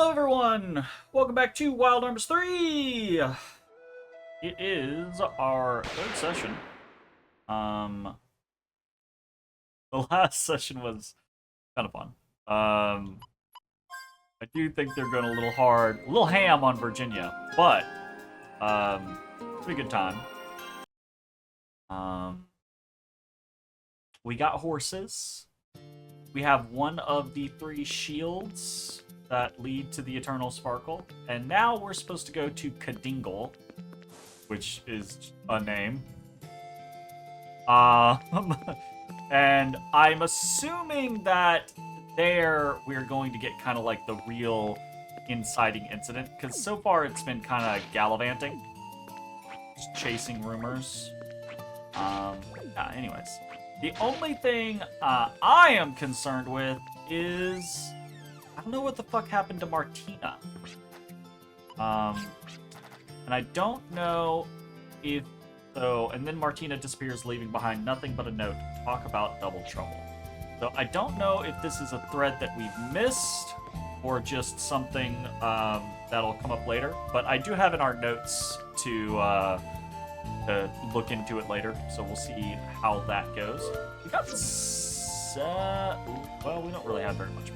Hello everyone! Welcome back to Wild Arms 3! It is our third session. The last session was kind of fun. I do think they're going a little hard, a little ham on Virginia, but, pretty good time. We got horses. We have one of the 3 shields that lead to the Eternal Sparkle. And now we're supposed to go to Kadingle, which is a name. And I'm assuming that there we're going to get kind of like the real inciting incident, because so far it's been kind of gallivanting. Just chasing rumors. Anyways. The only thing I am concerned with is I don't know what the fuck happened to Martina. And I don't know if so. And then Martina disappears, leaving behind nothing but a note. Talk about double trouble. So I don't know if this is a thread that we've missed or just something that'll come up later. But I do have in our notes to look into it later, so we'll see how that goes. We got well, we don't really have very much money.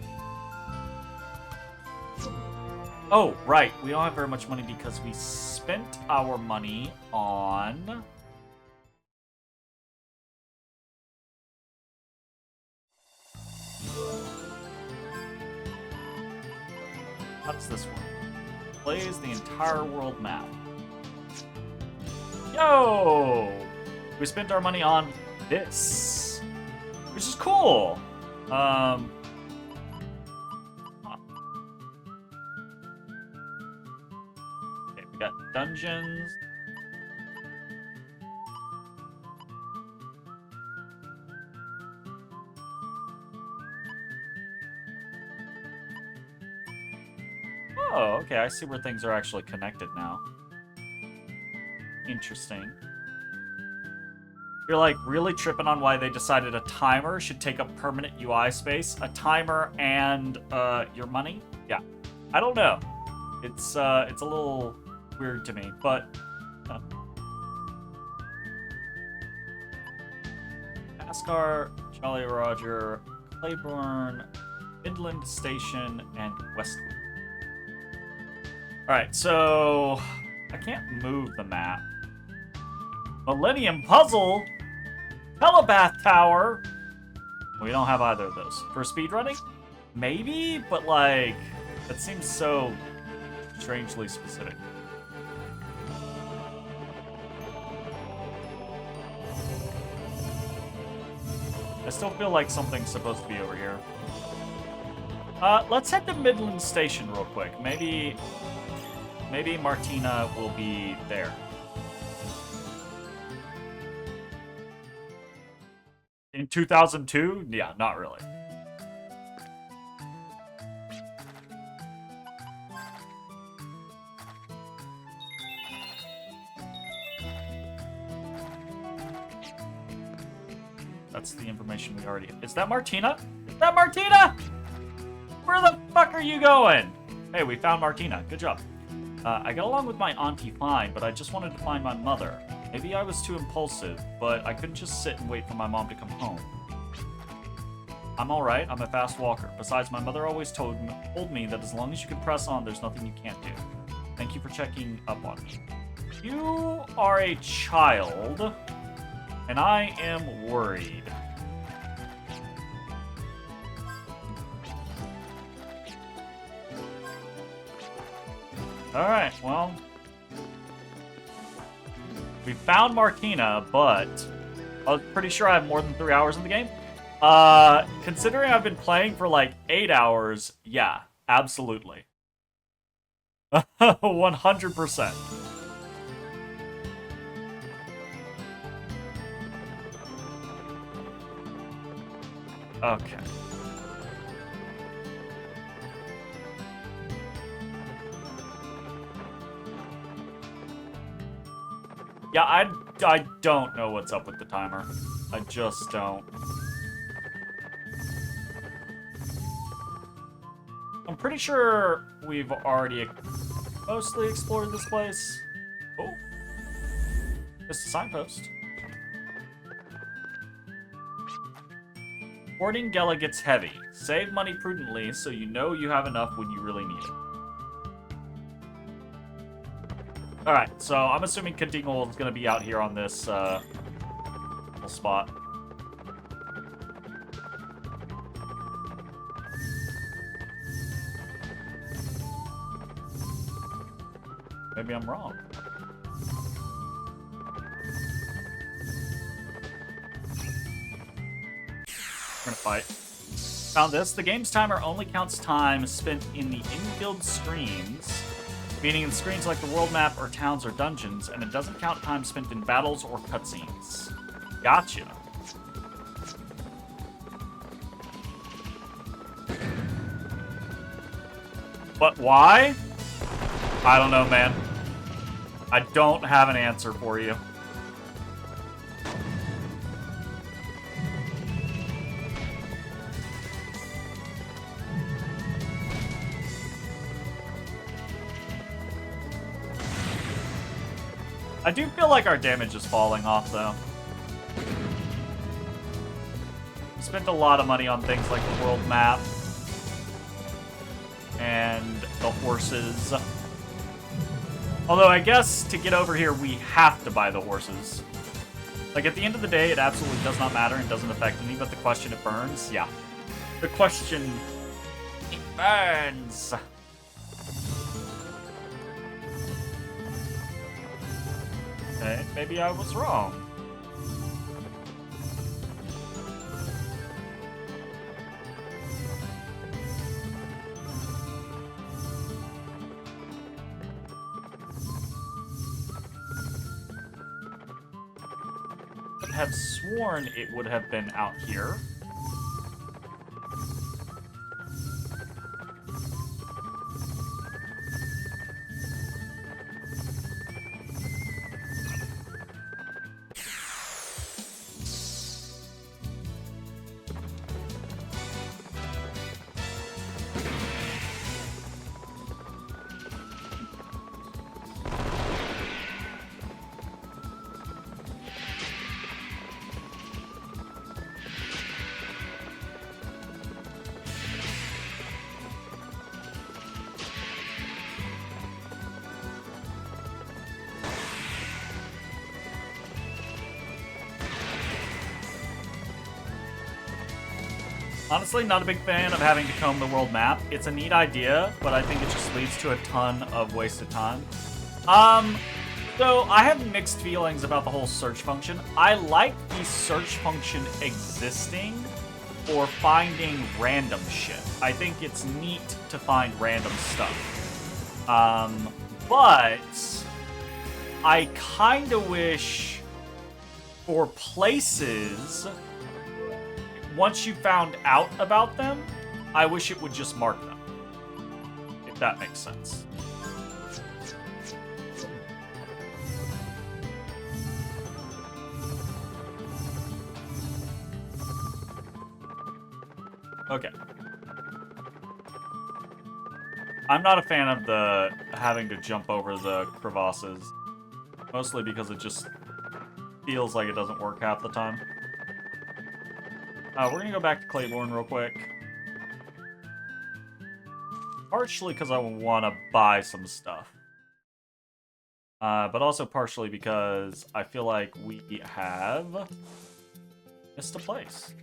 Oh, right, we don't have very much money because we spent our money on what's this one? Plays the entire world map. Yo! We spent our money on this, which is cool. Okay, we got dungeons. Oh, okay, I see where things are actually connected now. Interesting. You're like really tripping on why they decided a timer should take up permanent UI space. A timer and your money? Yeah. I don't know. It's a little weird to me, but NASCAR, Jolly Roger, Claiborne, Midland Station, and Westwood. Alright, so I can't move the map. Millennium Puzzle? Telebath Tower? We don't have either of those. For speedrunning? Maybe, but like, that seems so strangely specific. I still feel like something's supposed to be over here. Let's head to Midland Station real quick. Maybe Martina will be there. In 2002? Yeah, not really. That's the information we already... Is that Martina? Is that Martina? Where the fuck are you going? Hey, we found Martina. Good job. I got along with my auntie fine, but I just wanted to find my mother. Maybe I was too impulsive, but I couldn't just sit and wait for my mom to come home. I'm alright, I'm a fast walker. Besides, my mother always told me that as long as you can press on, there's nothing you can't do. Thank you for checking up on me. You are a child, and I am worried. Alright, well... We found Martina, but I was pretty sure I have more than 3 hours in the game. Considering I've been playing for like 8 hours, yeah, absolutely. 100%. Okay. Yeah, I don't know what's up with the timer. I just don't. I'm pretty sure we've already mostly explored this place. Oh. Just a signpost. Hoarding Gela gets heavy. Save money prudently so you know you have enough when you really need it. Alright, so I'm assuming Kadingle is going to be out here on this little spot. Maybe I'm wrong. We're gonna fight. Found this. The game's timer only counts time spent in the in-guild screens, meaning in screens like the world map or towns or dungeons, and it doesn't count time spent in battles or cutscenes. Gotcha. But why? I don't know, man. I don't have an answer for you. I do feel like our damage is falling off, though. We spent a lot of money on things like the world map and the horses. Although, I guess to get over here, we have to buy the horses. Like, at the end of the day, it absolutely does not matter and doesn't affect me, but the question, it burns? Yeah. The question, it burns! Okay, maybe I was wrong. I have sworn it would have been out here. Honestly, not a big fan of having to comb the world map. It's a neat idea, but I think it just leads to a ton of wasted time. So I have mixed feelings about the whole search function. I like the search function existing for finding random shit. I think it's neat to find random stuff. But I kind of wish for places, once you found out about them, I wish it would just mark them. If that makes sense. Okay. I'm not a fan of the having to jump over the crevasses. Mostly because it just feels like it doesn't work half the time. We're gonna go back to Claiborne real quick. Partially because I want to buy some stuff. But also partially because I feel like we have missed a place.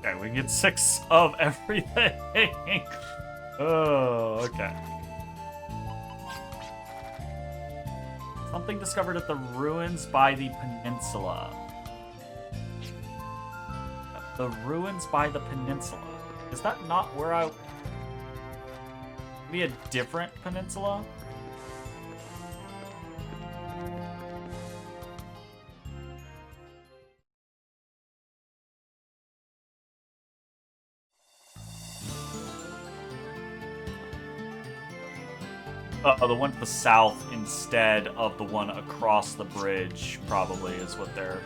Okay, we get 6 of everything. Oh, okay. Something discovered at the ruins by the peninsula. The ruins by the peninsula. Is that not where I... Maybe a different peninsula? The one to the south instead of the one across the bridge, probably, is what they're...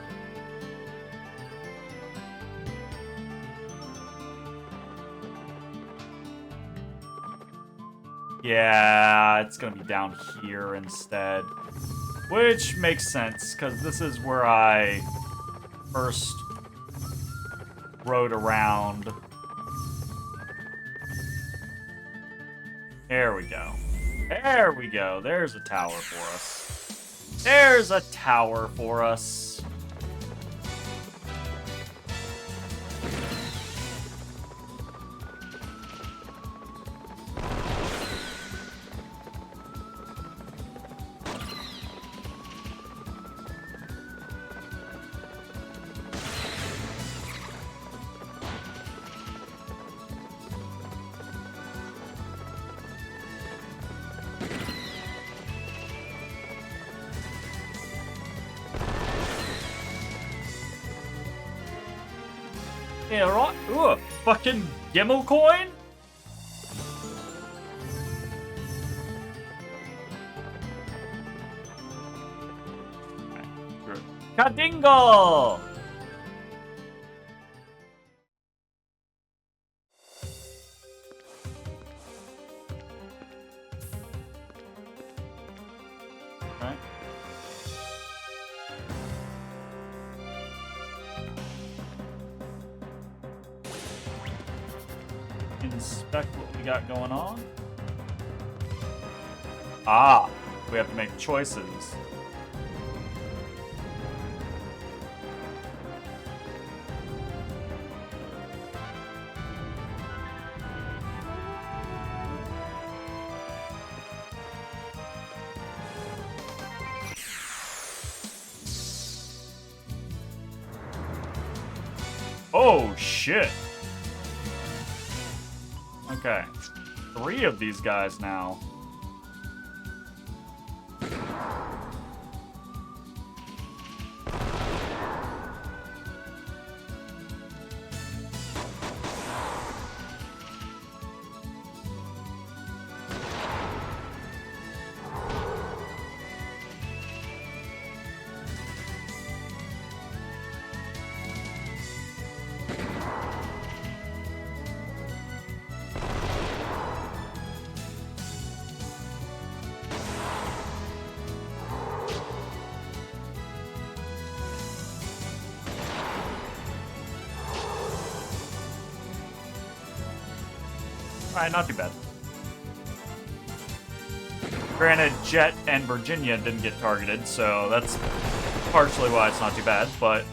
Yeah, it's gonna be down here instead. Which makes sense, because this is where I first rode around. There we go. There we go. There's a tower for us. There's a tower for us. Yeah, right. Ooh, a fucking Gimel coin? Kadingo! Right. Inspect what we got going on. Ah, we have to make choices. Oh, shit. Okay. 3 of these guys now. Alright, not too bad. Granted, Jet and Virginia didn't get targeted, so that's partially why it's not too bad, but...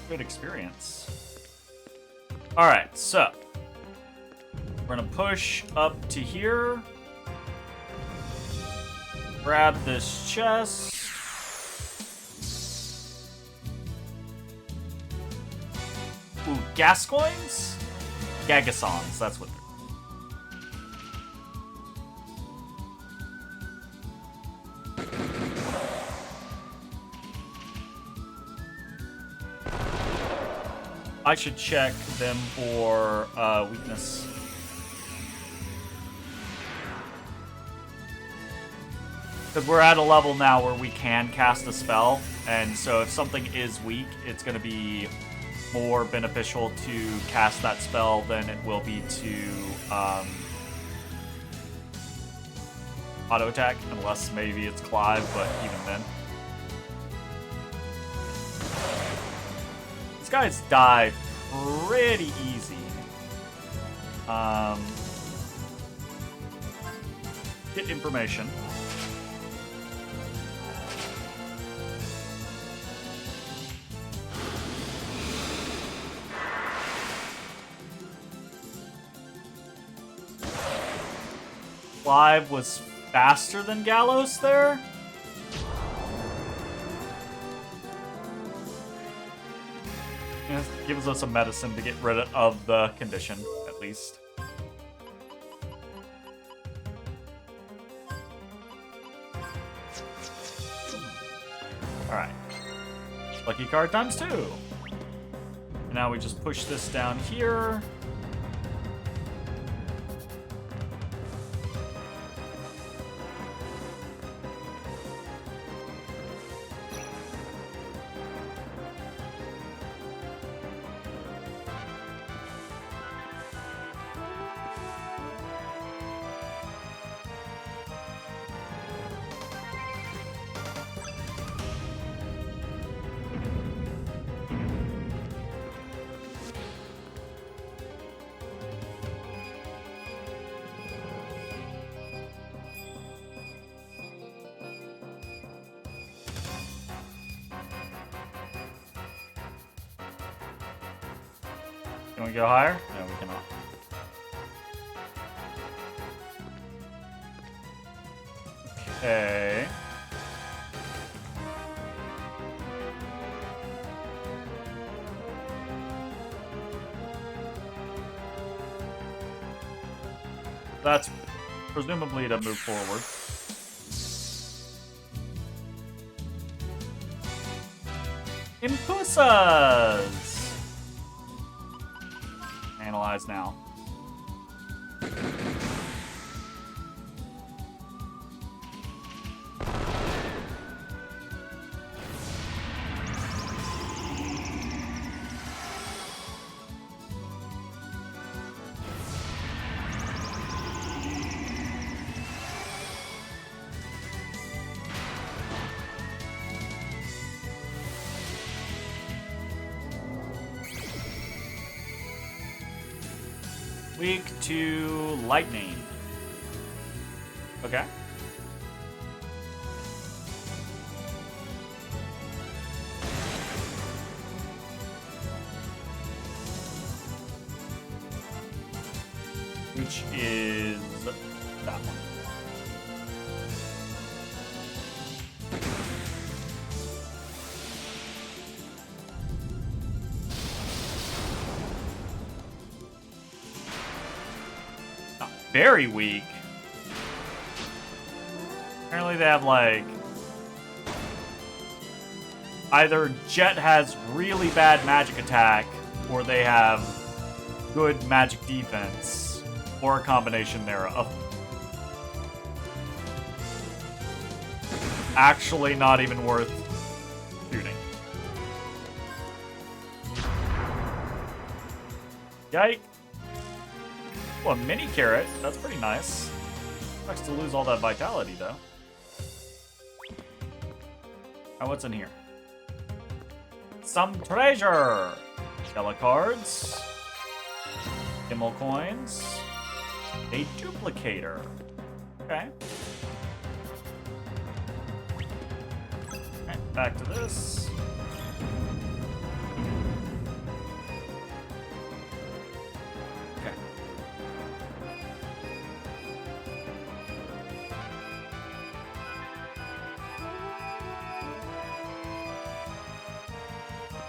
good experience. Alright, so... we're gonna push up to here. Grab this chest. Ooh, Gascoins? Gagasons, that's what they're... I should check them for weakness. Because we're at a level now where we can cast a spell, and so if something is weak, it's going to be more beneficial to cast that spell than it will be to auto attack, unless maybe it's Clive, but even then. These guys die pretty easy. Get information. Clive was faster than Gallos there. It gives us a medicine to get rid of the condition, at least. Alright. Lucky card times 2. And now we just push this down here. Can we go higher? No, we cannot. Okay. That's presumably to move forward. Impusas! Analyze now. Weak to lightning. Okay. Which is that one. Very weak. Apparently they have, like... either Jet has really bad magic attack, or they have good magic defense, or a combination thereof. Actually not even worth shooting. Yike. Oh, a mini carrot. That's pretty nice. Sucks to lose all that vitality, though. Now, what's in here? Some treasure! Yellow cards. Gimmel coins. A duplicator. Okay. Alright, back to this.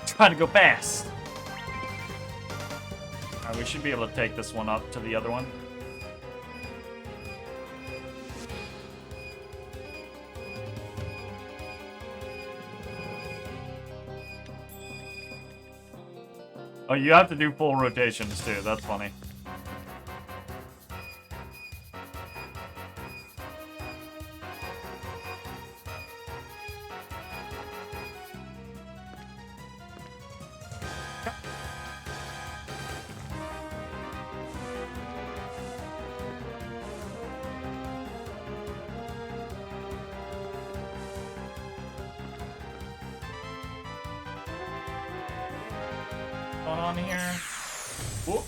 Trying to go fast. Alright, we should be able to take this one up to the other one. Oh, you have to do full rotations too. That's funny. On here. Whoop.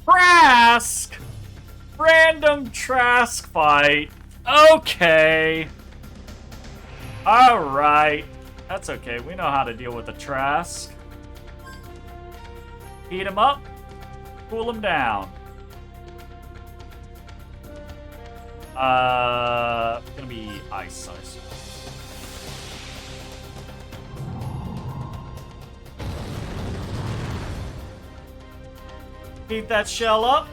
Trask! Random Trask fight. Okay. Alright. That's okay. We know how to deal with the Trask. Heat him up. Cool him down. Gonna be ice. Heat that shell up.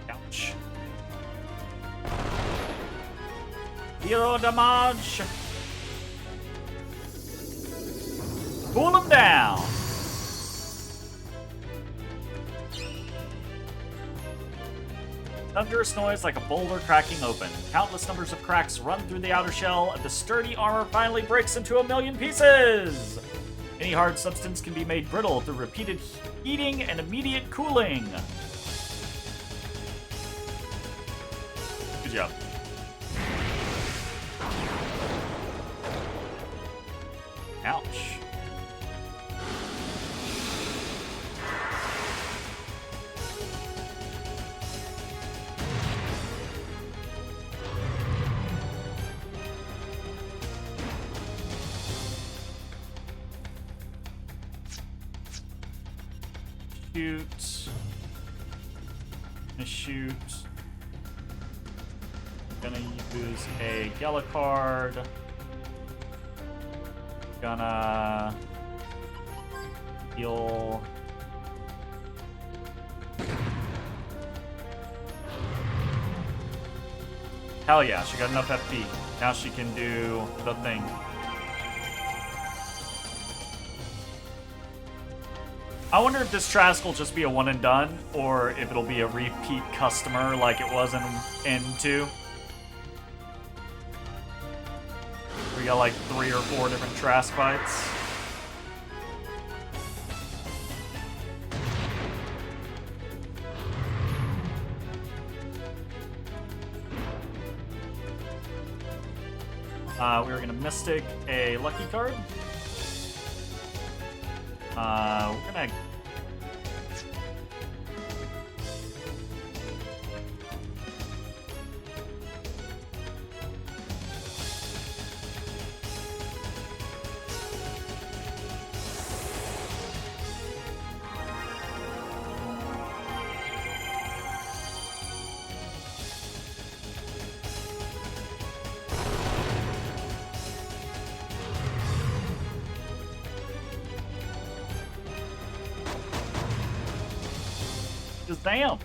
Ouch. Zero damage. Cool him down. Thunderous noise like a boulder cracking open. Countless numbers of cracks run through the outer shell, and the sturdy armor finally breaks into a million pieces! Any hard substance can be made brittle through repeated heating and immediate cooling. Good job. Ouch. Shoot. Gonna use a Gala card. Gonna heal. Hell yeah, she got enough FP. Now she can do the thing. I wonder if this Trask will just be a one and done, or if it'll be a repeat customer like it was in 2. We got like 3 or 4 different Trask fights. We're gonna Mystic a Lucky card. We're gonna... Just damn.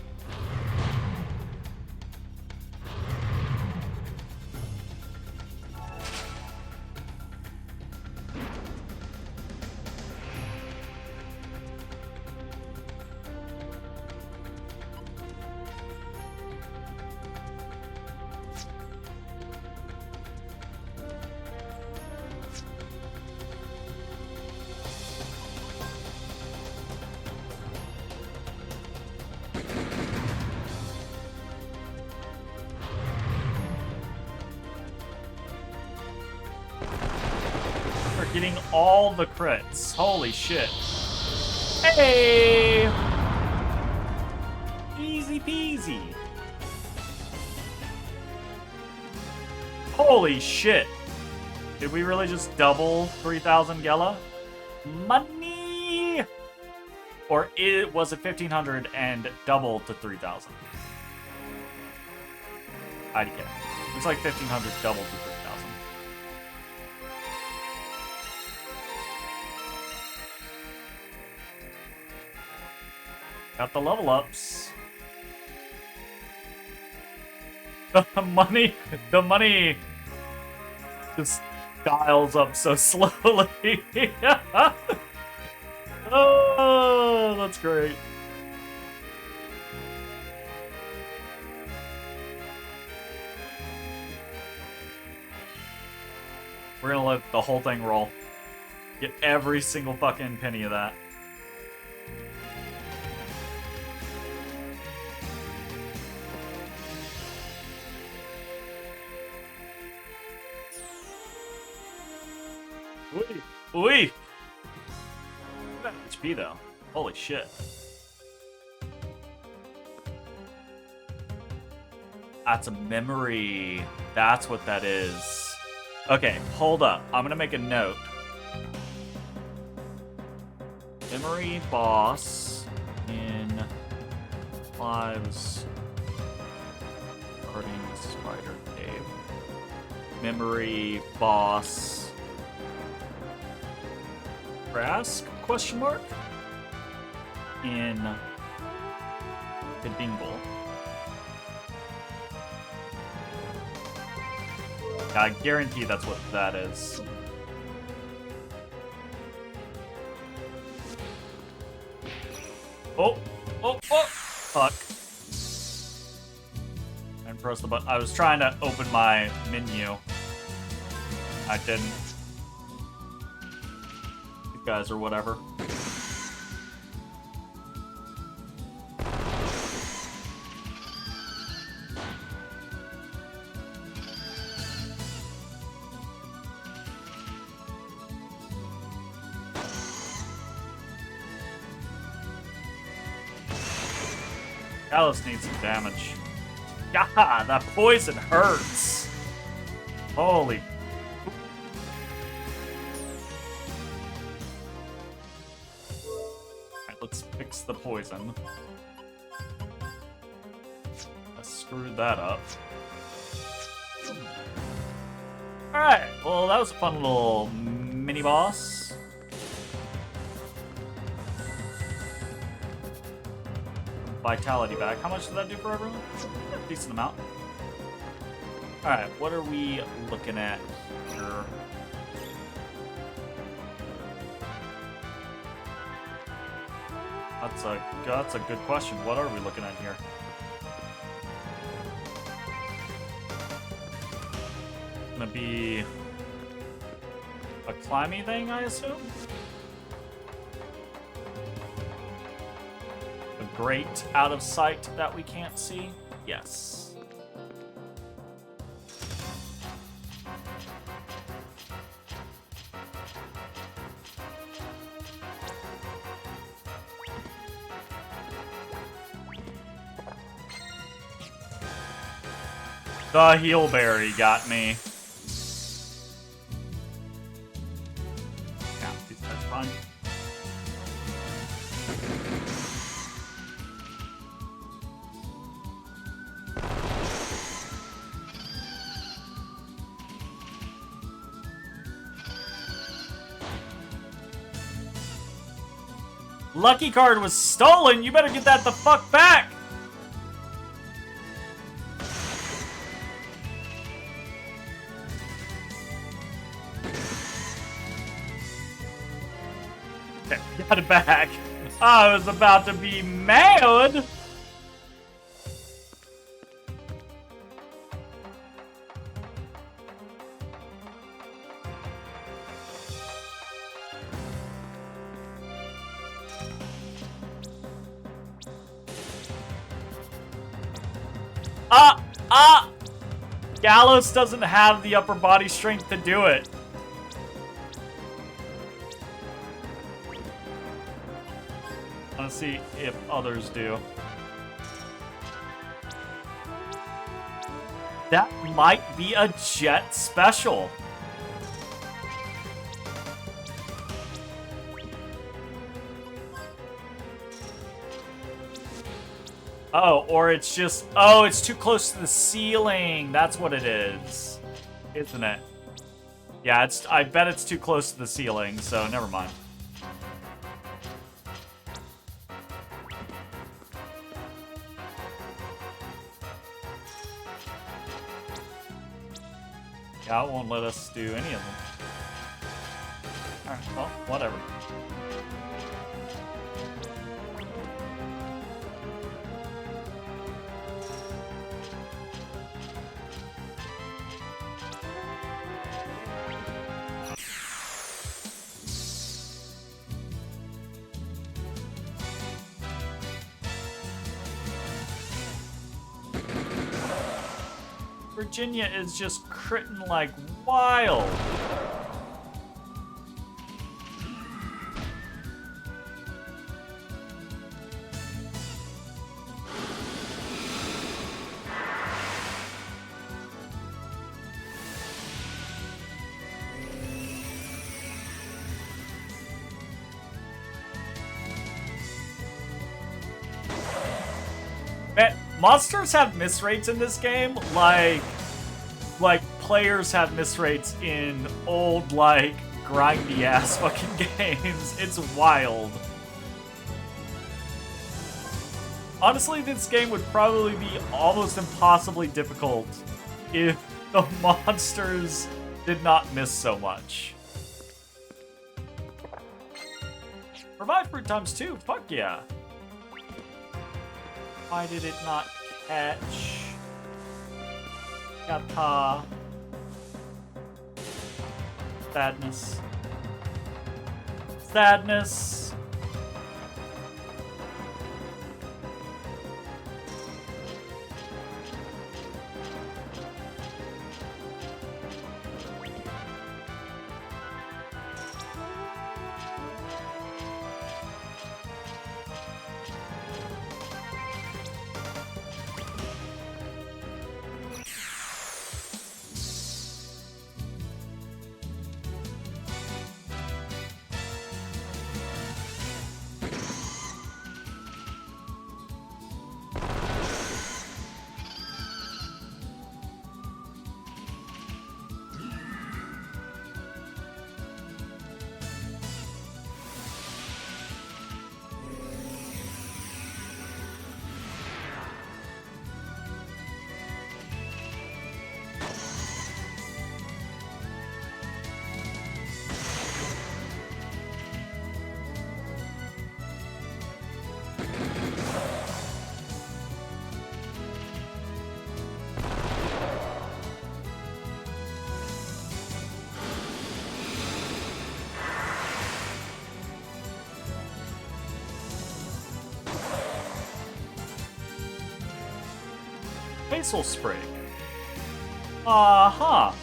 Getting all the crits. Holy shit. Hey! Easy peasy. Holy shit. Did we really just double 3,000 Gela? Money! Or was it 1,500 and doubled to 3,000? IDK. Looks like 1,500 doubled to 3,000. Got the level ups. The money just dials up so slowly. Oh, that's great. We're gonna let the whole thing roll. Get every single fucking penny of that. Ooh! HP though. Holy shit. That's a memory. That's what that is. Okay, hold up. I'm gonna make a note. Memory boss in Clive's Guarding Spider Cave. Memory boss. Trask? Question mark? In the Dingle. I guarantee that's what that is. Oh! Oh! Oh! Fuck. And press the button. I was trying to open my menu. I didn't. You guys or whatever. Alice needs some damage. God, that poison hurts. Holy. Alright, let's fix the poison. I screwed that up. Alright, well, that was a fun little mini boss. Vitality back. How much did that do for everyone? A decent amount. Alright, what are we looking at here? That's a good question. What are we looking at here? Gonna be a climby thing, I assume? A great out of sight that we can't see? Yes. The Healberry got me. Yeah, that's fine. Lucky card was stolen! You better get that the fuck back! Okay, got it back. I was about to be mad! Gallows doesn't have the upper body strength to do it. Let's see if others do. That might be a Jet special. Oh, or it's just... Oh, it's too close to the ceiling. That's what it is. Isn't it? Yeah, it's. I bet it's too close to the ceiling, so never mind. Yeah, it won't let us do any of them. Alright, well, whatever. Virginia is just critting like wild. monsters have miss rates in this game, like players have miss rates in old, like, grindy ass fucking games. It's wild. Honestly, this game would probably be almost impossibly difficult if the monsters did not miss so much. Revive fruit times 2, fuck yeah. Why did it not catch? Yatta. Sadness. Sadness. Basil Sprig. Probably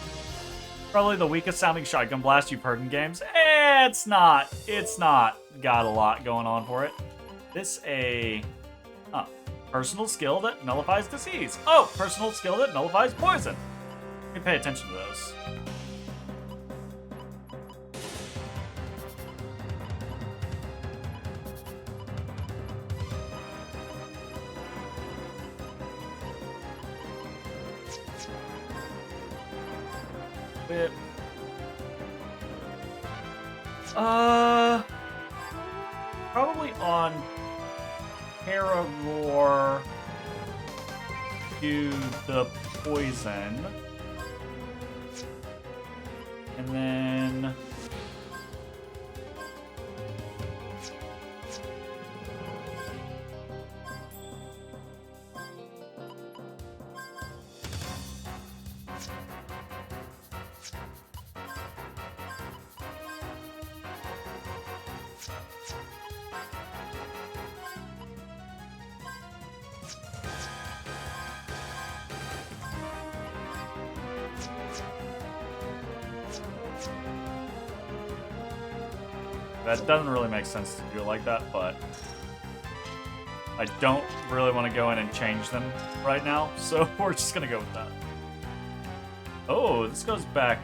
the weakest sounding shotgun blast you've heard in games. It's not. It's not got a lot going on for it. Personal skill that nullifies disease. Oh, personal skill that nullifies poison. Let me pay attention to those. Whip. Probably on Pararoar do the poison. And then that doesn't really make sense to do it like that, but I don't really want to go in and change them right now, so we're just gonna go with that. Oh, this goes back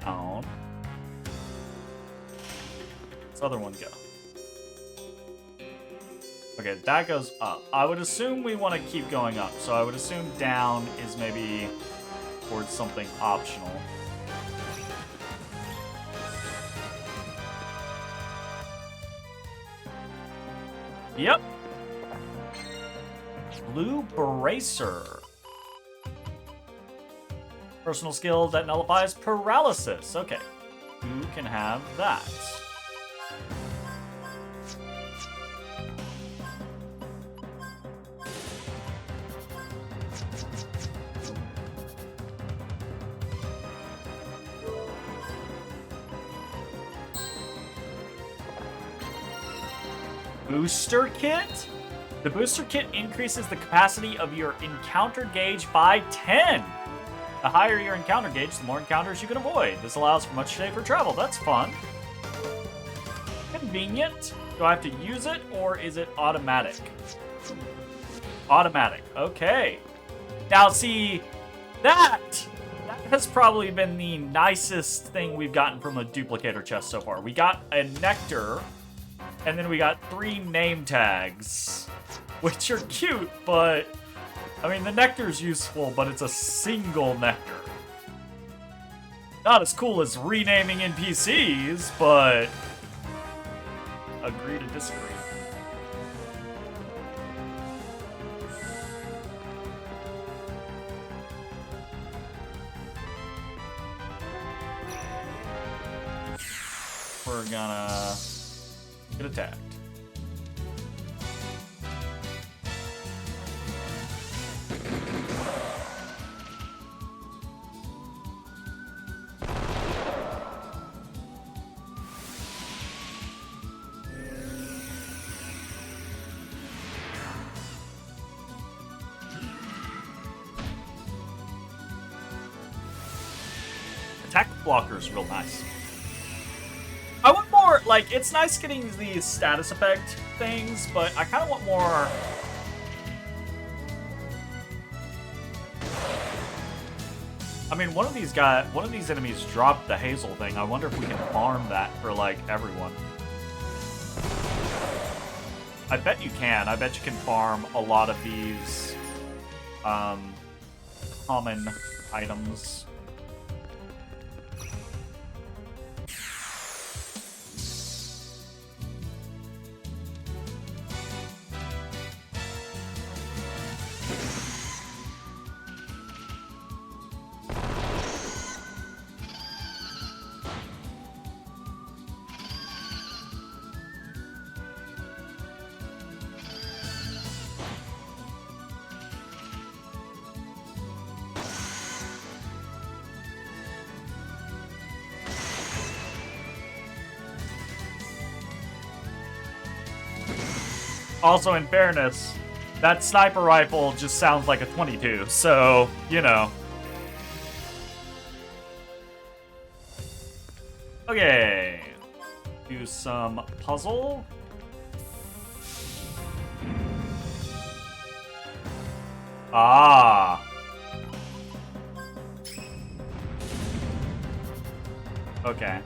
down. This other one go. Okay, that goes up. I would assume we want to keep going up, so I would assume down is maybe towards something optional. Yep. Blue Bracer. Personal skill that nullifies paralysis. Okay. Who can have that? Booster Kit? The Booster Kit increases the capacity of your encounter gauge by 10. The higher your encounter gauge, the more encounters you can avoid. This allows for much safer travel. That's fun. Convenient. Do I have to use it, or is it automatic? Automatic. Okay. Now, see, that has probably been the nicest thing we've gotten from a duplicator chest so far. We got a Nectar, and then we got 3 name tags, which are cute, but I mean, the nectar's useful, but it's a single nectar. Not as cool as renaming NPCs, but agree to disagree. We're gonna get attacked. Attack blocker's real nice. I want more, like, it's nice getting these status effect things, but I kind of want more... I mean, one of these enemies dropped the Hazel thing. I wonder if we can farm that for, like, everyone. I bet you can. I bet you can farm a lot of these, common items. Also, in fairness, that sniper rifle just sounds like a 22, so, you know. Okay. Do some puzzle. Ah. Okay.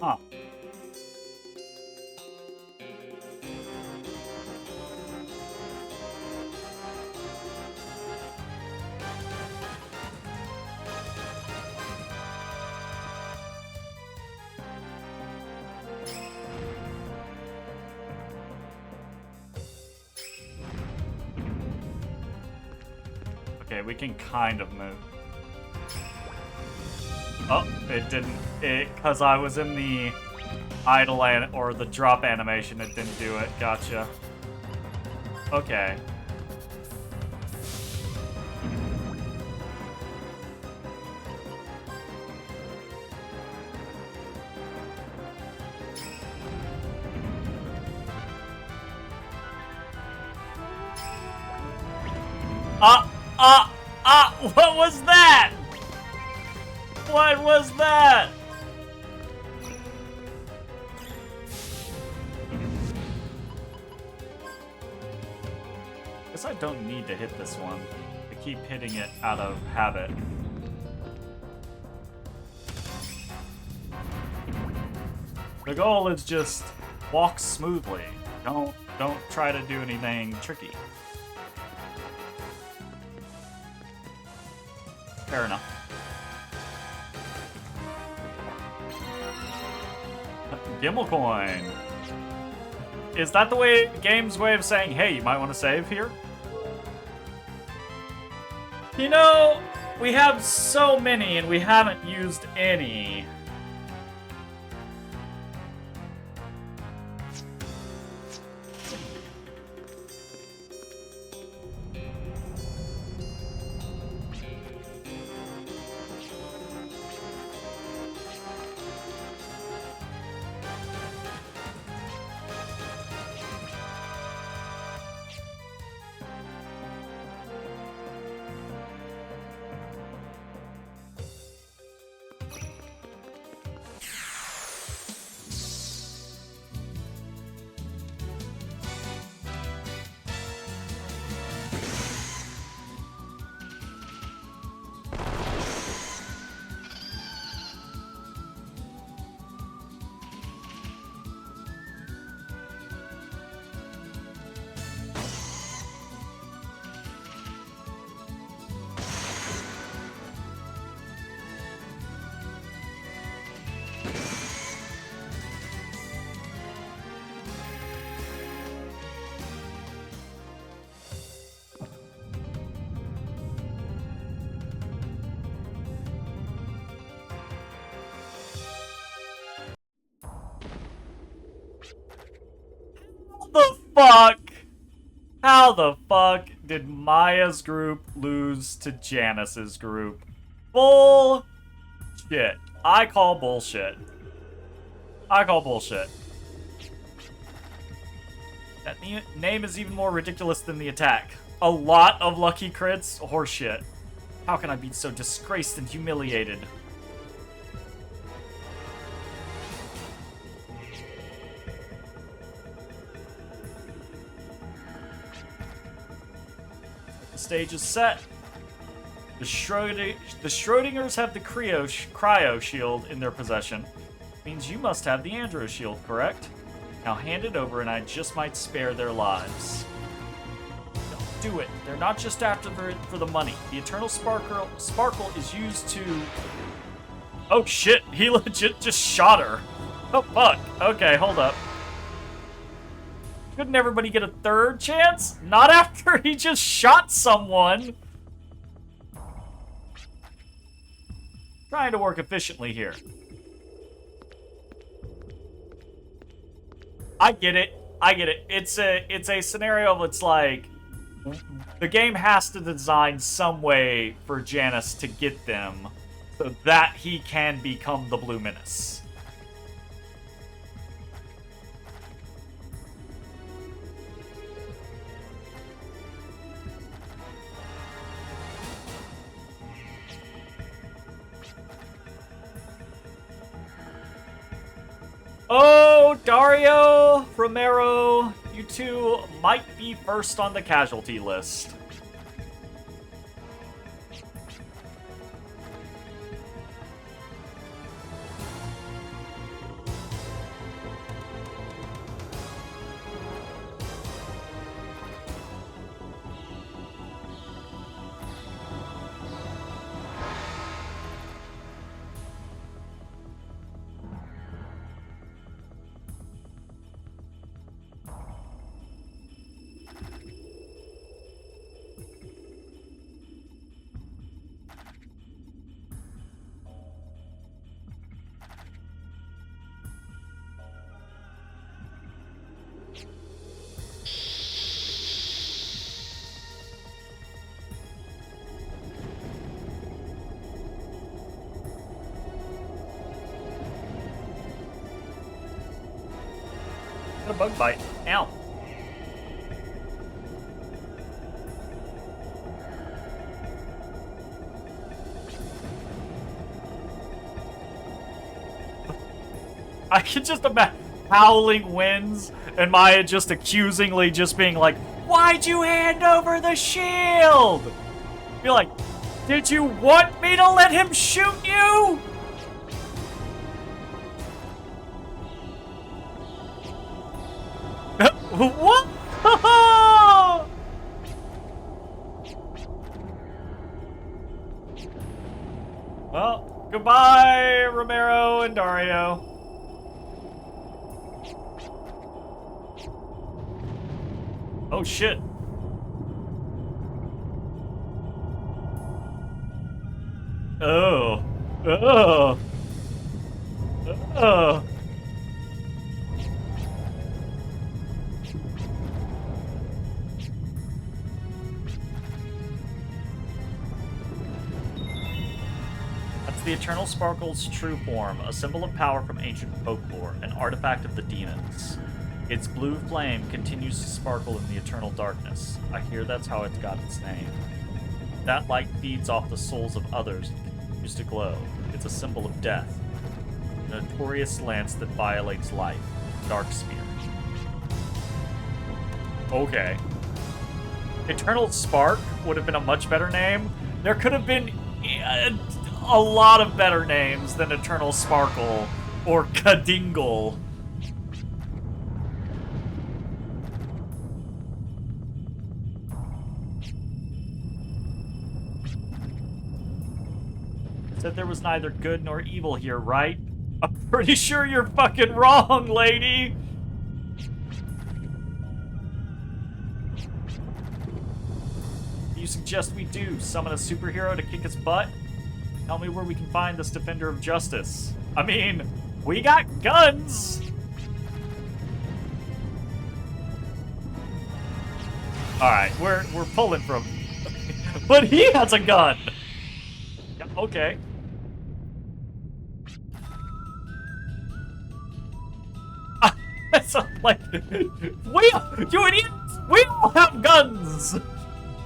Huh. Okay, we can kind of move. Oh, it didn't. Because I was in the idle or the drop animation, it didn't do it. Gotcha. Okay. What was that? What was that? Guess I don't need to hit this one. I keep hitting it out of habit. The goal is just walk smoothly. Don't try to do anything tricky. fair enough. Gimmelcoin. Is that the game's way of saying, hey, you might want to save here? You know, we have so many and we haven't used any. Fuck! How the fuck did Maya's group lose to Janice's group? Bullshit. I call bullshit. I call bullshit. That name is even more ridiculous than the attack. A lot of lucky crits? Horseshit. How can I be so disgraced and humiliated? The stage is set. The Schrodingers have the cryo shield in their possession. Means you must have the Andro shield, correct? Now hand it over and I just might spare their lives. Don't do it. They're not just after it for the money. The Eternal Sparkle is used to... Oh shit, he legit just shot her. Oh fuck. Okay, hold up. Couldn't everybody get a third chance? Not after he just shot someone! Trying to work efficiently here. I get it. I get it. It's a scenario of it's like the game has to design some way for Janus to get them so that he can become the Blue Menace. Oh, Dario, Romero, you two might be first on the casualty list. Got a bug bite. Ow. I can just imagine howling winds and Maya just accusingly just being like, why'd you hand over the shield? Be like, did you want me to let him shoot you? What? going, Dario? Oh, shit. Oh. Oh. Oh. That's the Eternal Sparkle's true form, a symbol of power from ancient folklore, an artifact of the demons. Its blue flame continues to sparkle in the eternal darkness. I hear that's how it's got its name. That light feeds off the souls of others and continues to glow. It's a symbol of death. A notorious lance that violates life. Darkspear. Okay. Eternal Spark would have been a much better name. There could have been a lot of better names than Eternal Sparkle or Kadingle. Said there was neither good nor evil here, right? I'm pretty sure you're fucking wrong, lady! You suggest we do? Summon a superhero to kick his butt? Tell me where we can find this defender of justice. I mean, we got guns! Alright, we're pulling from... But he has a gun! Yeah, okay. So, like, you idiots! We all have guns!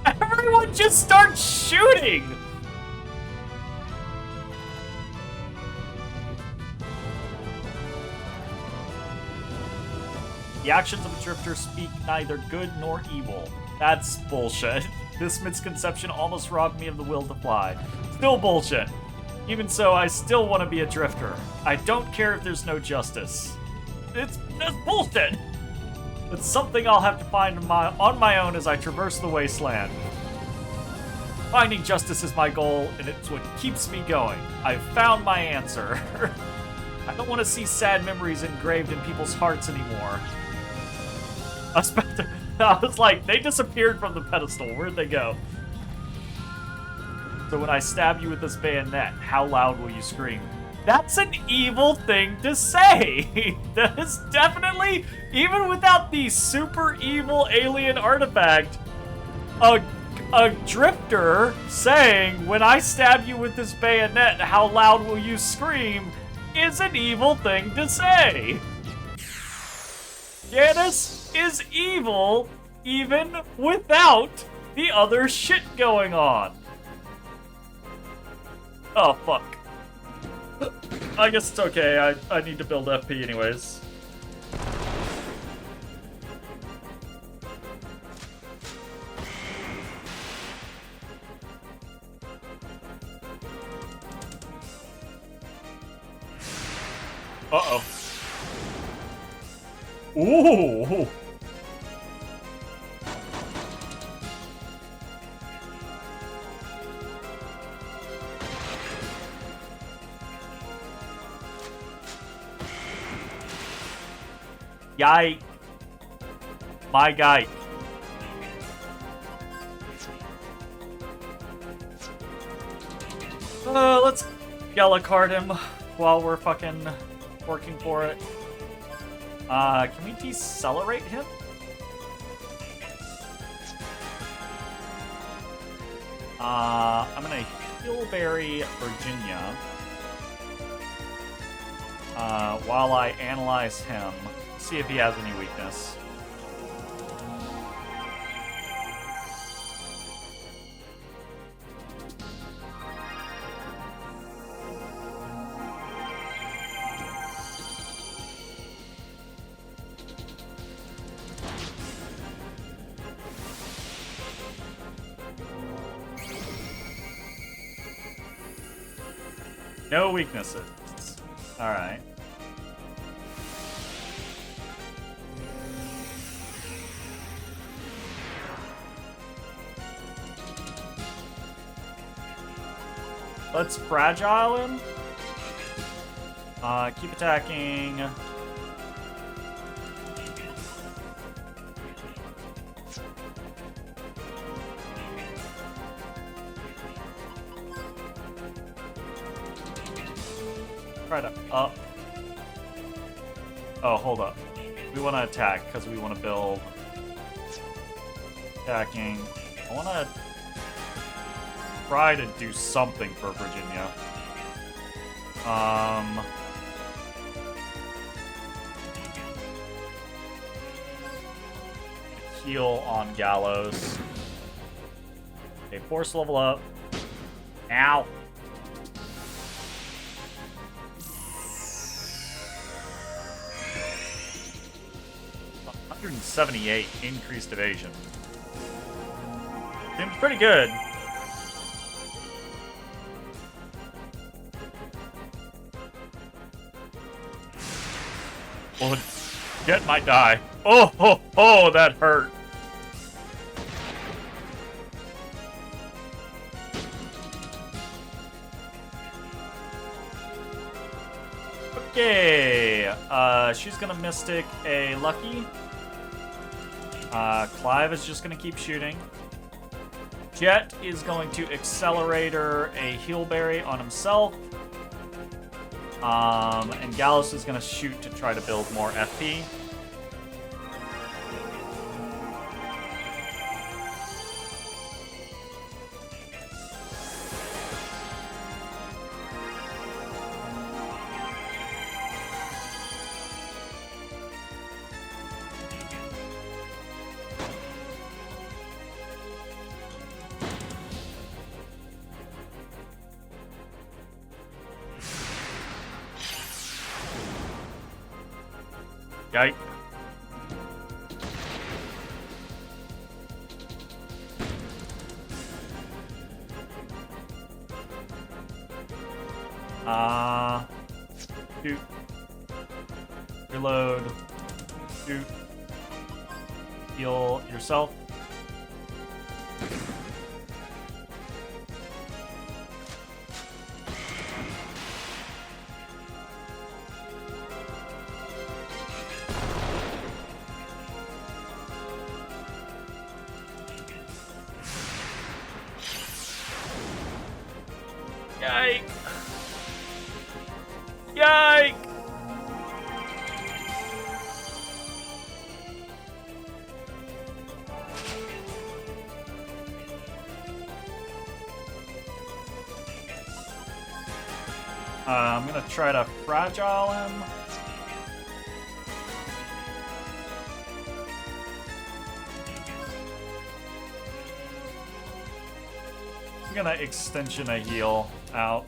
Everyone just starts shooting! The actions of a drifter speak neither good nor evil. That's bullshit. This misconception almost robbed me of the will to fly. Still bullshit. Even so, I still want to be a drifter. I don't care if there's no justice. That's bullshit! It's something I'll have to find on my own as I traverse the wasteland. Finding justice is my goal, and it's what keeps me going. I've found my answer. I don't want to see sad memories engraved in people's hearts anymore. I was like, they disappeared from the pedestal. Where'd they go? So when I stab you with this bayonet, how loud will you scream? That's an evil thing to say! That is definitely, even without the super evil alien artifact, a drifter saying, when I stab you with this bayonet, how loud will you scream, is an evil thing to say! Janice is evil, even without the other shit going on. Oh, fuck. I guess it's okay. I need to build FP anyways. Uh-oh. Ooh! Yike. My guy. Let's yellow card him while we're fucking working for it. Can we decelerate him? I'm gonna Hillberry Virginia while I analyze him. See if he has any weakness. No weaknesses. All right. Let's fragile him. Keep attacking. Try to up. Oh, hold up. We want to attack because we want to build. Attacking. I want to try to do something for Virginia. Heal on Gallows. Okay, force level up. Ow. 178 increased evasion. Seems pretty good. Well, Jet might die. Oh, that hurt. Okay, she's gonna Mystic a Lucky. Clive is just gonna keep shooting. Jet is going to Accelerator a Heal Berry on himself. And Gallows is gonna shoot to try to build more FP. Yike. Shoot. Reload. Shoot. Heal yourself. Yike! Yike! I'm gonna try to fragile him. I'm gonna extension a heal out.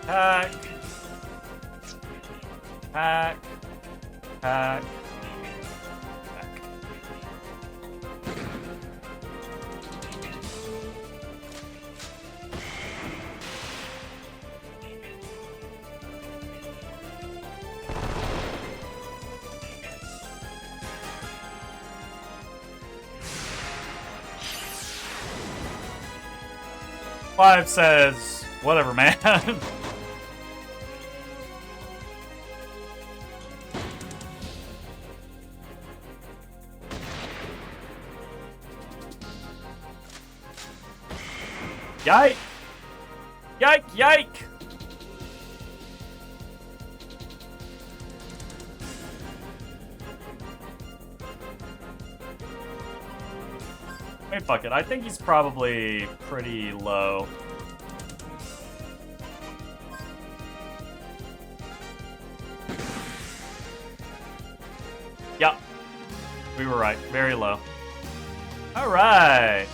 Hack. Hack. Hack. Hack. Five says, whatever, man. Yike! Yike! Yike! Wait, fuck it. I think he's probably pretty low. Yep. were right. Very low. Alright.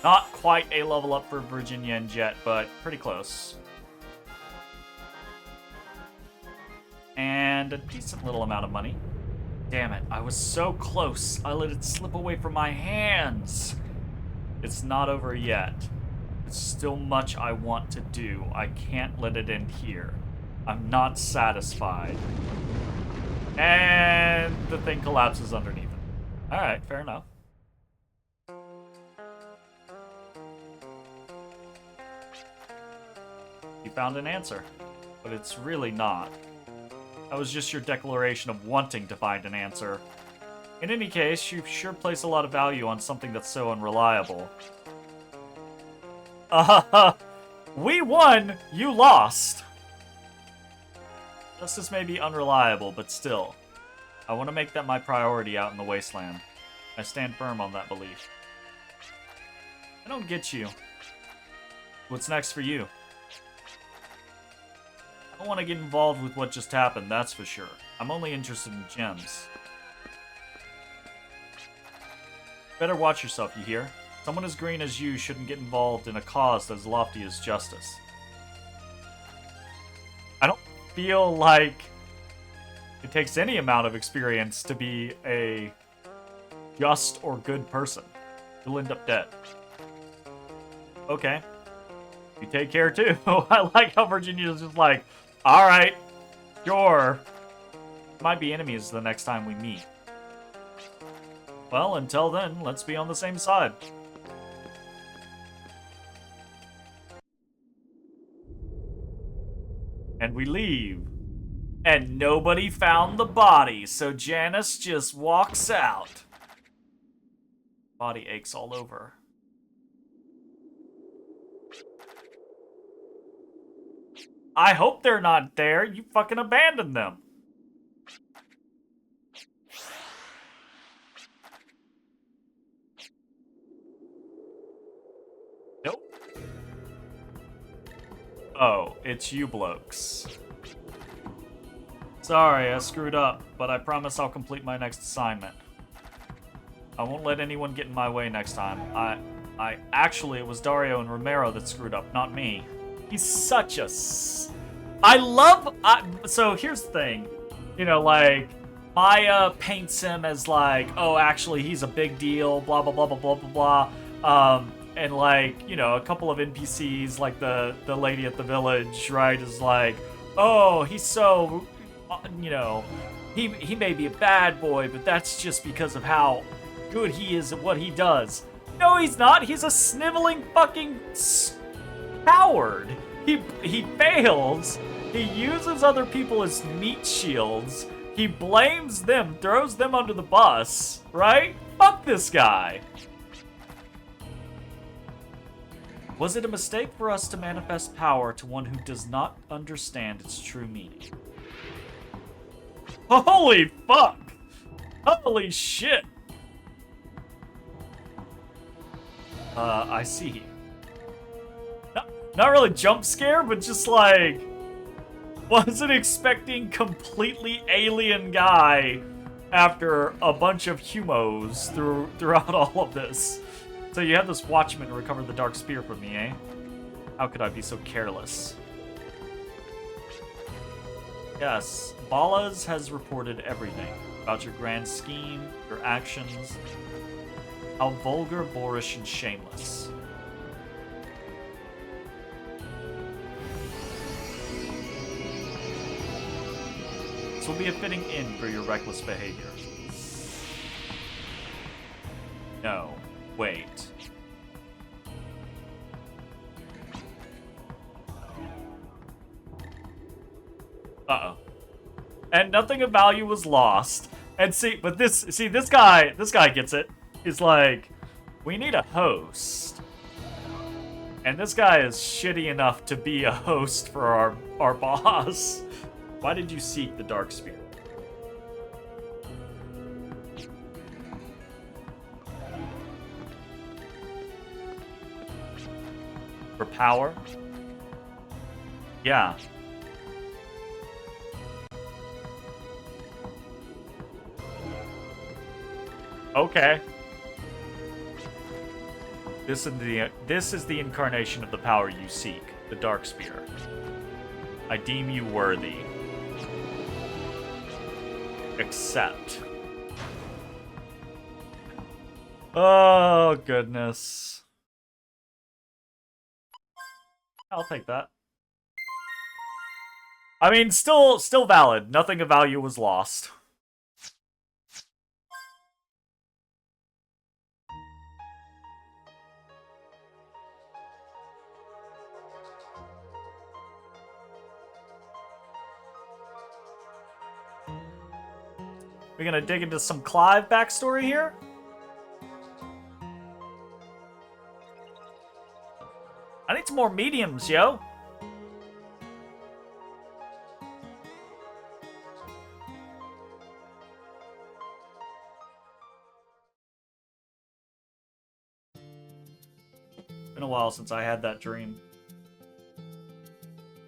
Not quite a level up for Virginia and Jet, but pretty close. And a decent little amount of money. Damn it, I was so close. I let it slip away from my hands. It's not over yet. There's still much I want to do. I can't let it end here. I'm not satisfied. And the thing collapses underneath it. Alright, fair enough. You found an answer, but it's really not. That was just your declaration of wanting to find an answer. In any case, you sure place a lot of value on something that's so unreliable. We won, you lost. Justice may be unreliable, but still. I want to make that my priority out in the wasteland. I stand firm on that belief. I don't get you. What's next for you? I don't want to get involved with what just happened, that's for sure. I'm only interested in gems. Better watch yourself, you hear? Someone as green as you shouldn't get involved in a cause as lofty as justice. I don't feel like it takes any amount of experience to be a just or good person. You'll end up dead. Okay. You take care too. I like how Virginia's just like, alright, sure. Might be enemies the next time we meet. Well, until then, let's be on the same side. And we leave. And nobody found the body, so Janice just walks out. Body aches all over. I hope they're not there. You fucking abandoned them. Nope. Oh, it's you blokes. Sorry, I screwed up, but I promise I'll complete my next assignment. I won't let anyone get in my way next time. Actually, it was Dario and Romero that screwed up, not me. He's such a... So here's the thing. You know, like, Maya paints him as like, oh, actually, he's a big deal, blah, blah, blah, blah, blah, blah, blah. And like, you know, a couple of NPCs, like the lady at the village, right, is like, oh, he's so, you know, he may be a bad boy, but that's just because of how good he is at what he does. No, he's not. He's a sniveling fucking coward. He fails. He uses other people as meat shields. He blames them, throws them under the bus, right? Fuck this guy. Was it a mistake for us to manifest power to one who does not understand its true meaning? Holy fuck! Holy shit! I see. Not really jump scare, but just like... wasn't expecting completely alien guy after a bunch of humos throughout all of this. So you had this watchman recover the dark spear from me, eh? How could I be so careless? Yes, Ballas has reported everything about your grand scheme, your actions, how vulgar, boorish, and shameless. This will be a fitting end for your reckless behavior. No, wait. Uh-oh. And nothing of value was lost. And see, but this guy gets it. He's like, we need a host. And this guy is shitty enough to be a host for our boss. Why did you seek the Dark Spear? For power? Yeah. Okay. This is the incarnation of the power you seek, the Dark Spear. I deem you worthy. Accept. Oh, goodness. I'll take that. I mean, still valid. Nothing of value was lost. We're gonna dig into some Clive backstory here? I need some more mediums, yo. Been a while since I had that dream.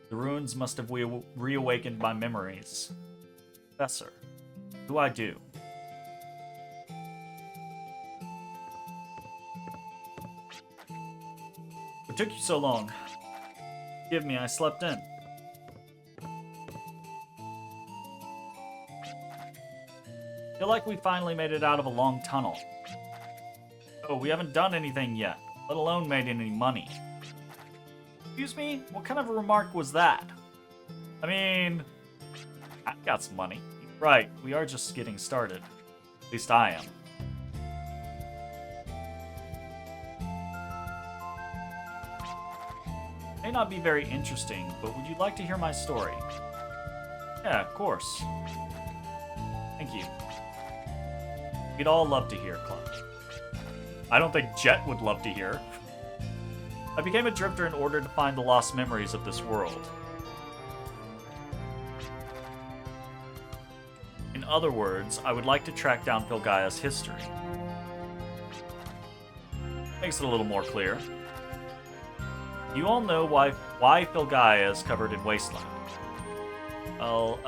The ruins must have reawakened my memories. Professor, what do I do? What took you so long? Forgive me, I slept in. Feel like we finally made it out of a long tunnel. Oh, we haven't done anything yet, let alone made any money. Excuse me? What kind of a remark was that? I mean, I got some money. Right, we are just getting started. At least I am. May not be very interesting, but would you like to hear my story? Yeah, of course. Thank you. We'd all love to hear, Clive. I don't think Jet would love to hear. I became a drifter in order to find the lost memories of this world. In other words, I would like to track down Filgaia's history. Makes it a little more clear. You all know why Filgaia is covered in wasteland. Well,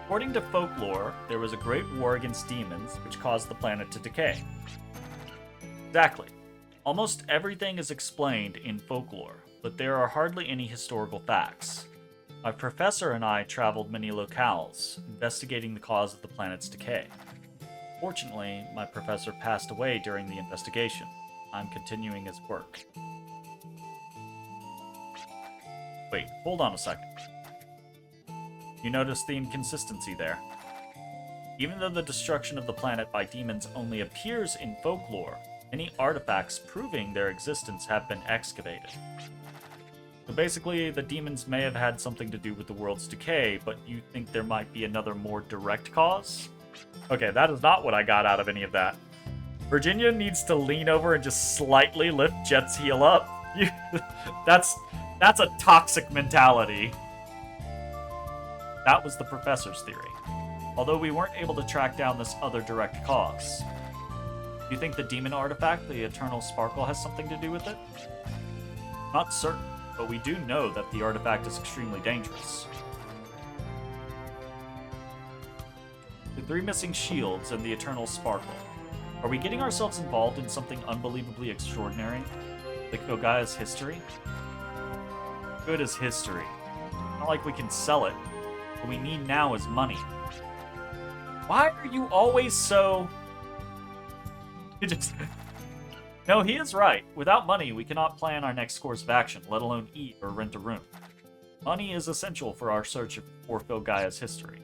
according to folklore, there was a great war against demons which caused the planet to decay. Exactly. Almost everything is explained in folklore, but there are hardly any historical facts. My professor and I traveled many locales, investigating the cause of the planet's decay. Fortunately, my professor passed away during the investigation. I'm continuing his work. Wait, hold on a second. You notice the inconsistency there. Even though the destruction of the planet by demons only appears in folklore, many artifacts proving their existence have been excavated. So basically, the demons may have had something to do with the world's decay, but you think there might be another more direct cause? Okay, that is not what I got out of any of that. Virginia needs to lean over and just slightly lift Jet's heel up. That's a toxic mentality. That was the professor's theory. Although we weren't able to track down this other direct cause. Do you think the demon artifact, the Eternal Sparkle, has something to do with it? Not certain, but we do know that the artifact is extremely dangerous. The 3 missing shields and the Eternal Sparkle. Are we getting ourselves involved in something unbelievably extraordinary? Like Filgaia's history? Good as history. Not like we can sell it. What we need now is money. Why are you always so... No, he is right. Without money, we cannot plan our next course of action, let alone eat or rent a room. Money is essential for our search for Filgaia's history.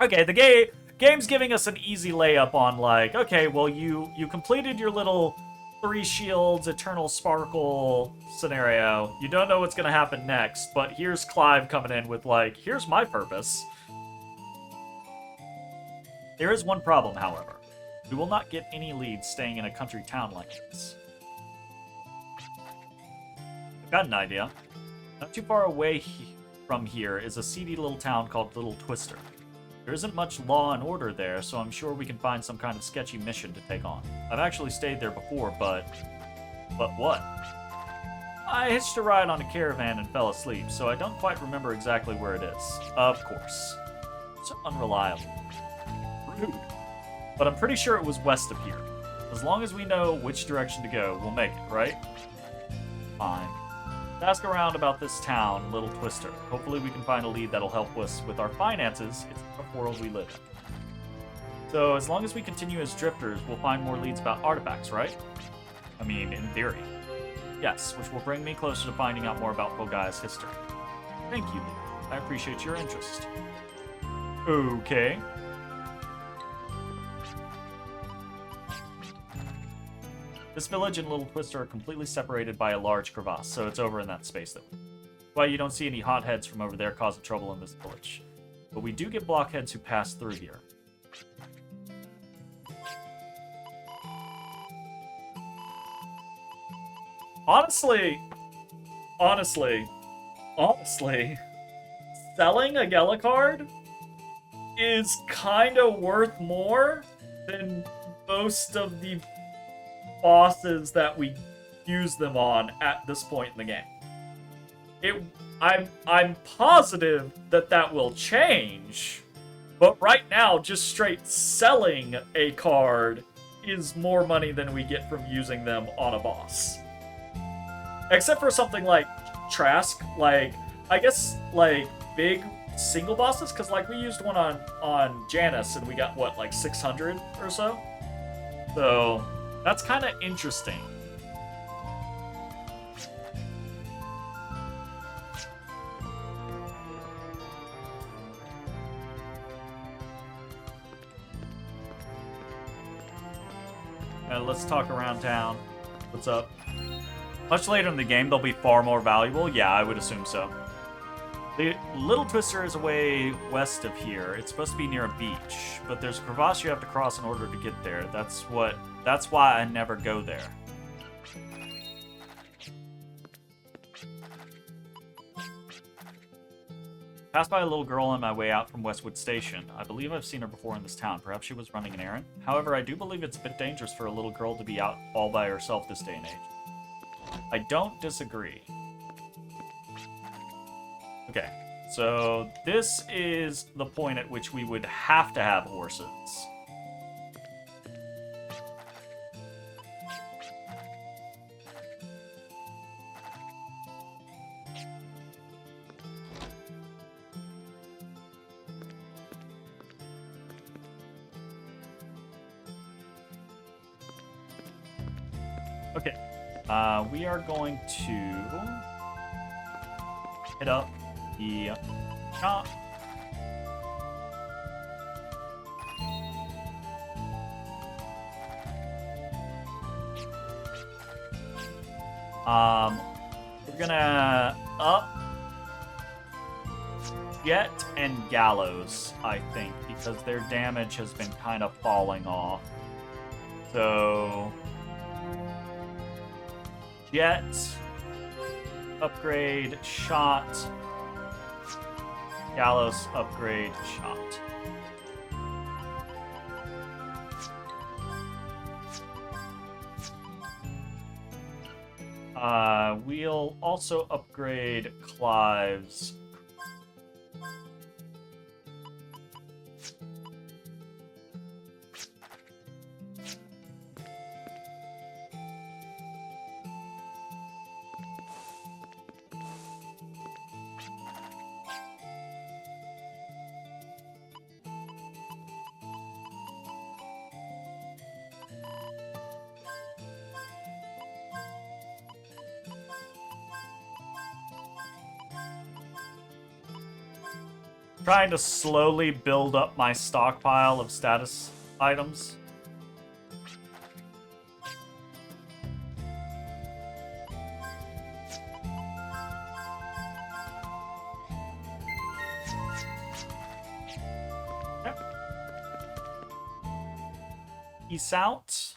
Okay, the game's giving us an easy layup on, like, okay, well, you completed your little 3 shields, Eternal Sparkle scenario. You don't know what's gonna happen next, but here's Clive coming in with, like, here's my purpose. There is one problem, however. We will not get any leads staying in a country town like this. I've got an idea. Not too far away from here is a seedy little town called Little Twister. There isn't much law and order there, so I'm sure we can find some kind of sketchy mission to take on. I've actually stayed there before, but what? I hitched a ride on a caravan and fell asleep, so I don't quite remember exactly where it is. Of course. So unreliable. Rude. But I'm pretty sure it was west of here. As long as we know which direction to go, we'll make it, right? Fine. Ask around about this town, Little Twister. Hopefully we can find a lead that'll help us with our finances. It's the rough world we live in. So as long as we continue as drifters, we'll find more leads about artifacts, right? I mean, in theory. Yes, which will bring me closer to finding out more about Pogaia's history. Thank you, Leader. I appreciate your interest. Okay. This village and Little Twister are completely separated by a large crevasse, so it's over in that space though. Why you don't see any hotheads from over there causing trouble in this village. But we do get blockheads who pass through here. Honestly, selling a Gela card is kind of worth more than most of the bosses that we use them on at this point in the game. I'm positive that will change, but right now, just straight selling a card is more money than we get from using them on a boss. Except for something like Trask, like, I guess, like, big single bosses, because, like, we used one on Janus, and we got, what, like 600 or so? So, that's kind of interesting. Let's talk around town. What's up? Much later in the game, they'll be far more valuable. Yeah, I would assume so. The Little Twister is away west of here. It's supposed to be near a beach, but there's a crevasse you have to cross in order to get there. That's why I never go there. Passed by a little girl on my way out from Westwood Station. I believe I've seen her before in this town. Perhaps she was running an errand. However, I do believe it's a bit dangerous for a little girl to be out all by herself this day and age. I don't disagree. Okay, so this is the point at which we would have to have horses. Okay, we are going to hit up the shop. We're gonna up Jet and Gallows, I think, because their damage has been kind of falling off. So Jet, upgrade shot. Gallows, upgrade shot. We'll also upgrade Clive's. Trying to slowly build up my stockpile of status items. Okay. Peace out.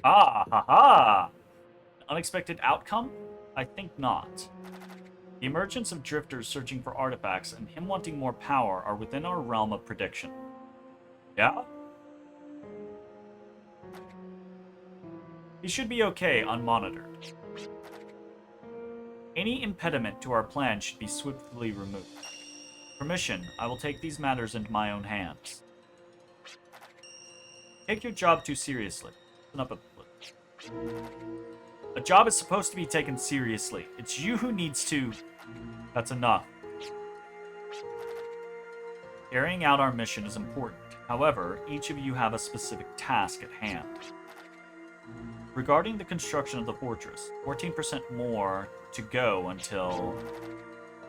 Ah, ha ha. Unexpected outcome? I think not. The emergence of drifters searching for artifacts and him wanting more power are within our realm of prediction. Yeah? He should be okay, unmonitored. Any impediment to our plan should be swiftly removed. Permission, I will take these matters into my own hands. Take your job too seriously. Listen up a job is supposed to be taken seriously. It's you who needs to... That's enough. Carrying out our mission is important. However, each of you have a specific task at hand. Regarding the construction of the fortress, 14% more to go until...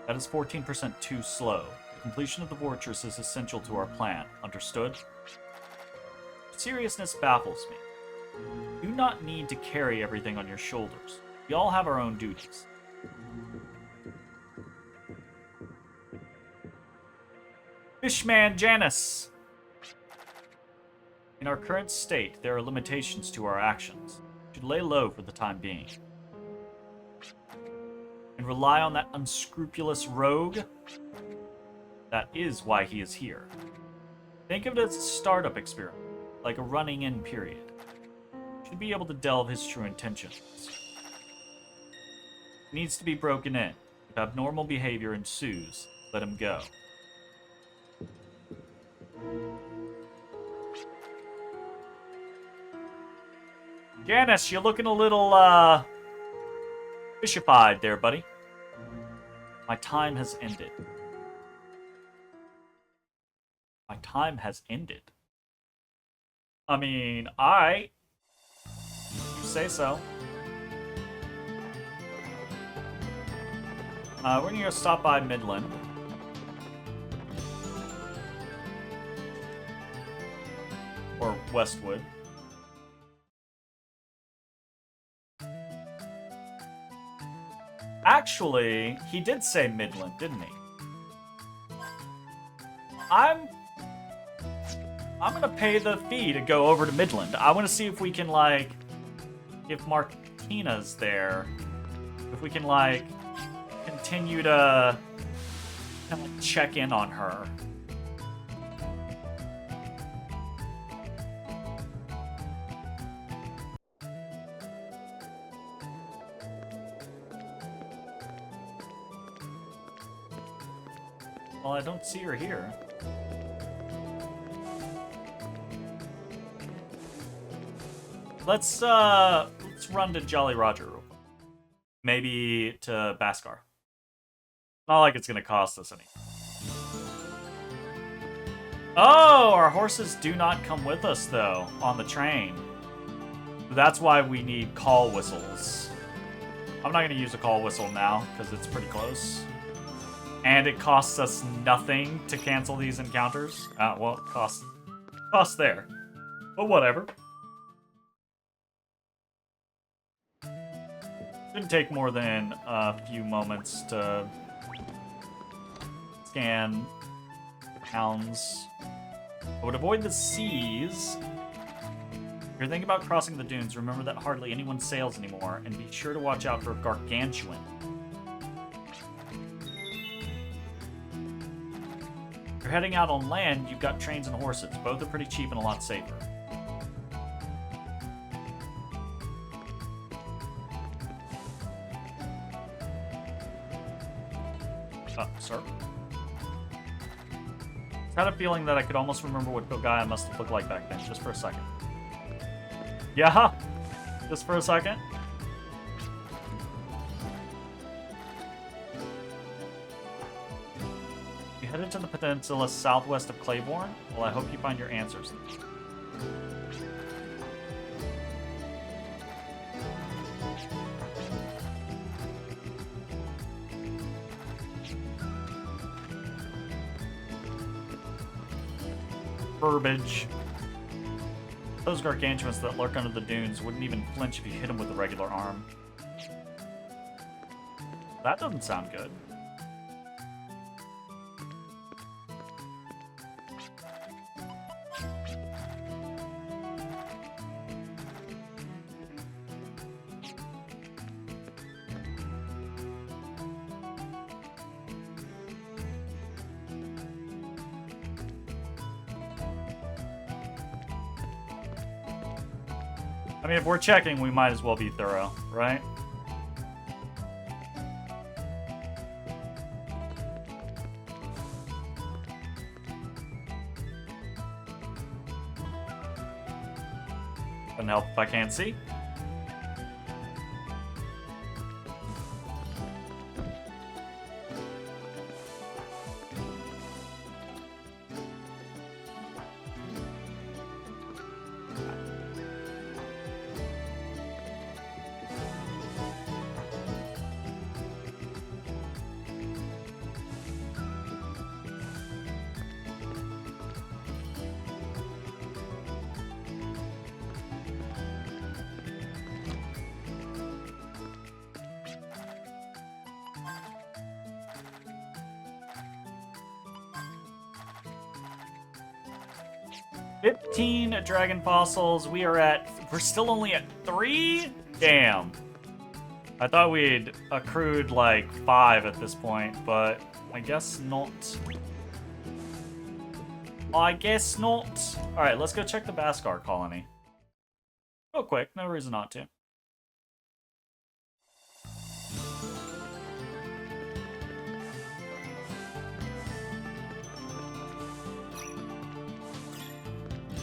That is 14% too slow. The completion of the fortress is essential to our plan. Understood? Seriousness baffles me. You do not need to carry everything on your shoulders. We all have our own duties. Fishman Janus! In our current state, there are limitations to our actions. We should lay low for the time being. And rely on that unscrupulous rogue? That is why he is here. Think of it as a startup experiment, like a running-in period. You should be able to delve his true intentions. He needs to be broken in. If abnormal behavior ensues, let him go. Janus, you're looking a little, fishified there, buddy. My time has ended. My time has ended. I mean, alright. You say so. We're gonna go stop by Midland. Or Westwood. Actually, he did say Midland, didn't he? I'm gonna pay the fee to go over to Midland. I want to see if we can, like, if Martina's there, if we can, like, continue to kind of check in on her. Well, I don't see her here. Let's run to Jolly Roger real quick. Maybe to Baskar. Not like it's gonna cost us any. Oh, our horses do not come with us though on the train. That's why we need call whistles. I'm not gonna use a call whistle now because it's pretty close. And it costs us nothing to cancel these encounters. Well, cost there. But whatever. Shouldn't take more than a few moments to scan the towns. I would avoid the seas. If you're thinking about crossing the dunes, remember that hardly anyone sails anymore, and be sure to watch out for Gargantuan. If you're heading out on land, you've got trains and horses. Both are pretty cheap and a lot safer. Sir? I had a feeling that I could almost remember what Pogaya must have looked like back then, just for a second. Yeah? Just for a second? You headed to the peninsula southwest of Claiborne? Well, I hope you find your answers. Burbage. Those gargantuans that lurk under the dunes wouldn't even flinch if you hit them with a regular arm. That doesn't sound good. I mean, if we're checking, we might as well be thorough, right? Doesn't help if I can't see. Dragon fossils. We're still only at 3? Damn. I thought we'd accrued like 5 at this point, but I guess not. I guess not. Alright, let's go check the Baskar colony. Real quick, no reason not to.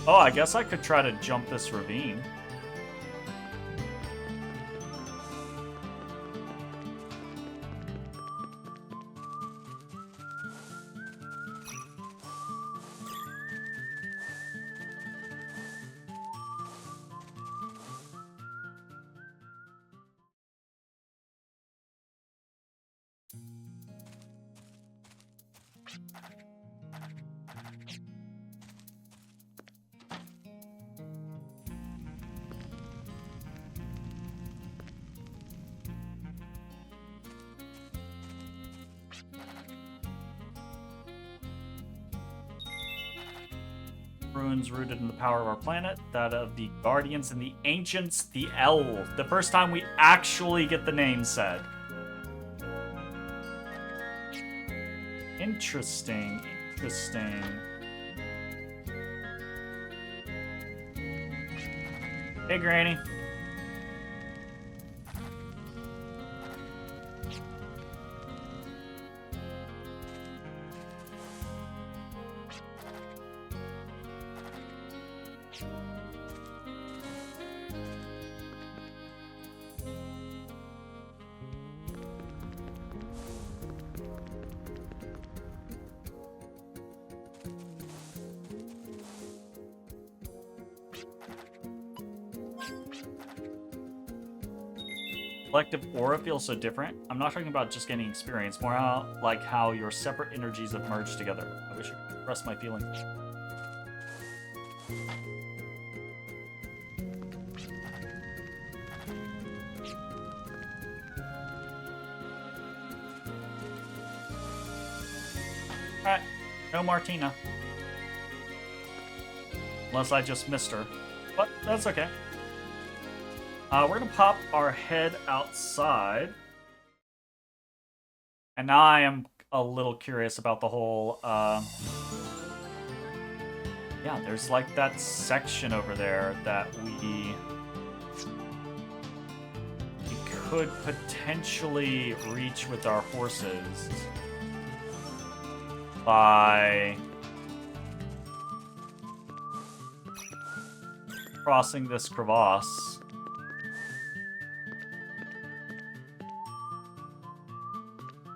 Oh, I guess I could try to jump this ravine. Ruins rooted in the power of our planet, that of the Guardians and the Ancients, the Elves. The first time we actually get the name said. Interesting, interesting. Hey, Granny. Collective aura feels so different. I'm not talking about just getting experience, more like how your separate energies have merged together. I wish I could express my feelings. Alright, no Martina. Unless I just missed her. But that's okay. We're gonna pop our head outside. And now I am a little curious about the whole, yeah, there's like that section over there that we could potentially reach with our horses by crossing this crevasse.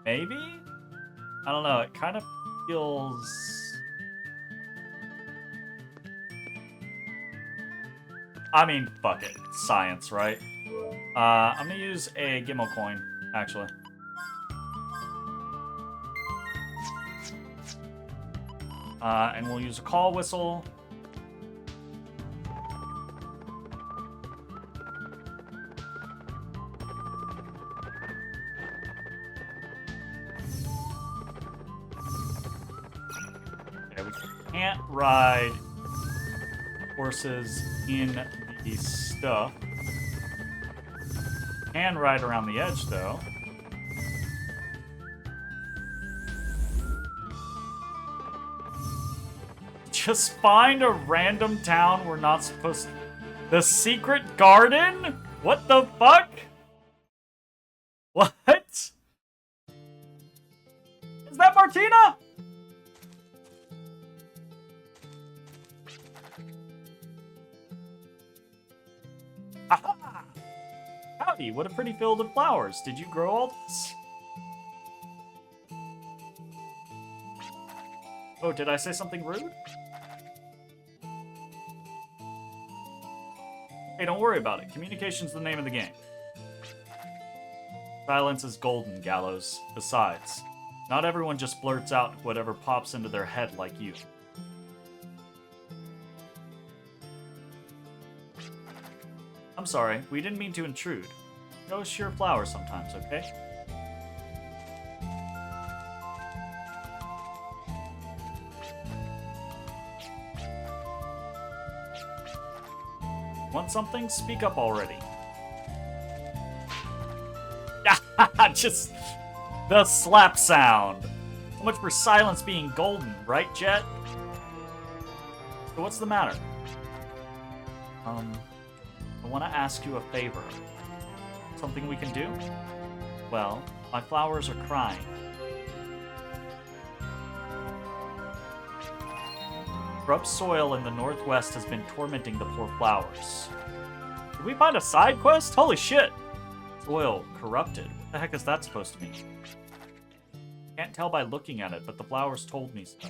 Maybe? I don't know, it kind of feels... I mean, fuck it. It's science, right? I'm gonna use a Gimmo coin, actually. And we'll use a call whistle. Can't ride horses in the stuff. Can ride around the edge, though. Just find a random town we're not supposed to... The secret garden? What the fuck? What? Is that Martina? Aha! Howdy, what a pretty field of flowers. Did you grow all this? Oh, did I say something rude? Hey, don't worry about it. Communication's the name of the game. Silence is golden, Gallows. Besides, not everyone just blurts out whatever pops into their head like you. I'm sorry, we didn't mean to intrude. Show us your flowers sometimes, okay? Want something? Speak up already. Just the slap sound. So much for silence being golden, right, Jet? So what's the matter? I want to ask you a favor. Something we can do? Well, my flowers are crying. Corrupt soil in the northwest has been tormenting the poor flowers. Did we find a side quest? Holy shit! Soil corrupted. What the heck is that supposed to mean? Can't tell by looking at it, but the flowers told me so.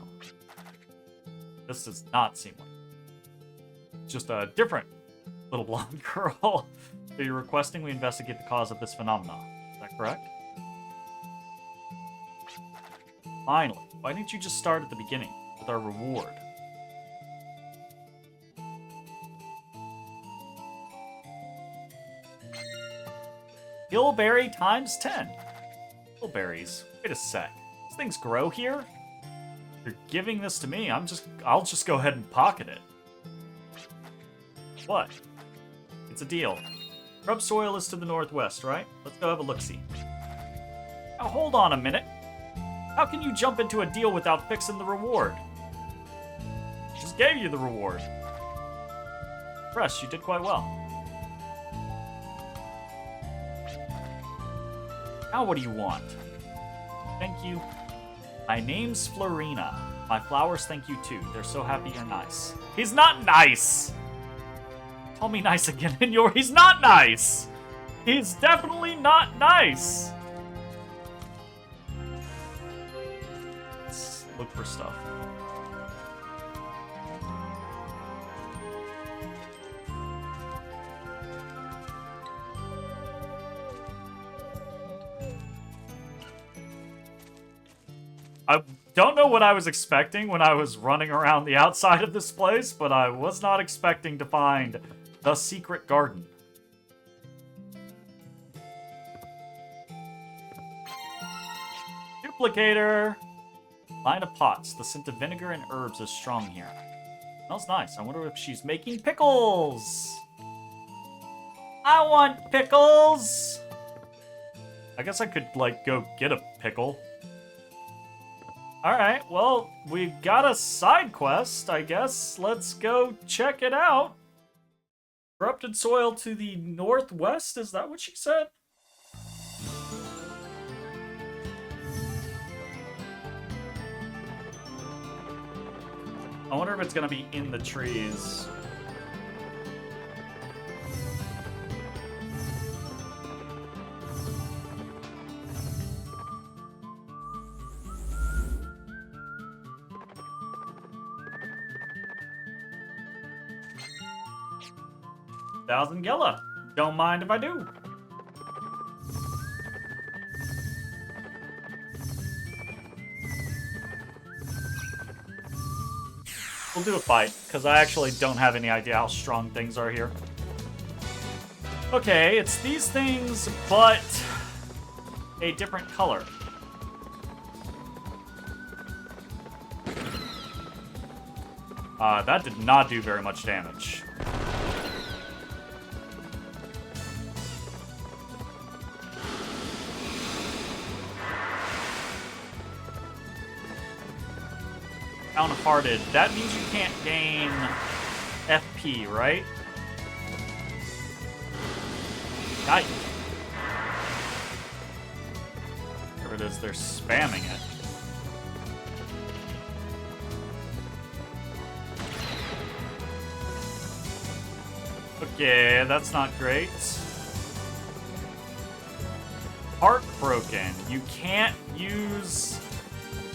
This does not seem like it. Just a different little blonde girl. So you're requesting we investigate the cause of this phenomenon. Is that correct? Finally, why didn't you just start at the beginning with our reward? Gillberry times 10. Gillberries. Wait a sec. These things grow here? You're giving this to me. I'll just go ahead and pocket it. What? It's a deal. Corrupt soil is to the northwest, right? Let's go have a look-see. Now hold on a minute. How can you jump into a deal without fixing the reward? Just gave you the reward. Fresh, you did quite well. Now what do you want? Thank you. My name's Florina. My flowers thank you too. They're so happy you're nice. He's not nice! Call me nice again and he's not nice! He's definitely not nice! Let's look for stuff. I don't know what I was expecting when I was running around the outside of this place, but I was not expecting to find the secret garden. Duplicator! Line of pots. The scent of vinegar and herbs is strong here. Smells nice. I wonder if she's making pickles! I want pickles! I guess I could, like, go get a pickle. Alright, well, we've got a side quest, I guess. Let's go check it out. Corrupted soil to the northwest, is that what she said? I wonder if it's gonna be in the trees. Thousand Gilla. Don't mind if I do. We'll do a fight, because I actually don't have any idea how strong things are here. Okay, it's these things, but a different color. That did not do very much damage. Downhearted. That means you can't gain FP, right? Yikes. Whatever it is, they're spamming it. Okay, that's not great. Heartbroken. You can't use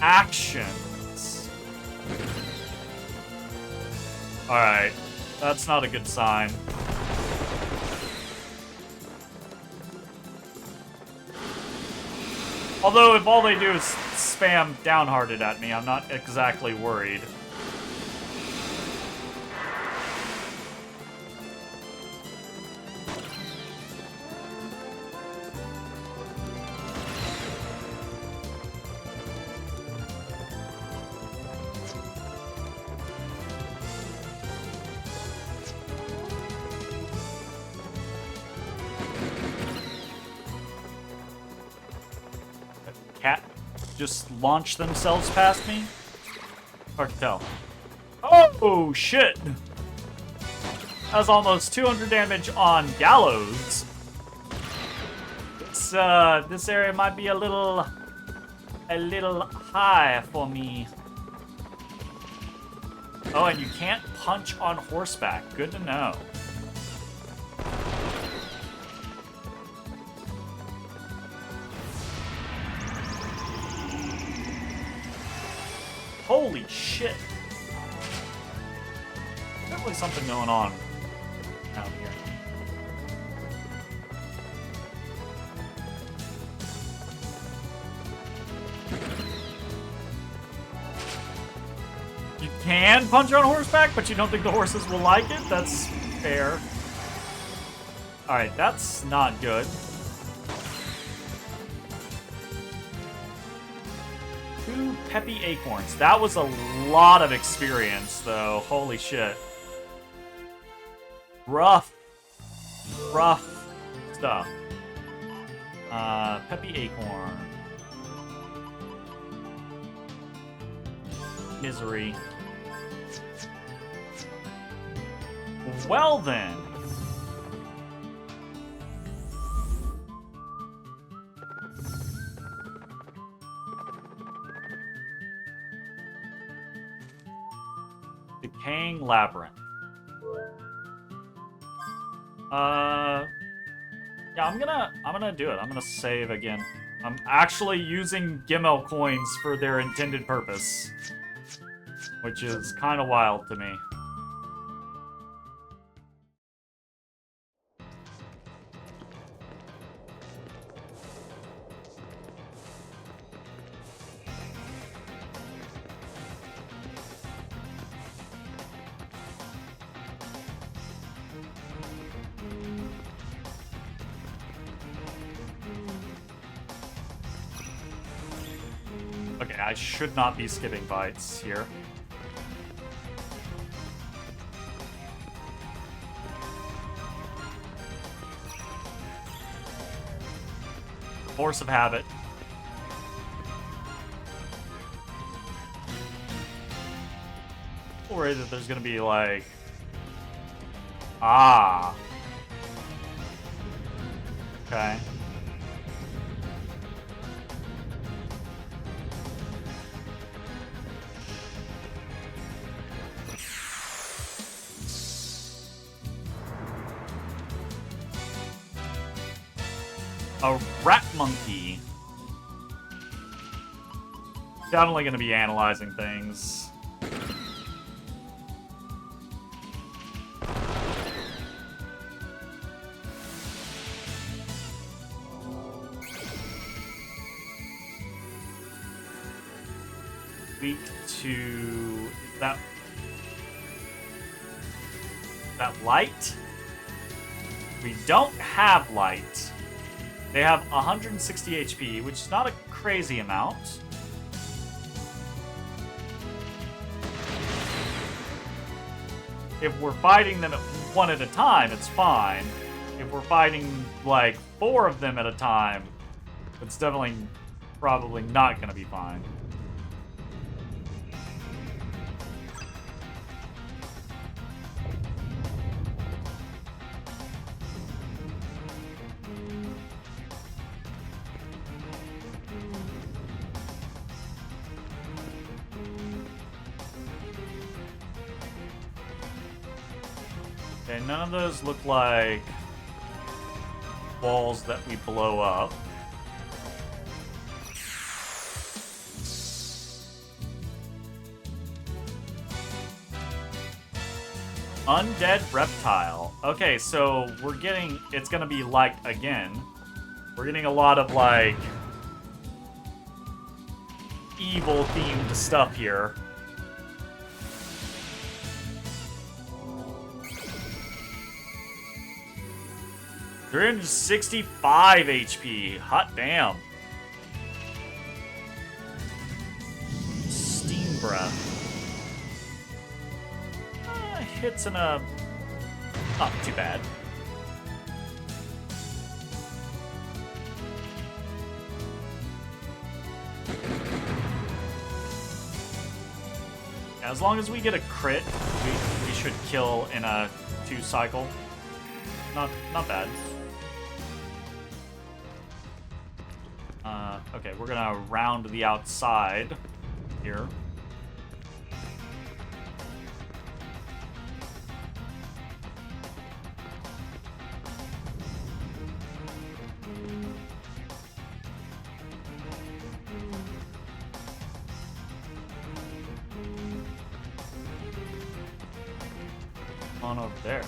actions. Alright, that's not a good sign. Although, if all they do is spam downhearted at me, I'm not exactly worried. Cat just launch themselves past me? Hard to tell. Oh, shit! That's almost 200 damage on Gallows. This area might be a little high for me. Oh, and you can't punch on horseback. Good to know. Holy shit. Definitely something going on out here. You can punch on horseback, but you don't think the horses will like it? That's fair. Alright, that's not good. Two Peppy Acorns. That was a lot of experience, though. Holy shit. Rough stuff. Peppy Acorn. Misery. Well then. Decaying Labyrinth. Yeah, I'm gonna do it. I'm gonna save again. I'm actually using Gimel coins for their intended purpose, which is kind of wild to me. Okay, I should not be skipping bites here. Force of habit. I'm worried that there's gonna be like... Ah. Okay. A rat monkey. Definitely going to be analyzing things. Weak to that light? We don't have light. They have 160 HP, which is not a crazy amount. If we're fighting them one at a time, it's fine. If we're fighting, like, 4 of them at a time, it's definitely probably not going to be fine. Okay, none of those look like walls that we blow up. Undead reptile. Okay, so we're getting... It's gonna be like, again, we're getting a lot of, like, evil-themed stuff here. $365 HP. Hot damn. Steam breath. Hits in a... Not too bad. As long as we get a crit, we should kill in a 2 cycle. Not bad. Okay, we're gonna round the outside here. On over there.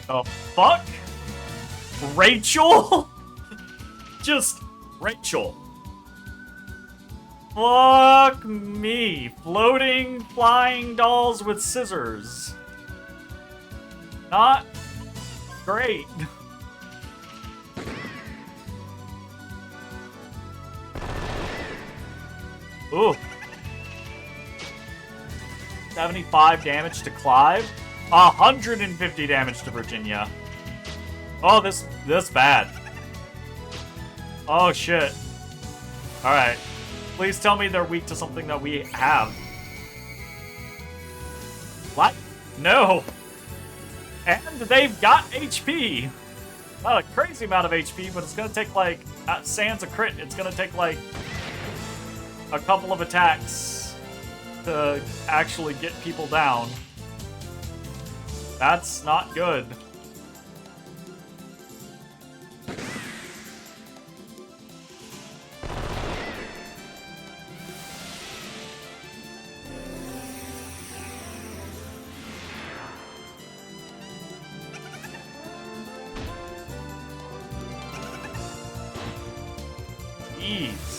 The fuck? Rachel? Just Rachel. Fuck me. Floating, flying dolls with scissors. Not great. Ooh. 75 damage to Clive. 150 damage to Virginia. Oh, this bad. Oh, shit. Alright. Please tell me they're weak to something that we have. What? No. And they've got HP. Not a crazy amount of HP, but it's gonna take, like, sans a crit, it's gonna take, like, a couple of attacks to actually get people down. That's not good. Jeez.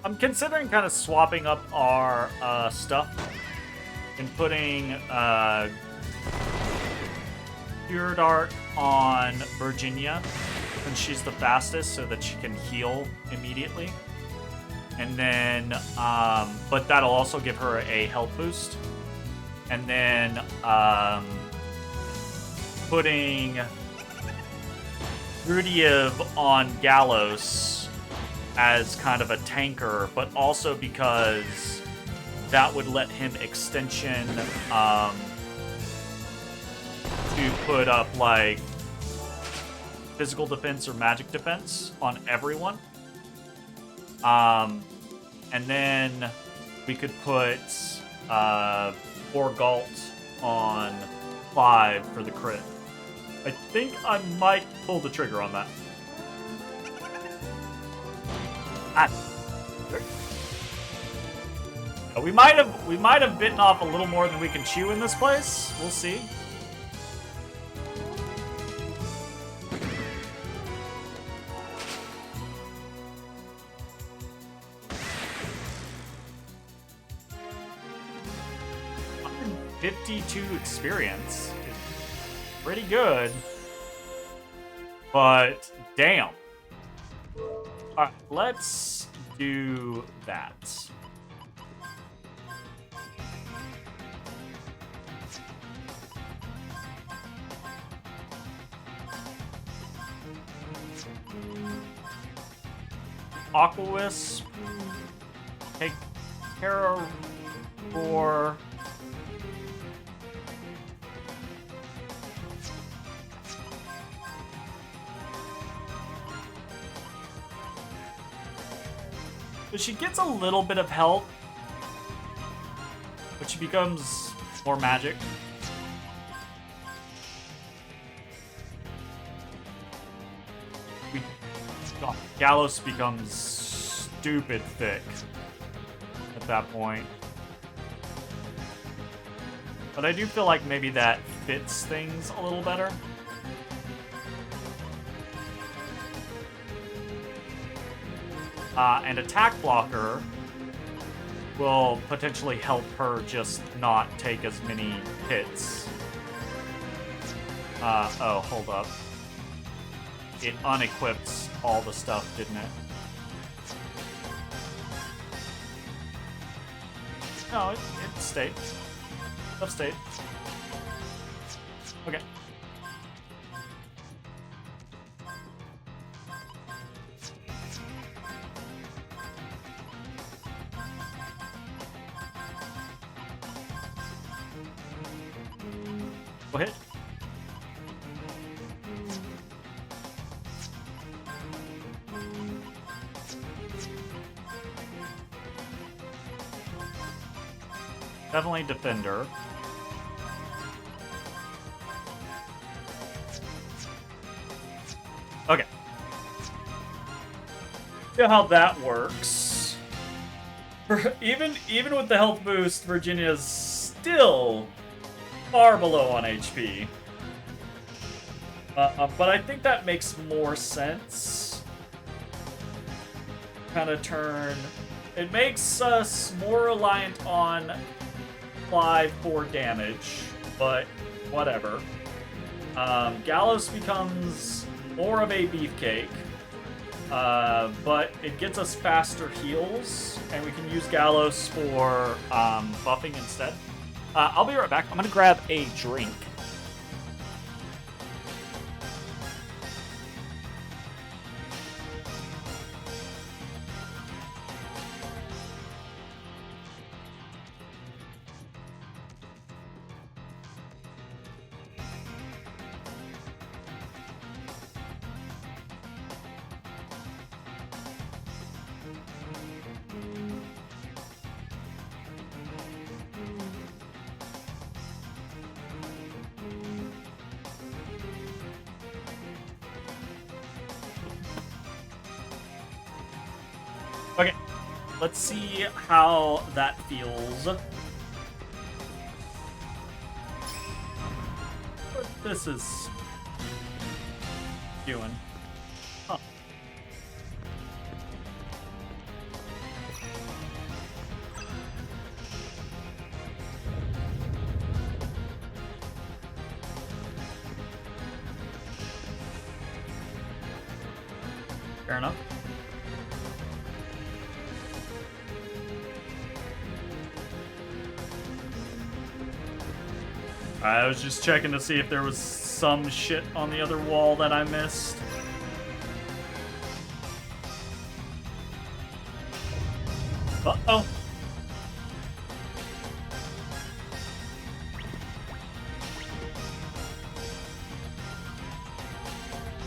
I'm considering kind of swapping up our stuff and putting Pure Dark on Virginia, since she's the fastest, so that she can heal immediately. And then, but that'll also give her a health boost. And then putting Rudiev on Gallows as kind of a tanker, but also because that would let him extension to put up like physical defense or magic defense on everyone. And then we could put Borgalt on Clive for the crit. I think I might pull the trigger on that. We might have bitten off a little more than we can chew in this place. We'll see. 52 experience. Pretty good. But, damn. Alright, let's do that. Aquawisp. Take Terra Roar. So she gets a little bit of health, but she becomes more magic. Gallos becomes stupid thick at that point. But I do feel like maybe that fits things a little better. And Attack Blocker will potentially help her just not take as many hits. Oh, hold up. It unequipped all the stuff, didn't it? No, it stayed. Stuff stayed. Okay. Go ahead. Definitely Defender. Okay. See how that works. Even with the health boost, Virginia's still far below on HP. But I think that makes more sense. Kind of turn. It makes us more reliant on Clive for damage, but whatever. Gallos becomes more of a beefcake, but it gets us faster heals, and we can use Gallos for buffing instead. I'll be right back. I'm gonna grab a drink. Okay, let's see how that feels. What this is doing. Huh. Fair enough. I was just checking to see if there was some shit on the other wall that I missed. Uh-oh.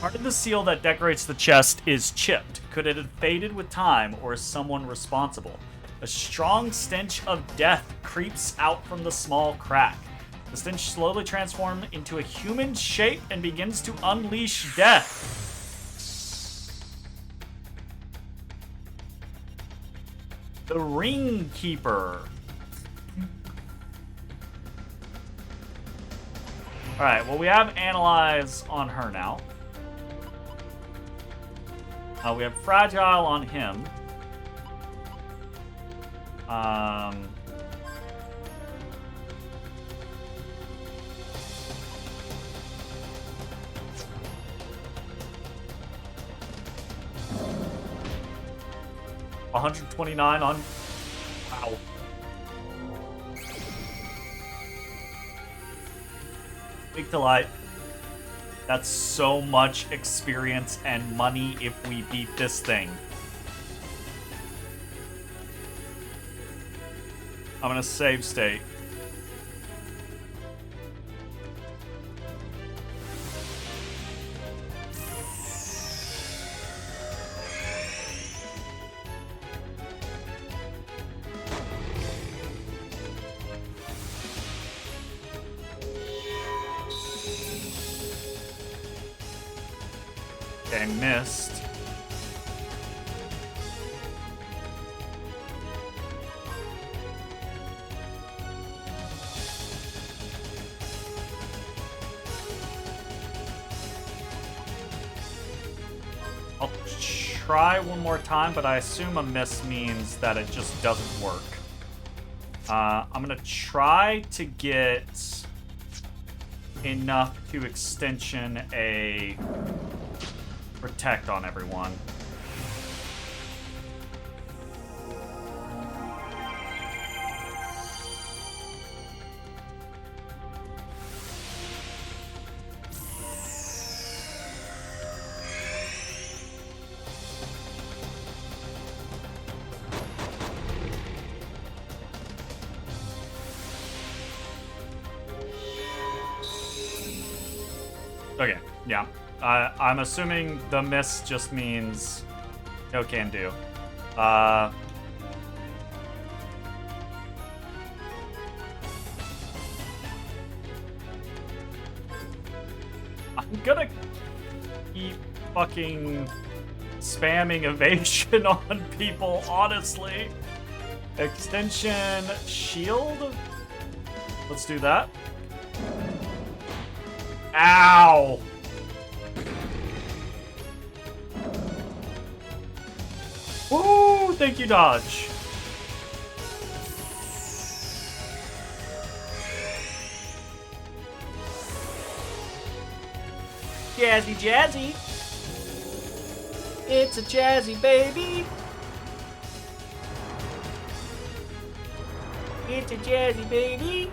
Part of the seal that decorates the chest is chipped. Could it have faded with time, or is someone responsible? A strong stench of death creeps out from the small crack. The stench slowly transforms into a human shape and begins to unleash death. The Ring Keeper. Alright, well, we have Analyze on her now. We have Fragile on him. 129 on... Wow. Weak to Light. That's so much experience and money if we beat this thing. I'm gonna save state. Okay, missed. I'll try one more time, but I assume a miss means that it just doesn't work. I'm gonna try to get enough to extension a protect on everyone. Okay, yeah. I'm assuming the miss just means no can do. I'm gonna keep fucking spamming evasion on people, honestly. Extension shield? Let's do that. Ow! Woo! Thank you, Dodge. Jazzy, jazzy. It's a jazzy baby. It's a jazzy baby.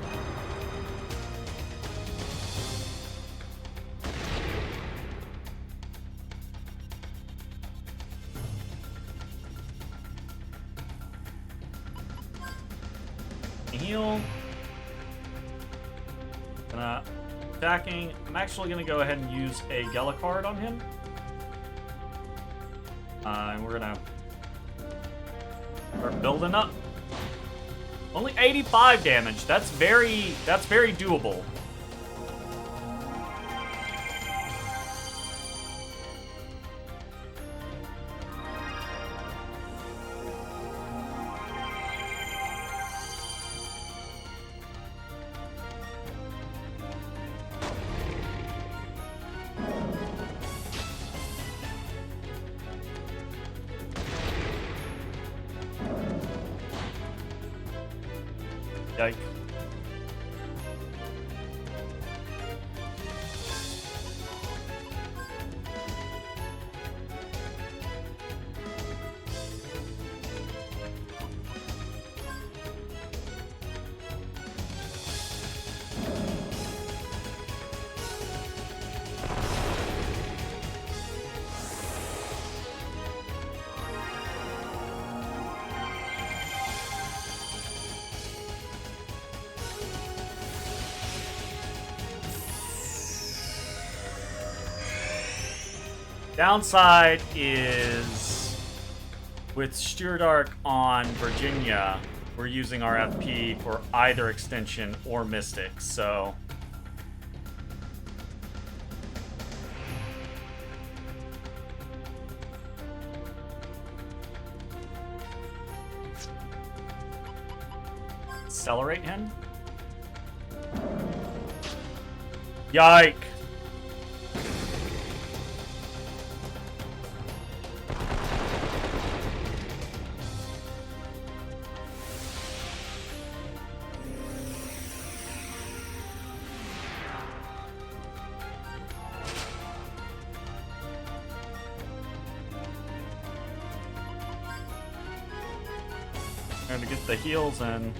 Heal. Attacking. I'm actually gonna go ahead and use a Gela card on him. And we're gonna start building up. Only 85 damage. That's very doable. Yike. Downside is with Steward Arc on Virginia, we're using our FP for either extension or Mystic, so accelerate him. Yike. gonna get the heals in.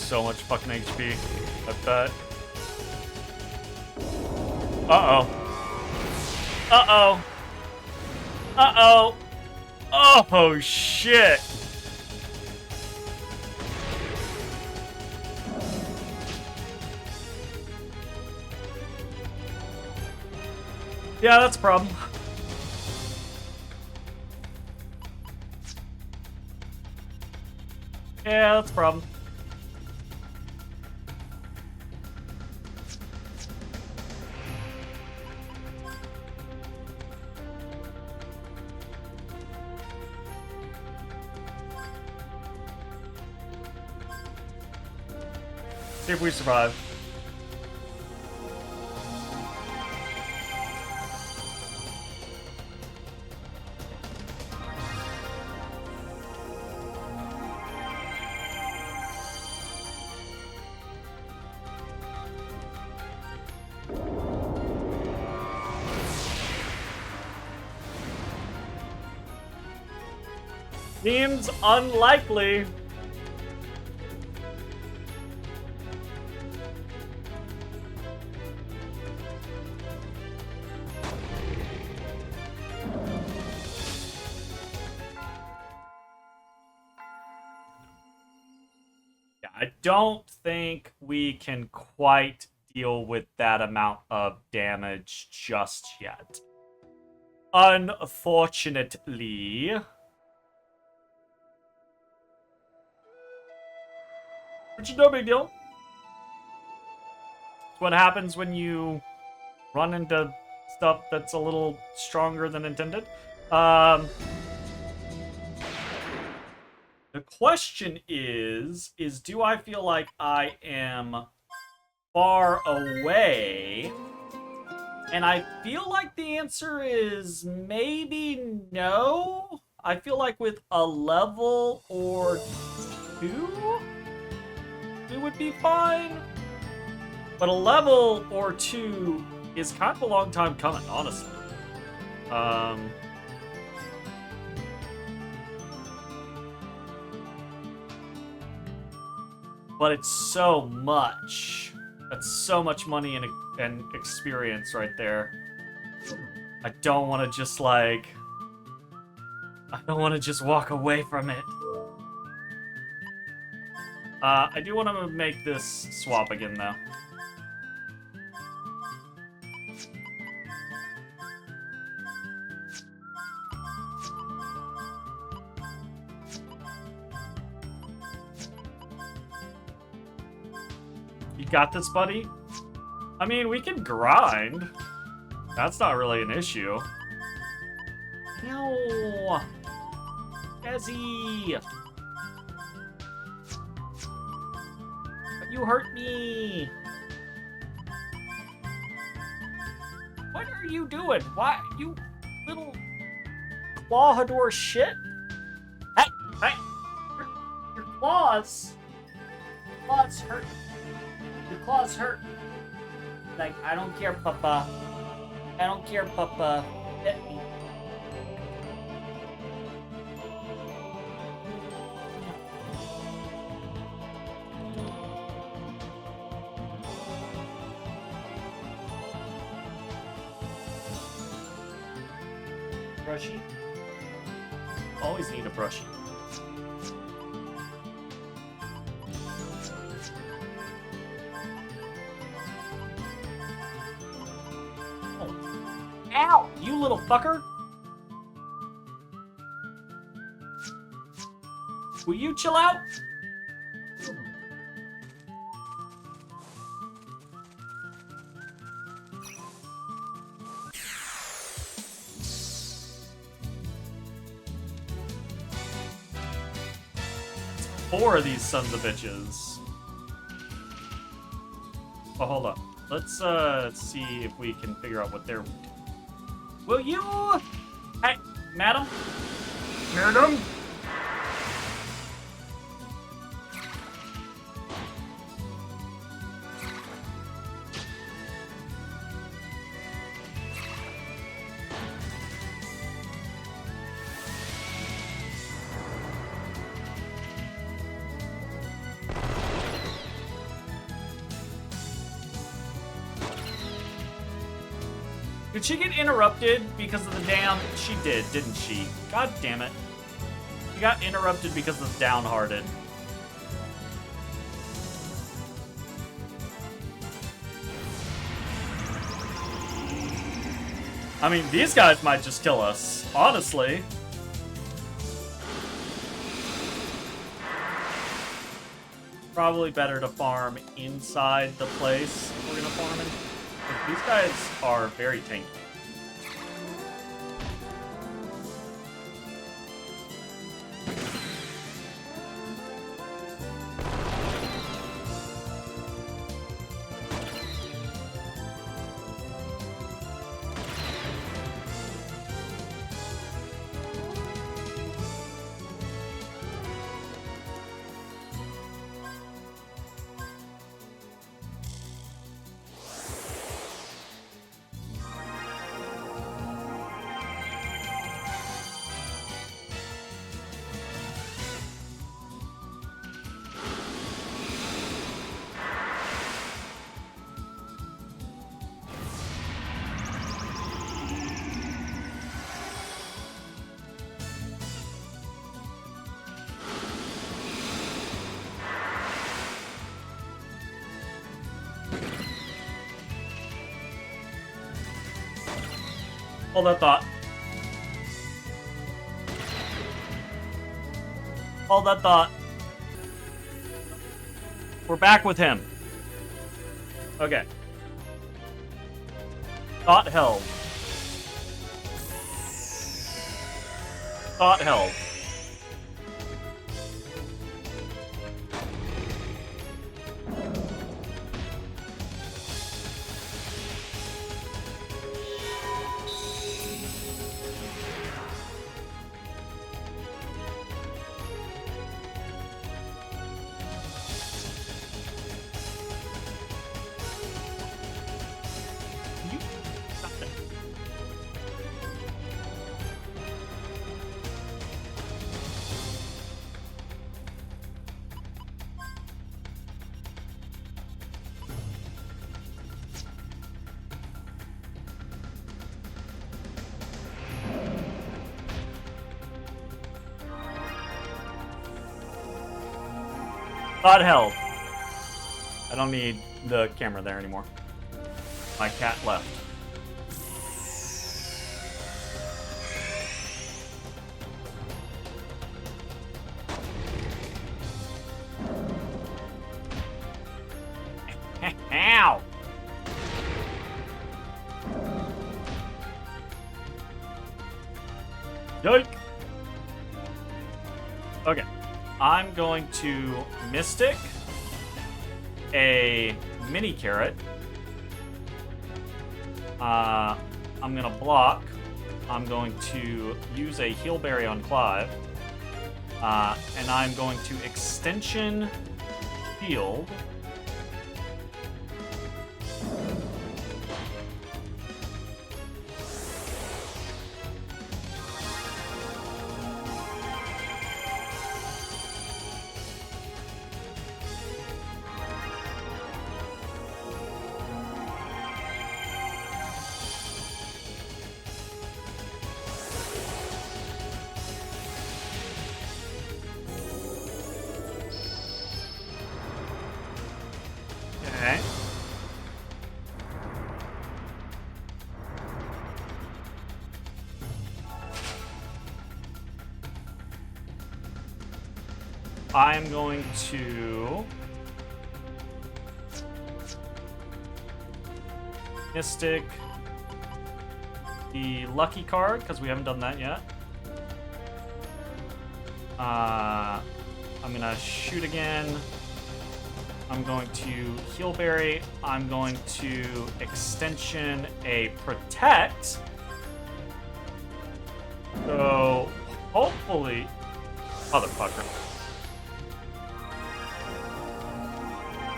So much fucking HP, I bet. Uh-oh. Uh-oh. Uh-oh. Oh, shit. Yeah, that's a problem. Yeah, that's a problem. See if we survive. Seems unlikely. I don't think we can quite deal with that amount of damage just yet. Unfortunately. Which is no big deal. It's what happens when you run into stuff that's a little stronger than intended. The question is do I feel like I am far away? And I feel like the answer is maybe no. I feel like with a level or two, we would be fine. But a level or two is kind of a long time coming, honestly. But it's so much. That's so much money and experience right there. I don't want to just like... I don't want to just walk away from it. I do want to make this swap again, though. You got this, buddy? I mean, we can grind. That's not really an issue. No! Desi! You hurt me! What are you doing? Why, you little clawador shit? Hey! Hey! Your claws! Claws hurt. Your claws hurt. Like, I don't care, Papa. I don't care, Papa. Let me. Brushy. Always need a brushy. Oh. Ow! You little fucker! Will you chill out? Four of these sons of bitches. Oh, hold up. Let's see if we can figure out what they're... Will you... Hey, madam? Madam? Did she get interrupted because of the damn... She did, didn't she? God damn it. She got interrupted because of the downhearted. I mean, these guys might just kill us, honestly. Probably better to farm inside the place if we're gonna farm it. These guys are very tanky. Hold that thought. Hold that thought. We're back with him. Okay. Thought held. Thought held. Thought held. I don't need the camera there anymore. My cat left. Ow! Yoink! Okay. I'm going to Mystic a mini carrot. I'm going to block. I'm going to use a heal berry on Clive. And I'm going to extension field. Okay. I'm going to Mystic the lucky card, because we haven't done that yet. I'm gonna shoot again. I'm going to Heal Berry. I'm going to Extension a Protect. So, hopefully... Motherfucker.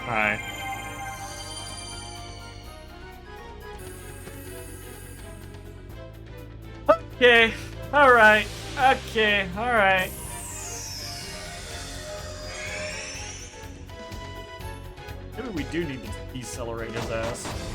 Alright. Okay. Alright. Okay. Alright. Maybe we do need to decelerate his ass.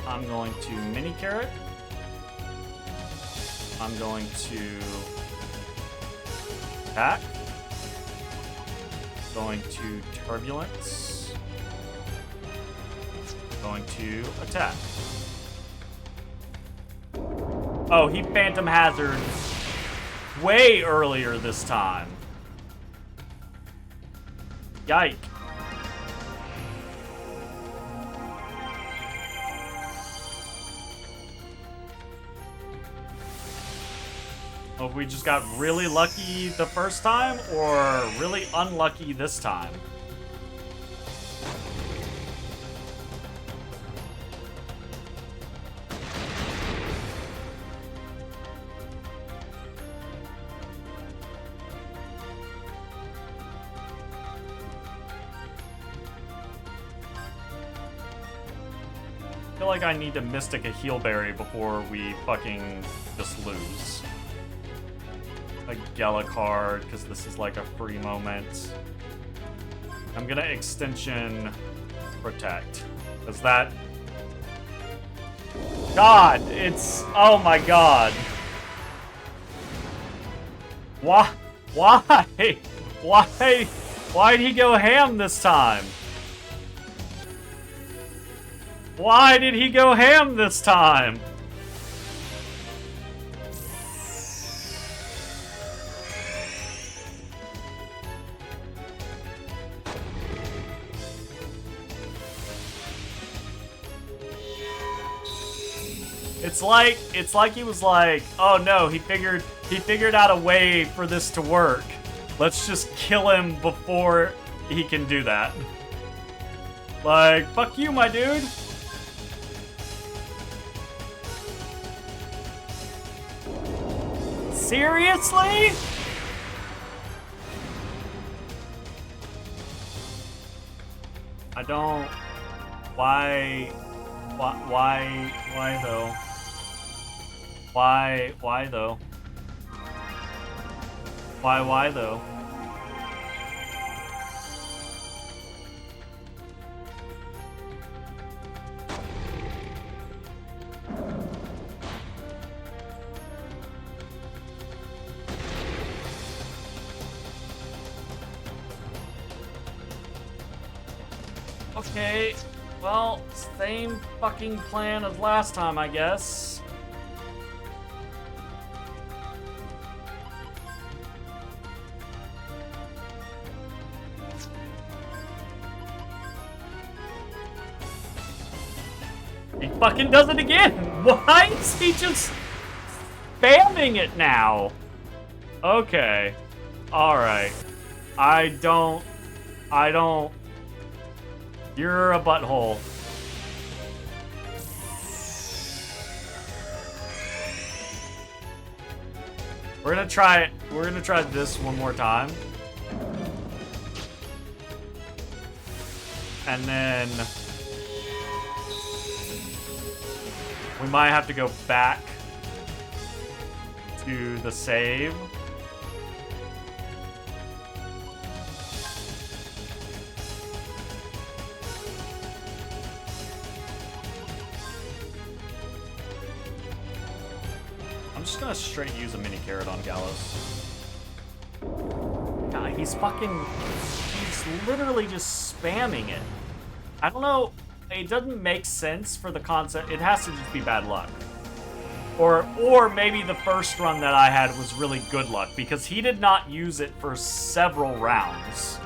I'm going to Mini Carrot. I'm going to attack. Going to Turbulence. Going to attack. Oh, he Phantom Hazard way earlier this time. Yike. Oh, we just got really lucky the first time, or really unlucky this time? I feel like I need to Mystic a Heal Berry before we fucking just lose. A Gala card, because this is like a free moment. I'm gonna Extension Protect. Because that... God, it's... Oh my god. Why? Why? Why'd he go ham this time? Why did he go ham this time? It's like he was like, oh no, he figured out a way for this to work. Let's just kill him before he can do that. Like, fuck you, my dude. Seriously? I don't... Why though? Why though? Why though? Okay, well, same fucking plan as last time, I guess. He fucking does it again! Why is he just spamming it now? Okay. Alright. I don't... You're a butthole. We're gonna try it. We're gonna try this one more time. And then we might have to go back to the save. I'm just gonna straight use a Mini Carrot on Gallows. God, he's literally just spamming it. I don't know, it doesn't make sense for the concept. It has to just be bad luck. Or maybe the first run that I had was really good luck, because he did not use it for several rounds.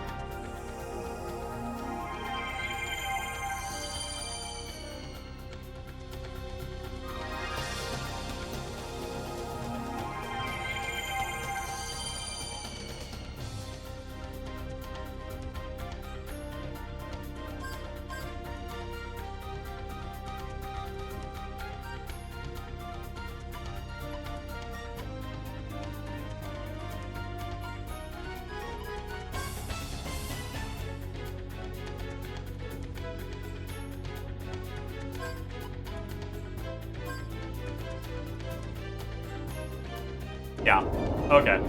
Okay.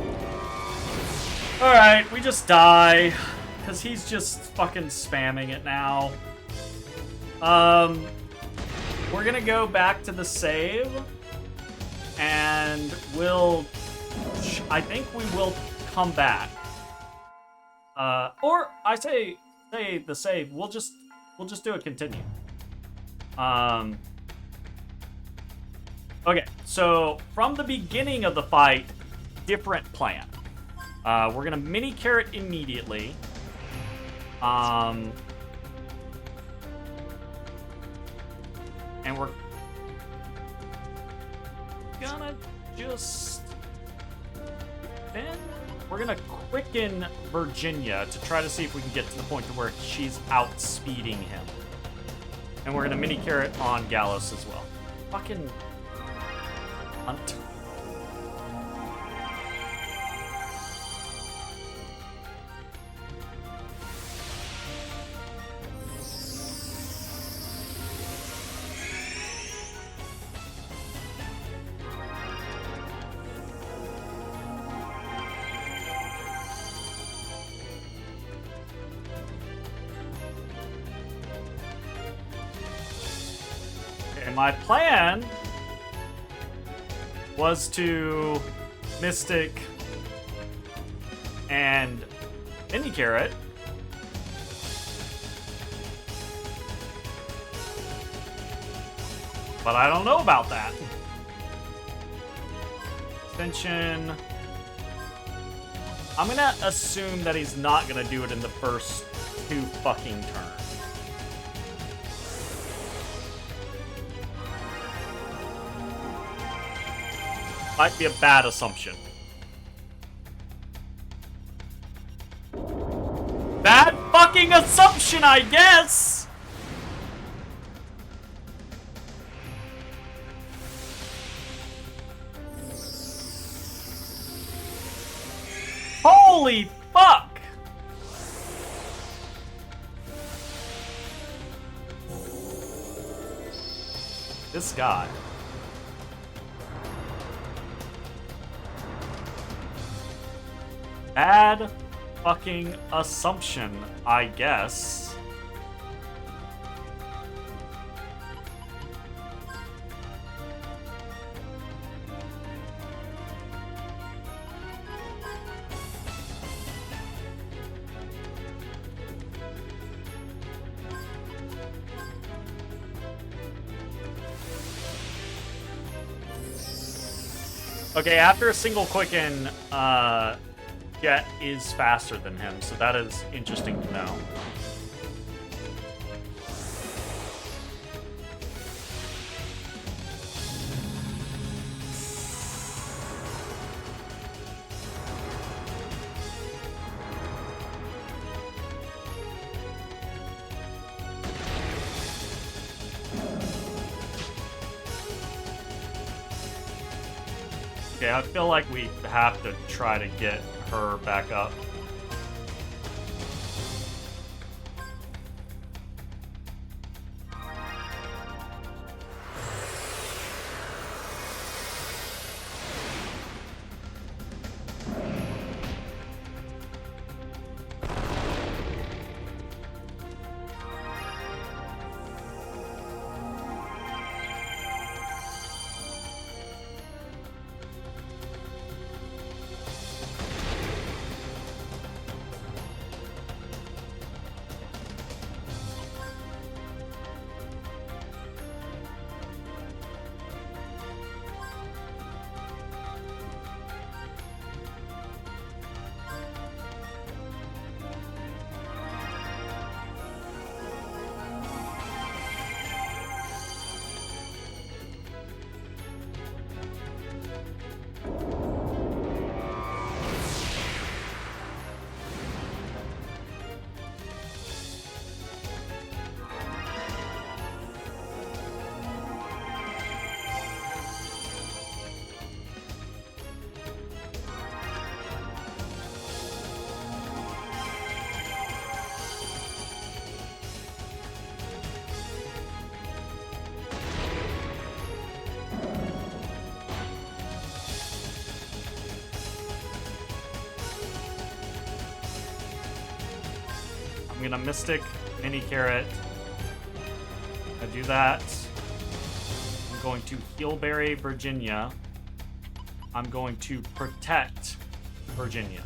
Alright, we just die. Because he's just fucking spamming it now. We're gonna go back to the save. And I think we will come back. Or I say the save. We'll just do a continue. Okay, so from the beginning of the fight, different plan. We're gonna mini carrot immediately. And we're gonna just then we're gonna quicken Virginia to try to see if we can get to the point to where she's outspeeding him. And we're gonna mini carrot on Gallos as well. Fucking hunt. My plan was to Mystic and Mini Carrot. But I don't know about that. Extension. I'm gonna assume that he's not gonna do it in the first 2 fucking turns. Might be a bad assumption. Bad fucking assumption, I guess! Holy fuck! This guy. Bad fucking assumption, I guess. Okay, after a single quicken, Jet is faster than him, so that is interesting to know. Okay, I feel like we have to try to get her back up. gonna Mystic Mini Carrot. I do that. I'm going to Healberry Virginia. I'm going to protect Virginia.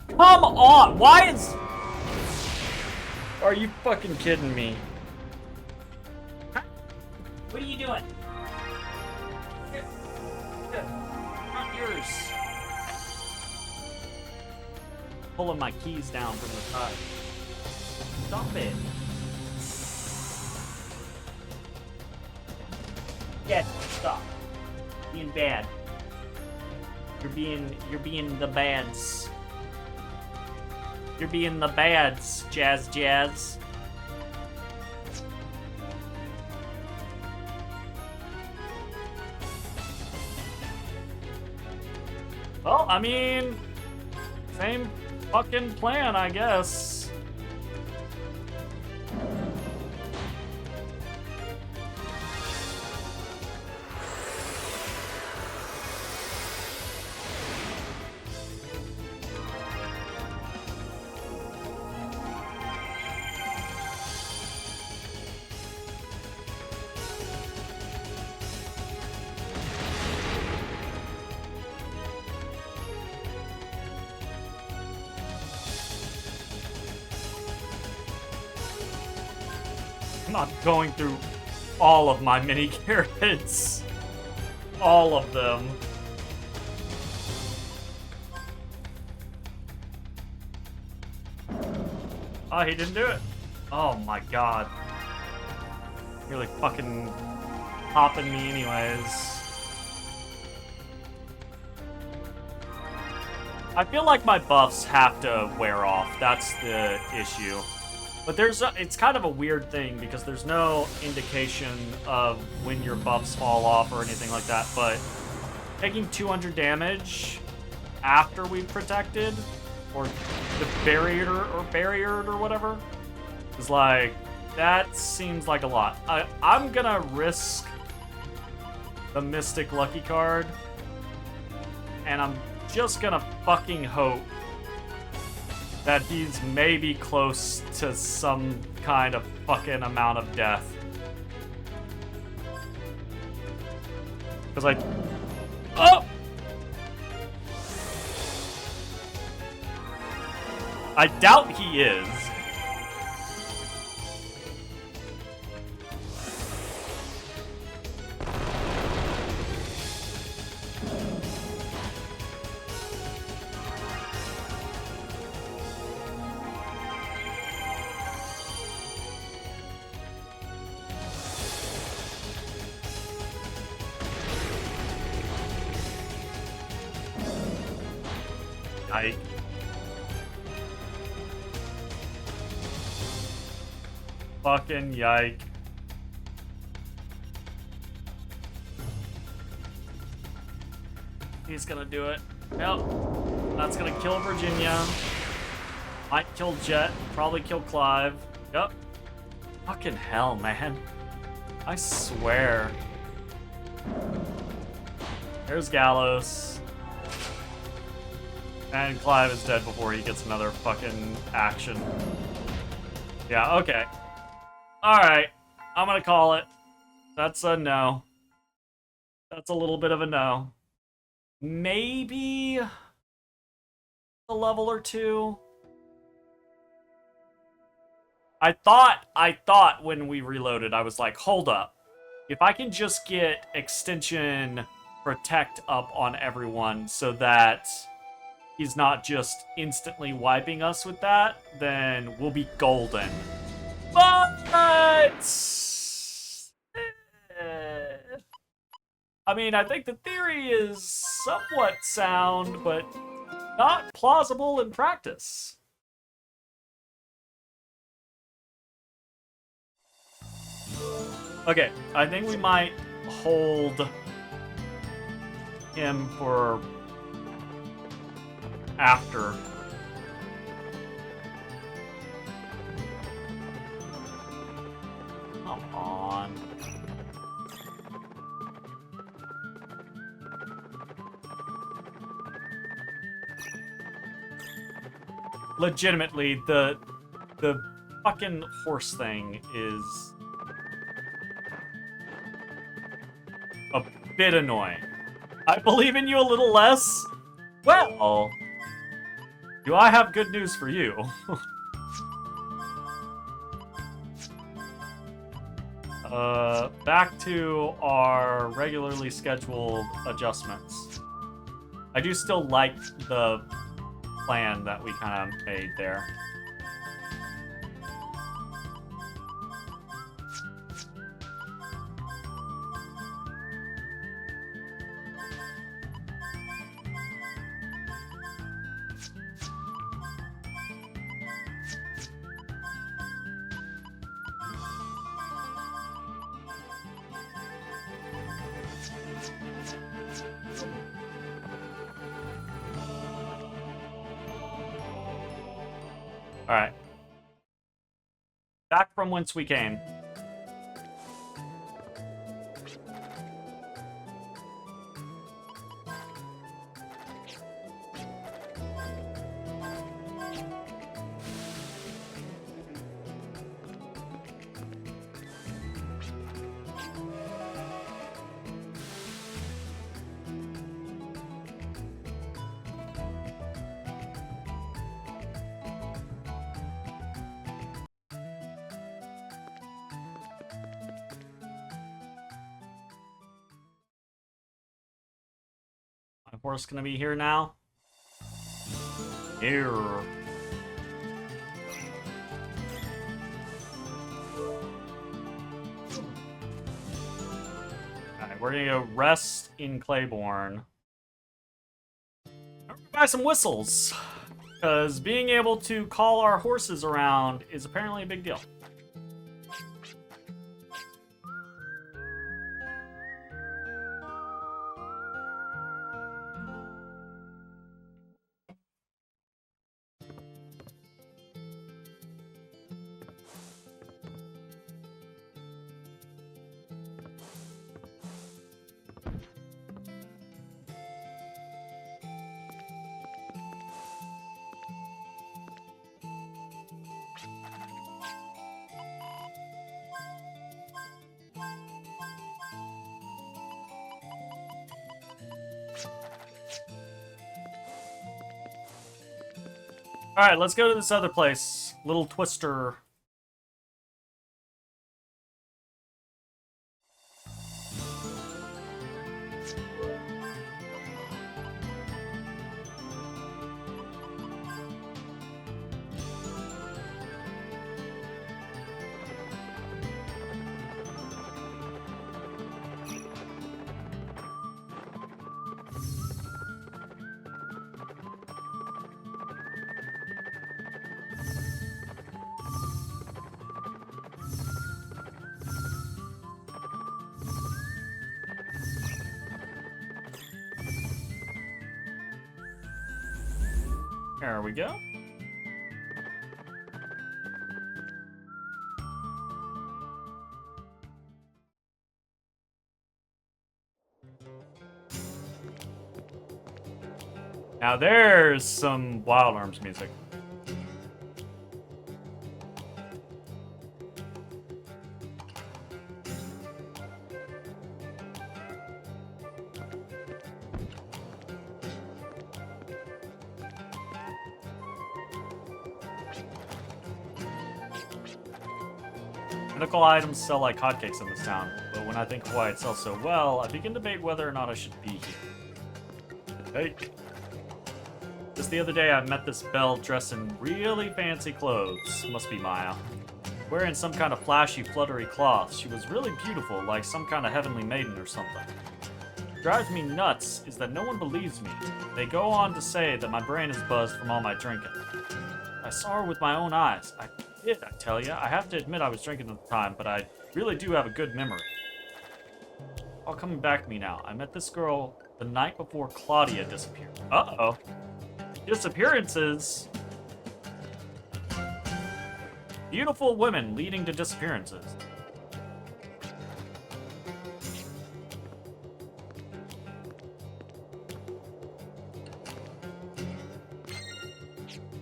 Come on! Why is... Are you fucking kidding me? What are you doing? Not yours. Pulling my keys down from the side. Stop it. Yes, stop. Being bad. You're being the bads. You're being the bads, Jazz. Well, I mean, same fucking plan, I guess. I'm not going through all of my mini carrots. All of them. Oh, he didn't do it. Oh my god. You're like fucking hopping me anyways. I feel like my buffs have to wear off. That's the issue. But it's kind of a weird thing because there's no indication of when your buffs fall off or anything like that, but taking 200 damage after we protected, or the barriered or whatever, is like, that seems like a lot. I'm gonna risk the Mystic Lucky card, and I'm just gonna fucking hope that he's maybe close to some kind of fucking amount of death. Because oh! I doubt he is. Yike. Fucking yike. He's gonna do it. Nope. That's gonna kill Virginia. Might kill Jet. Probably kill Clive. Yep. Fucking hell, man. I swear. There's Gallows. And Clive is dead before he gets another fucking action. Yeah, okay. Alright. I'm gonna call it. That's a no. That's a little bit of a no. Maybe a level or two. I thought when we reloaded, I was like, hold up. If I can just get Extension Protect up on everyone so that he's not just instantly wiping us with that, then we'll be golden. But I mean, I think the theory is somewhat sound, but not plausible in practice. Okay, I think we might hold him for after. Come on. legitimately, the fucking horse thing is a bit annoying. I believe in you a little less. Well, do I have good news for you? Back to our regularly scheduled adjustments. I do still like the plan that we kind of made there. Alright. Back from whence we came. My horse gonna be here now? Here. Alright, we're gonna go rest in Claiborne. I'm gonna buy some whistles. Because being able to call our horses around is apparently a big deal. Alright, let's go to this other place. Little Twister. There we go. Now there's some Wild Arms music. Medical items sell like hotcakes in this town, but when I think of why it sells so well, I begin to debate whether or not I should be here. Hey. Just the other day I met this belle dressed in really fancy clothes. Must be Maya. Wearing some kind of flashy, fluttery cloth. She was really beautiful, like some kind of heavenly maiden or something. What drives me nuts is that no one believes me. They go on to say that my brain is buzzed from all my drinking. I saw her with my own eyes. I tell you. I have to admit I was drinking at the time, but I really do have a good memory. All coming back to me now. I met this girl the night before Claudia disappeared. Uh-oh. Disappearances? Beautiful women leading to disappearances.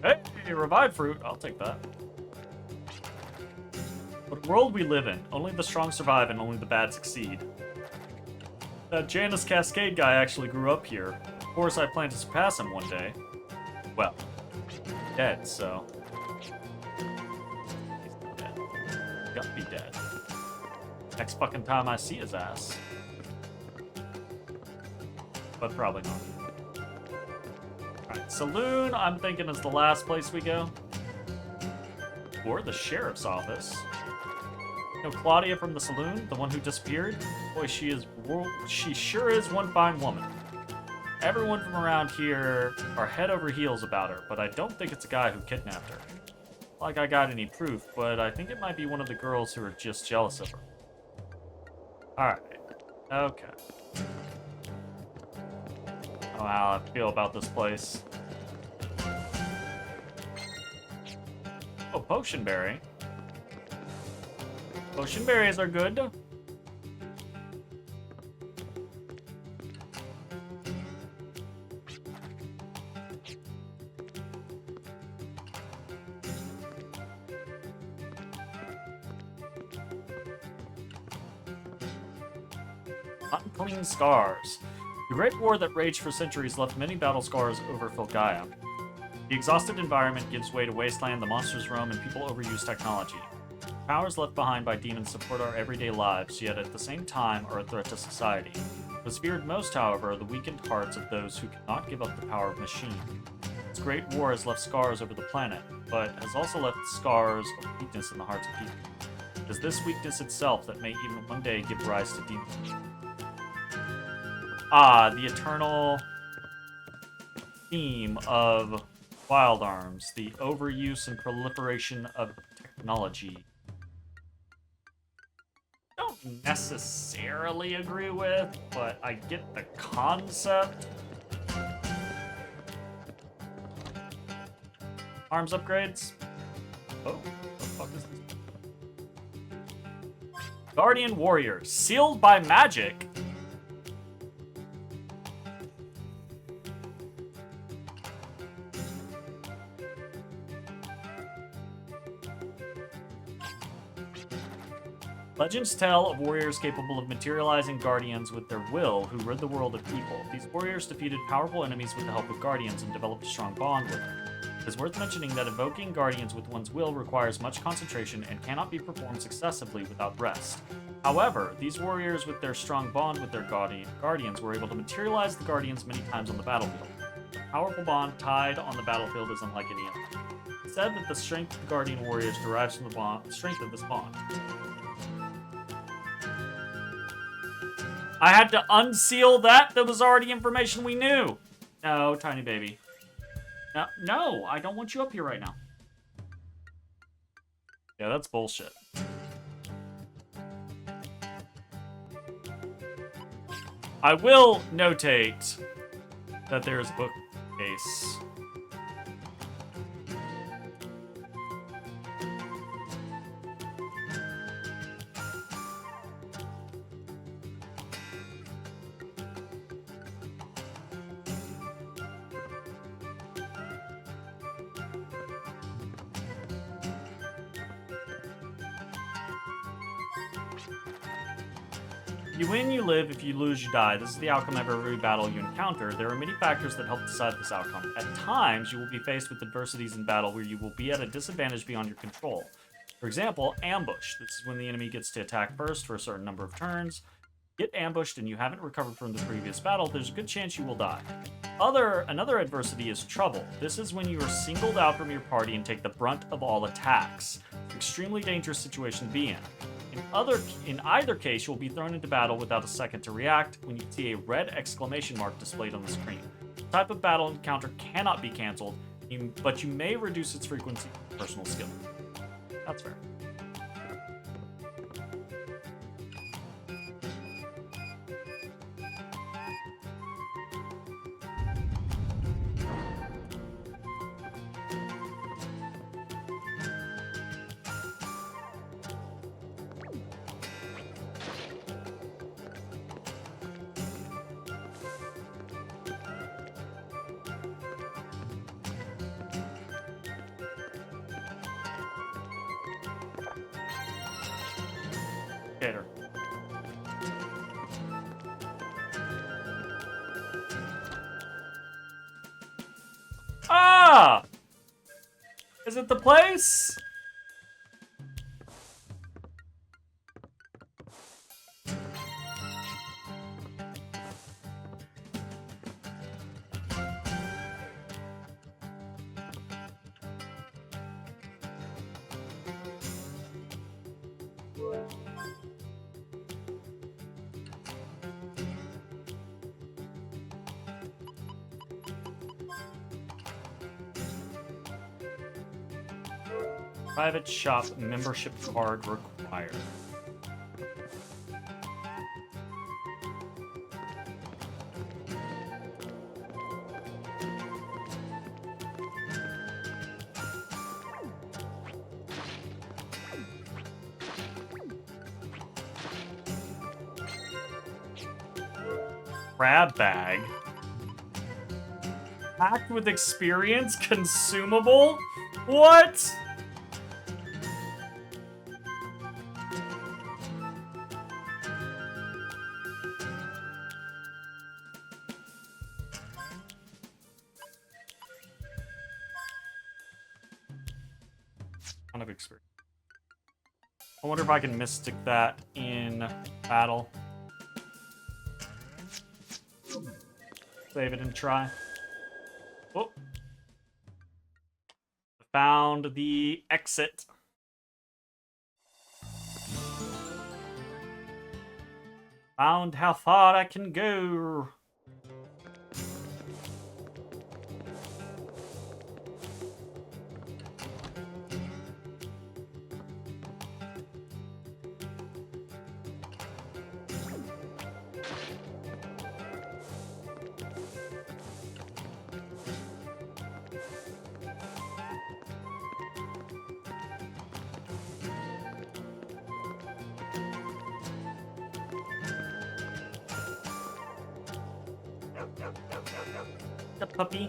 Hey! Hey, revived fruit. I'll take that. What world we live in. Only the strong survive and only the bad succeed. That Janus Cascade guy actually grew up here. Of course, I plan to surpass him one day. Well, dead, so... He's not dead. He's got to be dead. Next fucking time I see his ass. But probably not. Alright, Saloon, I'm thinking is the last place we go. Or the Sheriff's Office. You know Claudia from the Saloon? The one who disappeared? Boy, she sure is one fine woman. Everyone from around here are head over heels about her, but I don't think it's a guy who kidnapped her. Not like I got any proof, but I think it might be one of the girls who are just jealous of her. Alright. Okay. Oh, how I feel about this place. Oh, potion berry. Potion berries are good. Unclean scars. The Great War that raged for centuries left many battle scars over Filgaia. The exhausted environment gives way to wasteland, the monsters roam, and people overuse technology. Powers left behind by demons support our everyday lives, yet at the same time are a threat to society. What's feared most, however, are the weakened hearts of those who cannot give up the power of machine. This Great War has left scars over the planet, but has also left scars of weakness in the hearts of people. It is this weakness itself that may even one day give rise to demons. Ah, the eternal theme of Wild Arms, the overuse and proliferation of technology. Don't necessarily agree with, but I get the concept. Arms upgrades. Oh, what the fuck is this? Guardian Warrior, sealed by magic. Legends tell of warriors capable of materializing guardians with their will who rid the world of people. These warriors defeated powerful enemies with the help of guardians and developed a strong bond with them. It is worth mentioning that evoking guardians with one's will requires much concentration and cannot be performed successively without rest. However, these warriors with their strong bond with their guardians were able to materialize the guardians many times on the battlefield. A powerful bond tied on the battlefield is unlike any other. It's said that the strength of the guardian warriors derives from the strength of this bond. I had to unseal that? That was already information we knew. No, tiny baby. No, I don't want you up here right now. Yeah, that's bullshit. I will notate that there's a bookcase. You win, you live. If you lose, you die. This is the outcome of every battle you encounter. There are many factors that help decide this outcome. At times, you will be faced with adversities in battle where you will be at a disadvantage beyond your control. For example, ambush. This is when the enemy gets to attack first for a certain number of turns. Get ambushed and you haven't recovered from the previous battle, there's a good chance you will die. Another adversity is trouble. This is when you are singled out from your party and take the brunt of all attacks. It's an extremely dangerous situation to be in. In either case, you will be thrown into battle without a second to react when you see a red exclamation mark displayed on the screen. The type of battle encounter cannot be cancelled, but you may reduce its frequency with personal skill. That's fair. Gator. Ah! Is it the place? Private shop membership card required. Crab bag. Packed with experience, consumable? What? Ton of experience. I wonder if I can mystic that in battle. Save it and try. Oh. Found the exit. Found how far I can go. The puppy.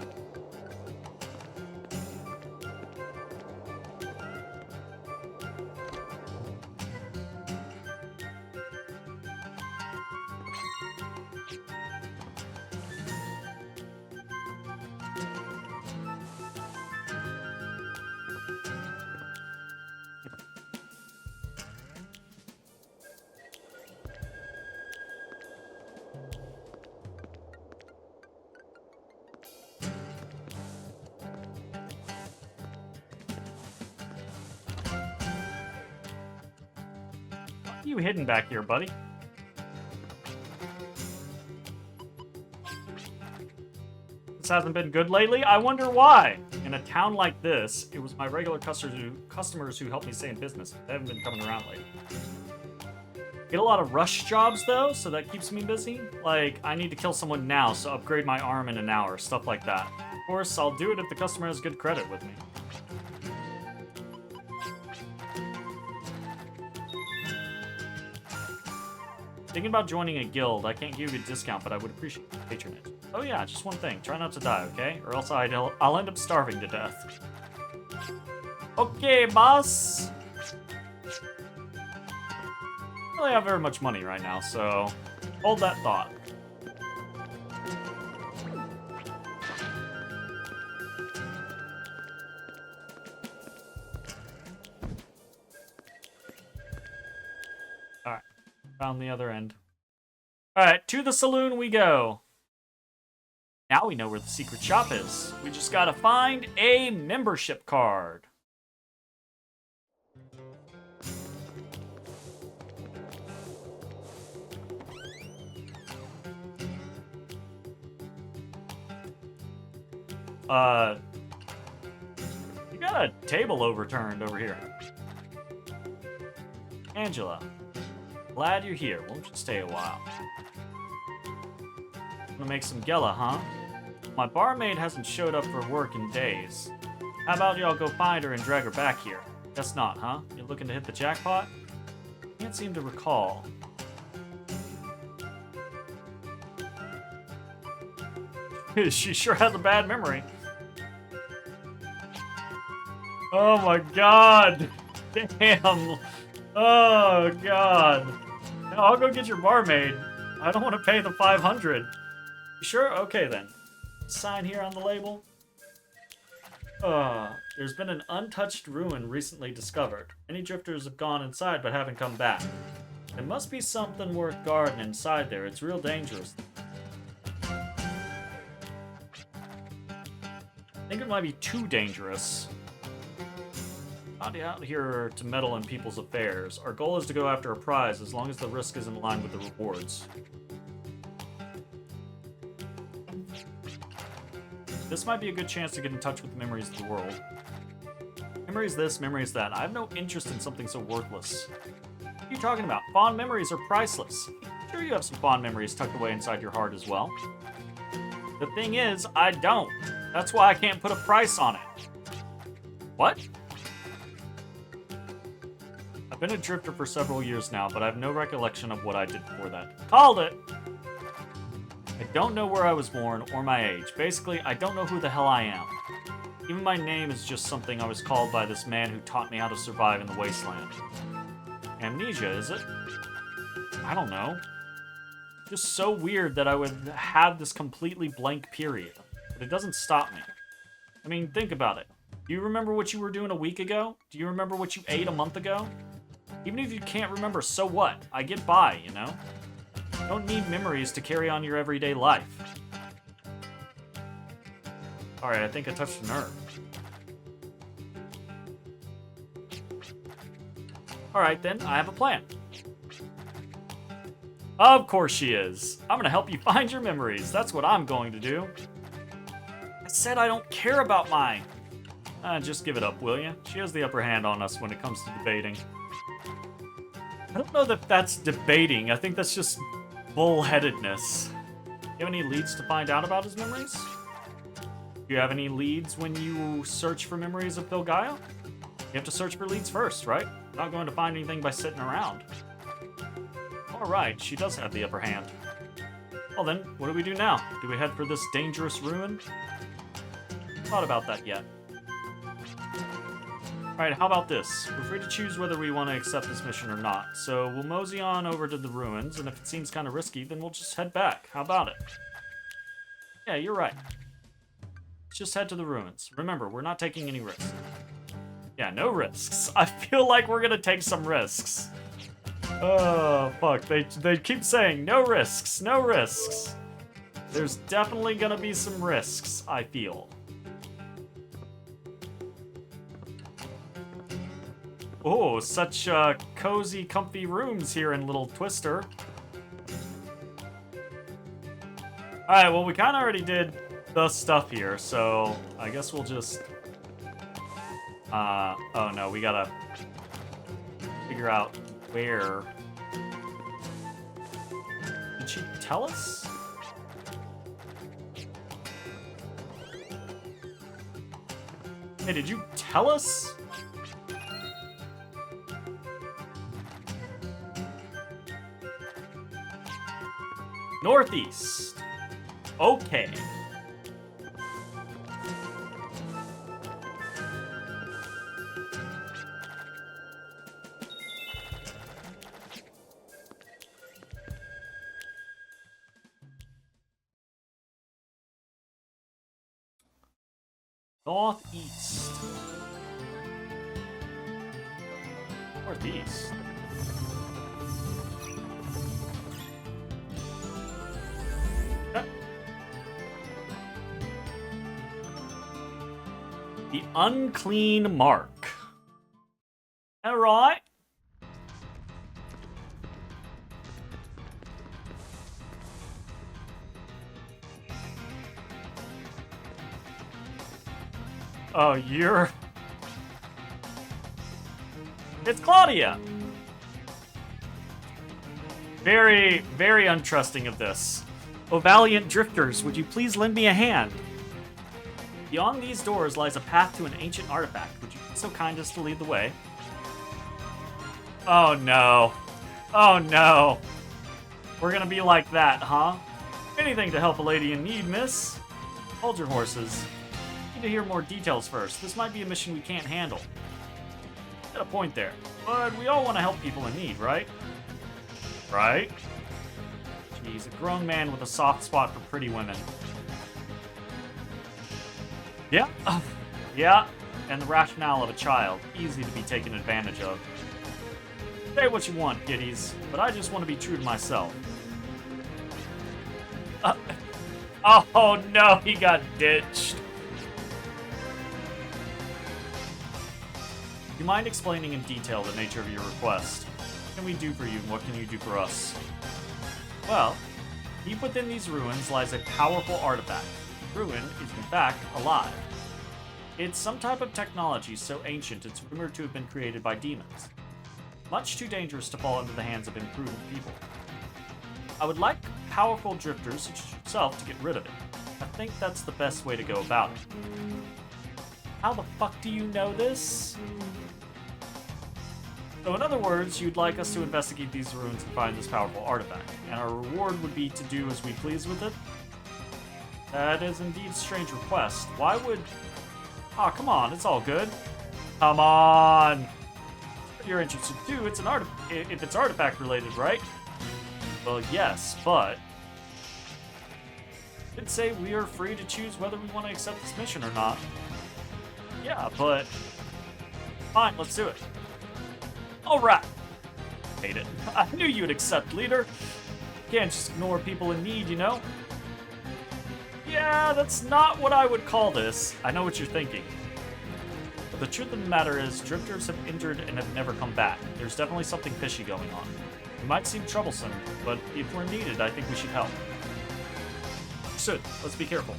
What are you hidden back here, buddy? This hasn't been good lately. I wonder why. In a town like this, it was my regular customers who helped me stay in business. They haven't been coming around lately. Get a lot of rush jobs though, so that keeps me busy. Like, I need to kill someone now, so upgrade my arm in an hour, stuff like that. Of course, I'll do it if the customer has good credit with me. Thinking about joining a guild. I can't give you a discount, but I would appreciate patronage. Oh yeah, just one thing. Try not to die, okay? Or else I'll end up starving to death. Okay, boss. I don't really have very much money right now, so hold that thought. Alright. Found the other end. Alright, to the saloon we go. Now we know where the secret shop is. We just gotta find a membership card. You got a table overturned over here. Angela, glad you're here. Won't you stay a while? Wanna make some Gela, huh? My barmaid hasn't showed up for work in days. How about y'all go find her and drag her back here? Guess not, huh? You looking to hit the jackpot? Can't seem to recall. She sure has a bad memory. Oh my god! Damn! Oh, God. No, I'll go get your barmaid. I don't want to pay the 500. You sure? Okay, then. Sign here on the label. There's been an untouched ruin recently discovered. Many drifters have gone inside but haven't come back. There must be something worth guarding inside there. It's real dangerous. I think it might be too dangerous. Not out here to meddle in people's affairs. Our goal is to go after a prize as long as the risk is in line with the rewards. This might be a good chance to get in touch with the memories of the world. Memories this, memories that. I have no interest in something so worthless. What are you talking about? Fond memories are priceless. Sure, you have some fond memories tucked away inside your heart as well. The thing is, I don't. That's why I can't put a price on it. What? I've been a drifter for several years now, but I have no recollection of what I did before that. Called it! I don't know where I was born or my age. Basically, I don't know who the hell I am. Even my name is just something I was called by this man who taught me how to survive in the wasteland. Amnesia, is it? I don't know. Just so weird that I would have this completely blank period. But it doesn't stop me. I mean, think about it. Do you remember what you were doing a week ago? Do you remember what you ate a month ago? Even if you can't remember, so what? I get by, you know? You don't need memories to carry on your everyday life. Alright, I think I touched a nerve. Alright then, I have a plan. Of course she is. I'm gonna help you find your memories. That's what I'm going to do. I said I don't care about mine. Just give it up, will you? She has the upper hand on us when it comes to debating. I don't know that that's debating. I think that's just bullheadedness. You have any leads to find out about his memories? Do you have any leads when you search for memories of Filgaia? You have to search for leads first, right? I'm not going to find anything by sitting around. Alright, she does have the upper hand. Well then, what do we do now? Do we head for this dangerous ruin? Thought about that yet. Alright, how about this? We're free to choose whether we want to accept this mission or not. So we'll mosey on over to the ruins, and if it seems kind of risky, then we'll just head back. How about it? Yeah, you're right. Let's just head to the ruins. Remember, we're not taking any risks. Yeah, no risks. I feel like we're gonna take some risks. Oh, fuck. They keep saying, no risks, no risks. There's definitely gonna be some risks, I feel. Oh, such cozy, comfy rooms here in Little Twister. Alright, well, we kind of already did the stuff here, so I guess we'll just... oh no, we gotta figure out where... Did she tell us? Hey, did you tell us? Northeast. Okay. Northeast. Northeast. The Unclean Mark. Alright. Oh, you're... It's Claudia! Very, very untrusting of this. Oh, valiant drifters, would you please lend me a hand? Beyond these doors lies a path to an ancient artifact. Would you be so kind as to lead the way? Oh no. Oh no. We're gonna be like that, huh? Anything to help a lady in need, miss. Hold your horses. Need to hear more details first. This might be a mission we can't handle. Got a point there. But we all want to help people in need, right? Right? He's a grown man with a soft spot for pretty women. Yeah. Yeah. And the rationale of a child. Easy to be taken advantage of. Say what you want, kiddies, but I just want to be true to myself. Oh no, he got ditched. Do you mind explaining in detail the nature of your request? What can we do for you, and what can you do for us? Well, deep within these ruins lies a powerful artifact. The ruin is, in fact, alive. It's some type of technology so ancient it's rumored to have been created by demons. Much too dangerous to fall into the hands of imprudent people. I would like powerful drifters such as yourself to get rid of it. I think that's the best way to go about it. How the fuck do you know this? So in other words, you'd like us to investigate these ruins and find this powerful artifact, and our reward would be to do as we please with it? That is indeed a strange request. Why would... Aw, come on, it's all good. Come on! If you're interested too, it's an if it's artifact related, right? Well, yes, but... I'd say we are free to choose whether we want to accept this mission or not. Yeah, but... Fine, let's do it. Alright! Hate it. I knew you'd accept, leader. Can't just ignore people in need, you know? Yeah, that's not what I would call this. I know what you're thinking. But the truth of the matter is, drifters have injured and have never come back. There's definitely something fishy going on. It might seem troublesome, but if we're needed, I think we should help. Should. Let's be careful.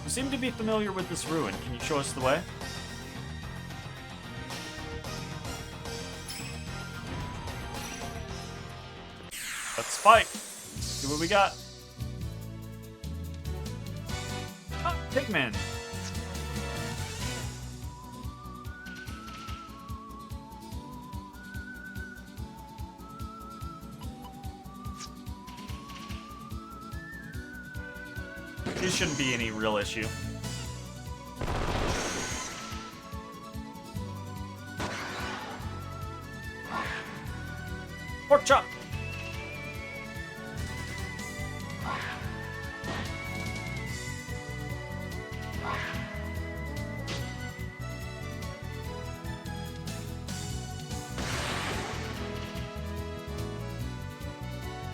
You seem to be familiar with this ruin. Can you show us the way? Let's fight. See what we got. Ah, Pigman. This shouldn't be any real issue. Pork chop.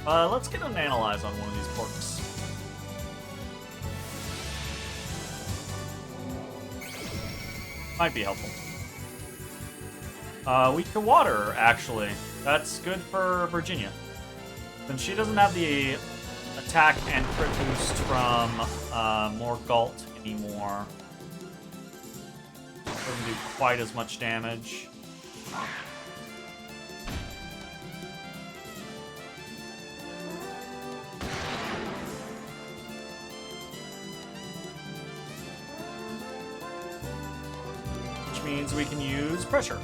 Let's get an analyze on one of these porks. Might be helpful. Weak to water, actually. That's good for Virginia. Since she doesn't have the attack and crit boost from Morgult anymore. Doesn't do quite as much damage. Means we can use pressure.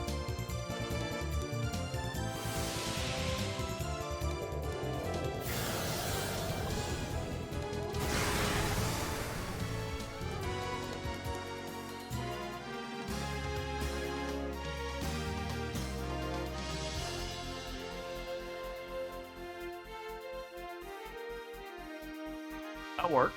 That worked.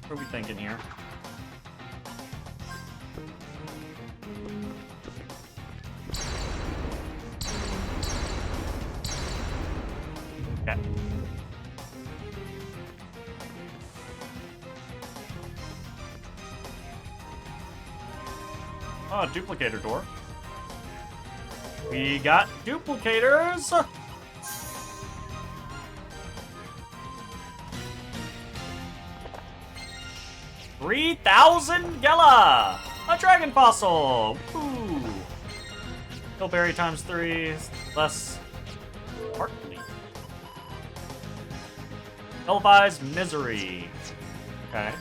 What are we thinking here? Okay. Oh, duplicator door. We got duplicators! 3,000 Gela! A dragon fossil! Ooh. Hillberry times 3, less Heartly. Televised Misery. Okay.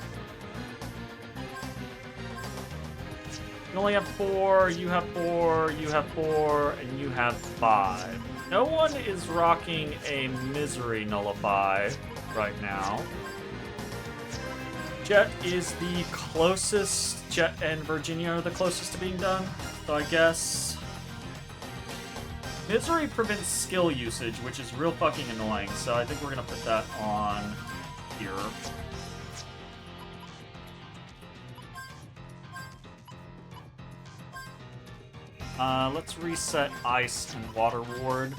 You only have 4, you have 4, you have 4, and you have 5. No one is rocking a Misery Nullify right now. Jet is the closest. Jet and Virginia are the closest to being done. So I guess Misery prevents skill usage, which is real fucking annoying. So I think we're gonna put that on here. Let's reset Ice and Water Ward.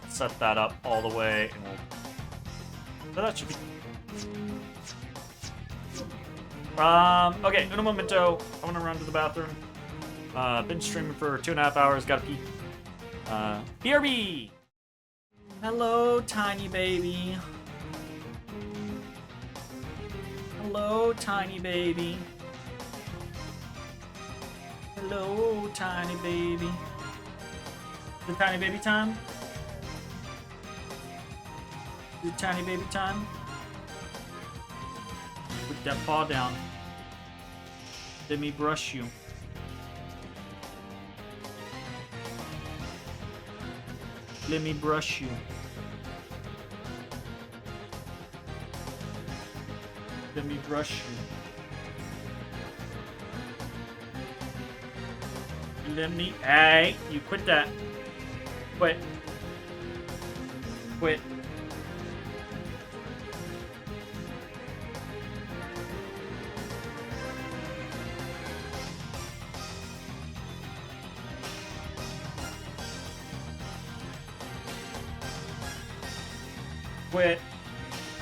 Set that up all the way, and we'll... So that should be... Okay, uno momento. I want to run to the bathroom. Been streaming for 2.5 hours, gotta pee. BRB! Hello, tiny baby. Hello, tiny baby. Hello, tiny baby. Is it tiny baby time? Is it tiny baby time? Put that paw down. Let me brush you. Let me brush you. Let me brush you. Let me... Hey, you quit that. Quit. Quit. Quit.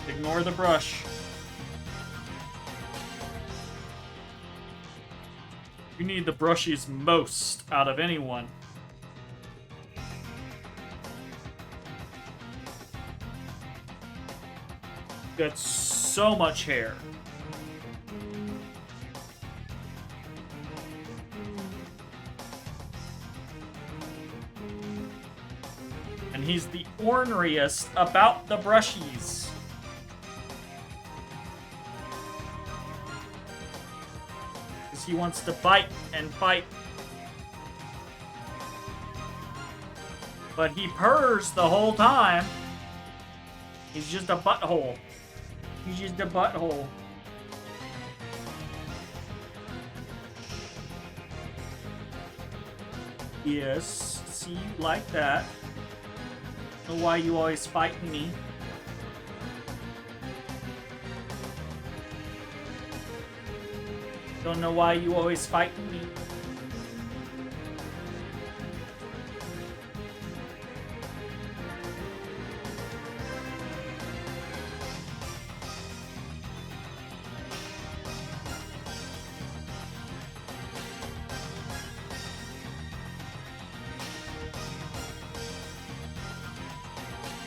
Ignore the brush. You need the brushies most out of anyone. Got so much hair. And he's the orneriest about the brushies. He wants to bite and fight. But he purrs the whole time. He's just a butthole. He's just a butthole. Yes, see, you like that. Know why you always fighting me. Don't know why you always fighting me.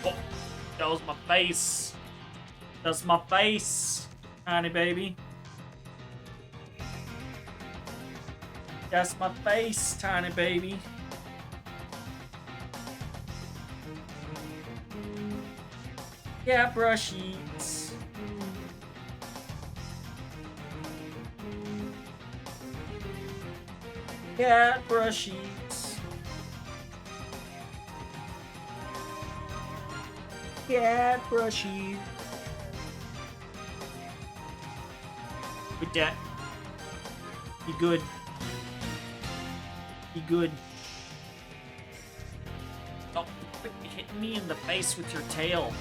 Oh, that was my face. That's my face, honey baby. That's my face, tiny baby. Yeah, brushies. Yeah, brushies. Yeah, brushies. With that, be good. Be good. Oh, quit hitting me in the face with your tail.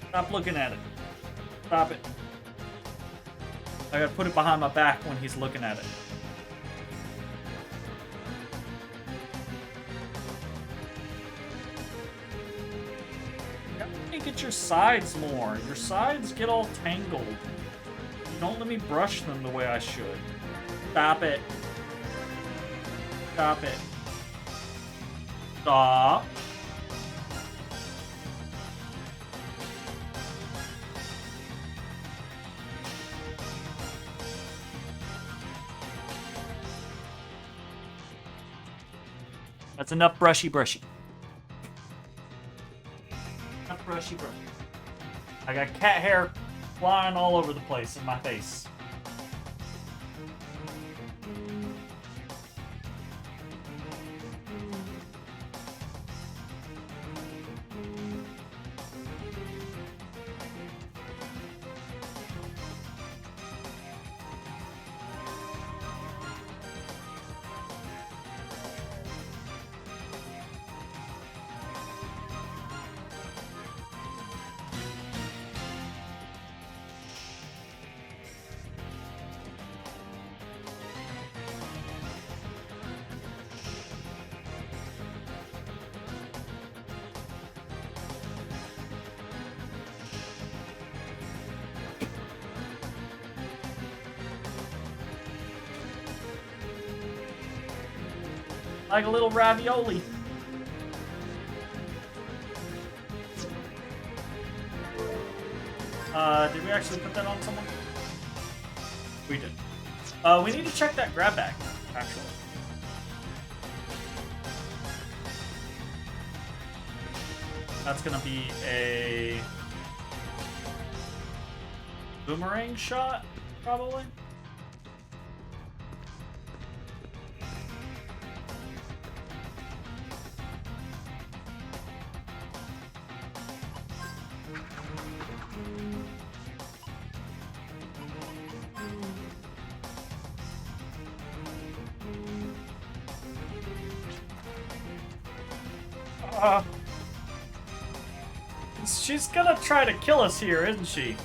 Stop looking at it. Stop it. I gotta put it behind my back when he's looking at it. You gotta get your sides more. Your sides get all tangled. You don't let me brush them the way I should. Stop it. Stop it. Stop. That's enough brushy. Enough brushy. I got cat hair flying all over the place in my face. Like a little ravioli. Did we actually put that on someone? We did. We need to check that grab bag, actually. That's gonna be a boomerang shot, probably. She's gonna try to kill us here, isn't she?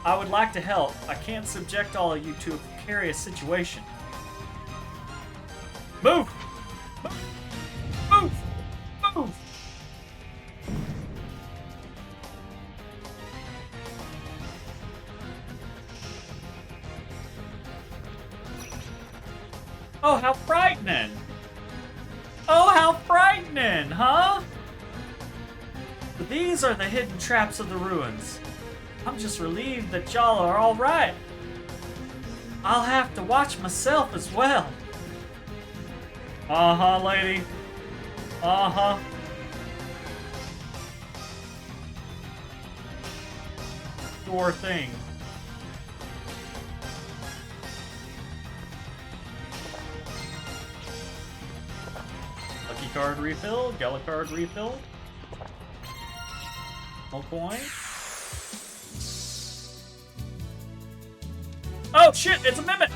I would like to help. I can't subject all of you to a precarious situation. Move! Move! Move! Oh, how frightening! Oh, how frightening, huh? These are the hidden traps of the ruins. I'm just relieved that y'all are alright. I'll have to watch myself as well. Uh-huh, lady. Uh-huh. Sure thing. Lucky card refill, Gala card refill. No coin. Oh shit, it's a mimic!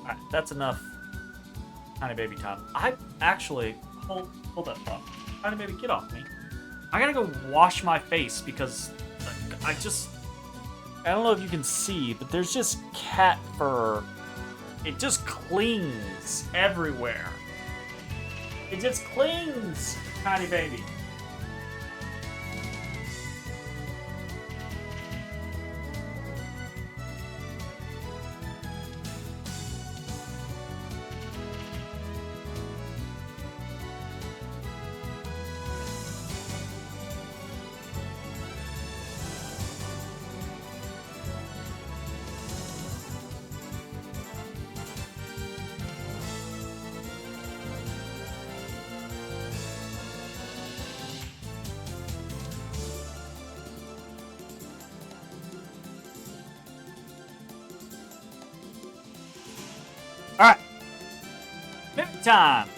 Alright, that's enough Tiny Baby time. I actually hold that thought. Tiny Baby, get off me. I gotta go wash my face because I don't know if you can see, but there's just cat fur. It just clings everywhere. It just clings, Tiny Baby. Alright. Mimic time.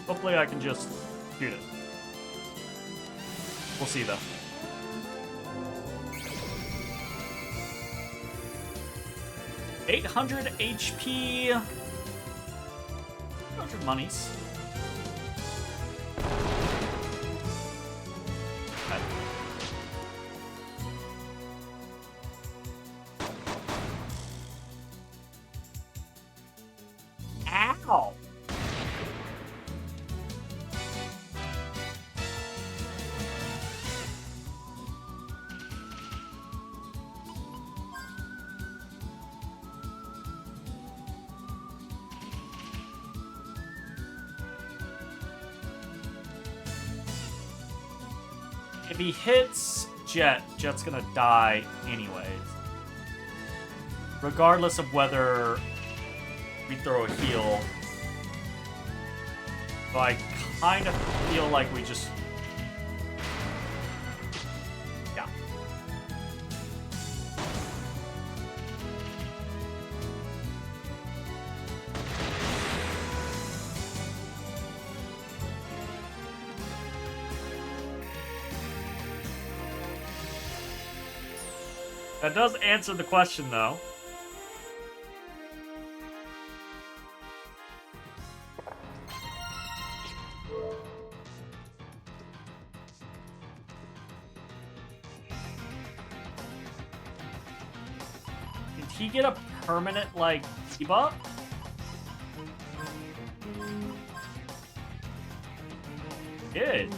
Hopefully I can just shoot it. We'll see though. $800 HP. 200 monies. Okay. Ow! If he hits Jet's gonna die anyways. Regardless of whether we throw a heal. So I kind of feel like we just... Yeah. That does answer the question, though. Did he get a permanent, like, debuff? Did.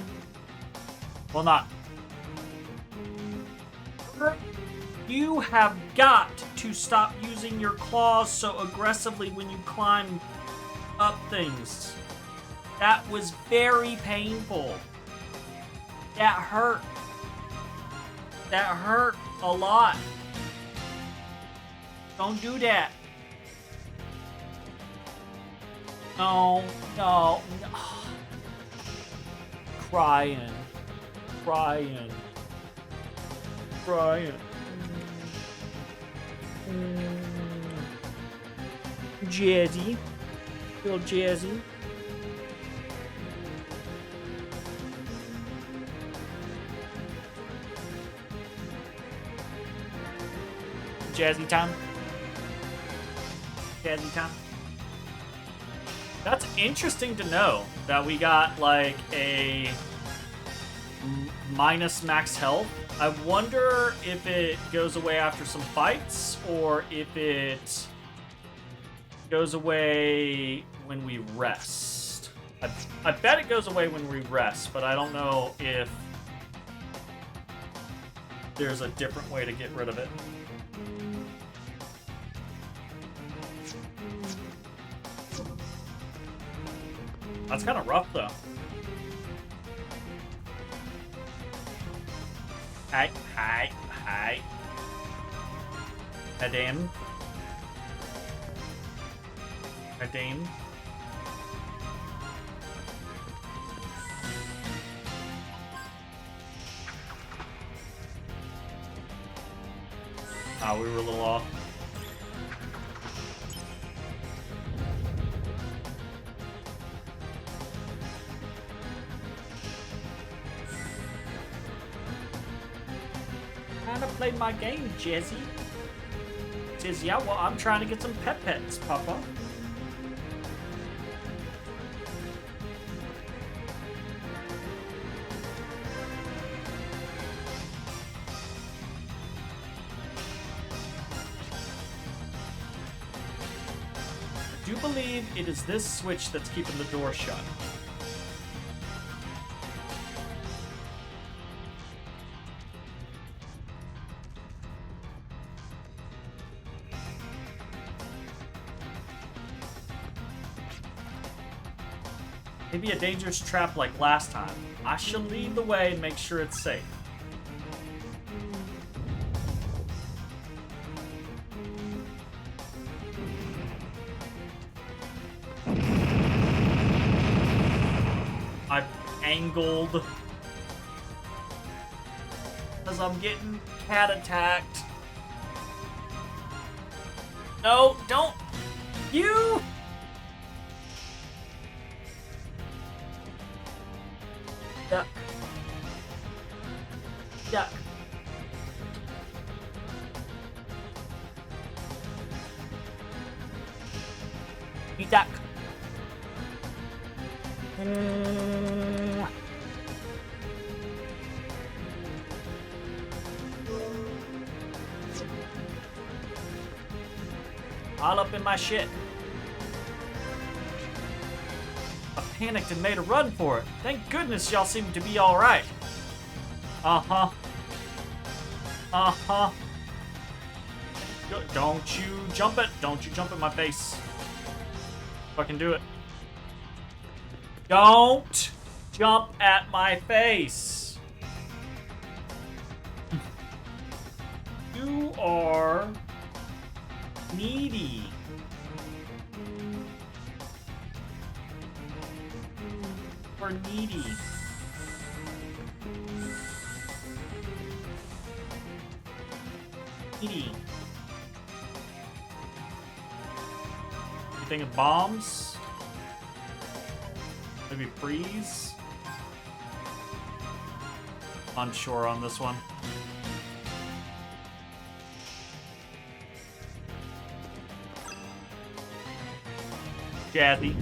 Well, not... You have got to stop using your claws so aggressively when you climb up things. That was very painful. That hurt. That hurt a lot. Don't do that. No, no, no. Crying. Crying. Crying. Jazzy. Feel jazzy. Jazzy time. Jazzy time. That's interesting to know that we got like a minus max health. I wonder if it goes away after some fights or if it goes away when we rest. I bet it goes away when we rest, but I don't know if there's a different way to get rid of it. That's kind of rough, though. Hi. Madame. Ah, we were a little off. Trying to play my game, Jazzy. Says, yeah, well, I'm trying to get some pets, Papa. I do believe it is this switch that's keeping the door shut. Maybe a dangerous trap like last time. I shall lead the way and make sure it's safe. I've angled because I'm getting cat attacked. No, don't. You. Duck. Duck. You duck. All up in my shit. I panicked and made a run for it. Thank goodness y'all seem to be alright. Uh-huh. Uh-huh. Don't you jump it. Don't you jump in my face. Fucking do it. Don't jump at my face. You are needy. We're needy. Needy. You think of bombs? Maybe freeze? Unsure on this one. Jazzy.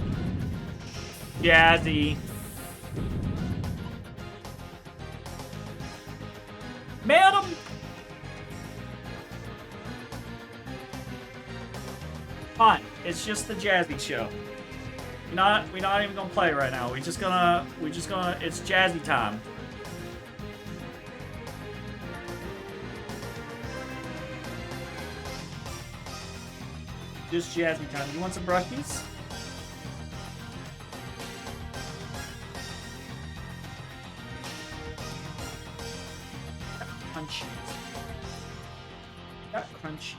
Jazzy. Madam! Fine. It's just the Jazzy show. We're not even gonna play right now. We're just gonna, it's Jazzy time. Just Jazzy time. You want some brushies? Crunchy. Got crunchy.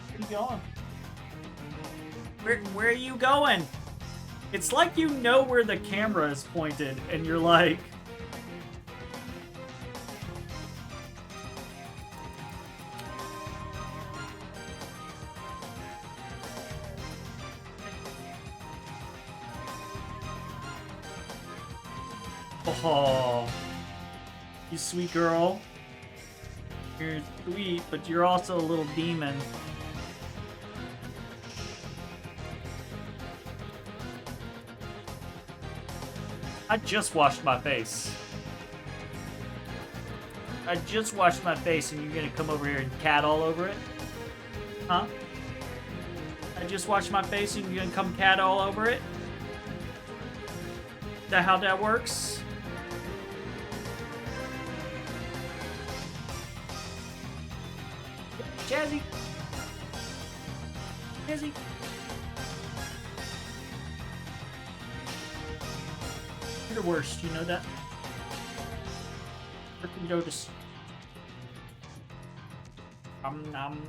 Where are you going? Where are you going? It's like you know where the camera is pointed, and you're like... Oh, you sweet girl. You're sweet, but you're also a little demon. I just washed my face. I just washed my face and you're gonna come over here and cat all over it? Huh? I just washed my face and you're gonna come cat all over it? Is that how that works? Jazzy! Jazzy! You're the worst, you know that? Freaking notice. Nom.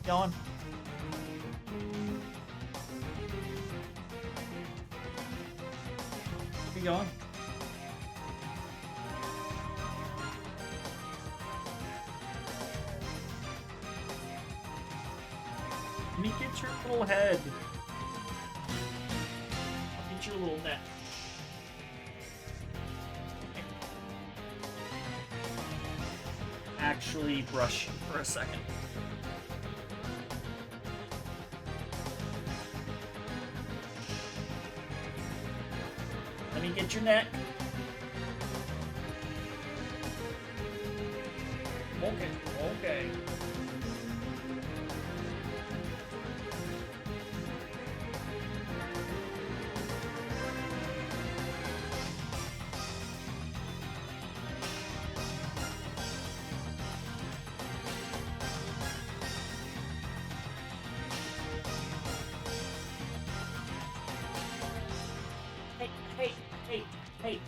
Going. Keep going. Let me get your little head. I'll get your little neck. Actually brush you for a second. Let me get your neck. Okay. Hey.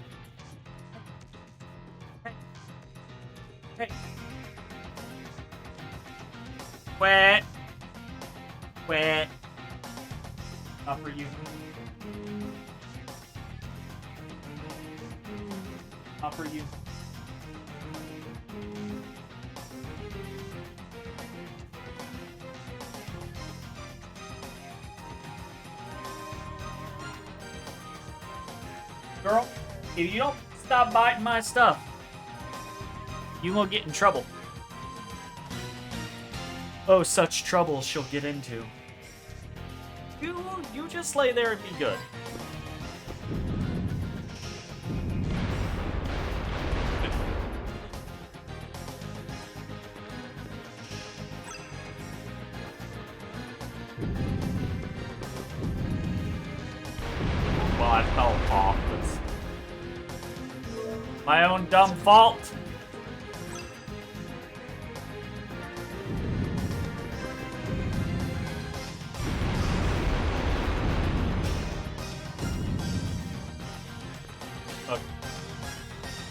Wet. Not for you. Not for you. Girl, if you don't stop biting my stuff, you won't get in trouble. Oh, such trouble she'll get into. You just lay there and be good. Well, I fell off. It's my own dumb fault.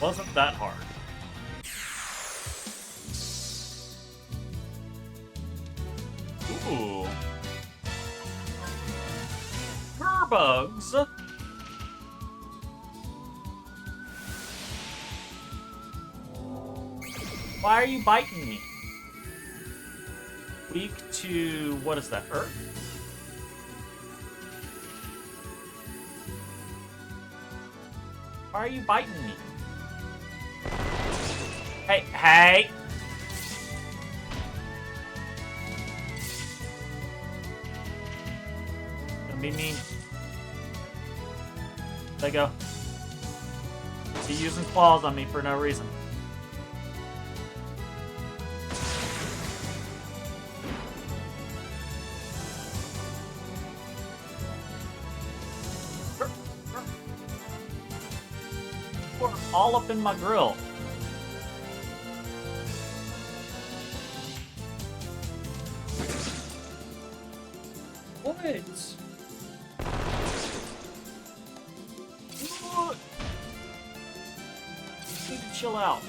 Wasn't that hard. Ooh. Furbugs. Why are you biting me? Weak to, what is that, Earth? Why are you biting me? Hey! Don't be mean. There you go. He using claws on me for no reason. All up in my grill. What? Need to chill out.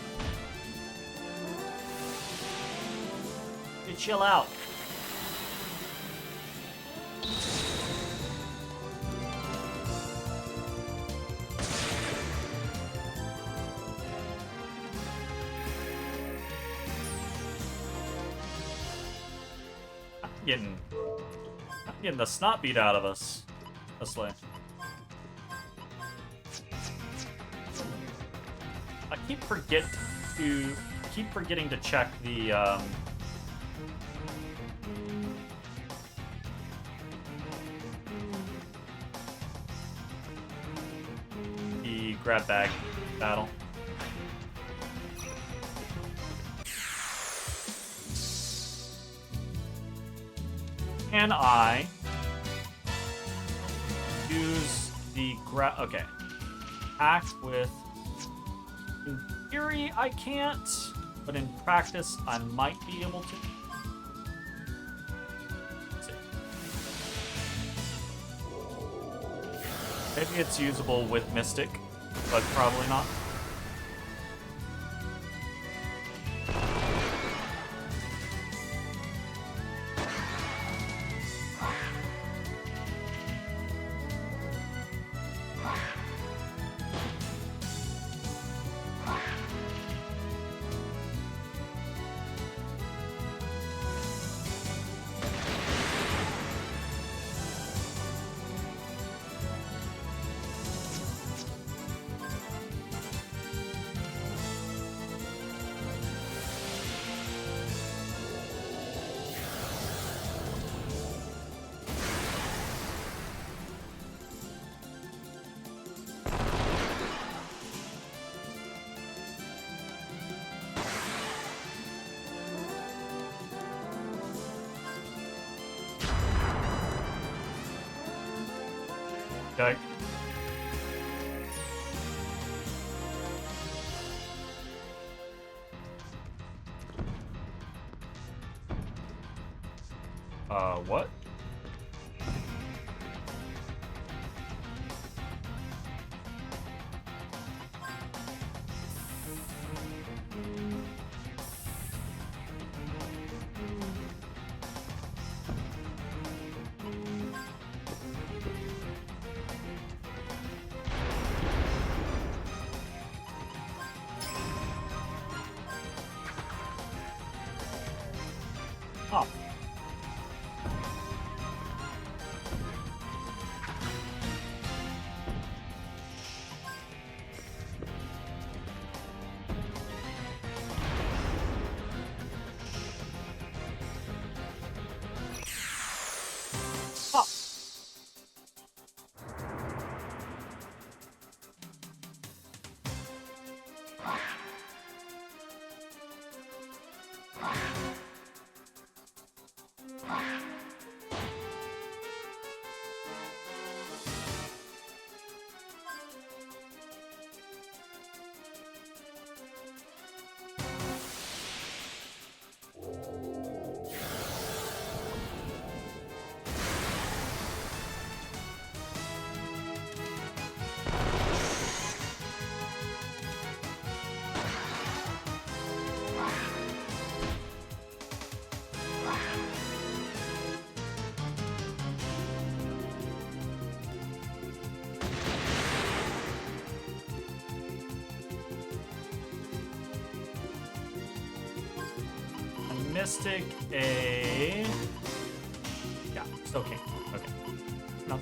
Chill out. I'm getting the snot beat out of us this way. I keep forgetting to check the grab bag battle. Can I use the okay. Act with... In theory, I can't, but in practice, I might be able to. Let's see. Maybe it's usable with Mystic, but probably not. Okay. What? Oh. Oh. Mystic a... Yeah, still king. Okay. No.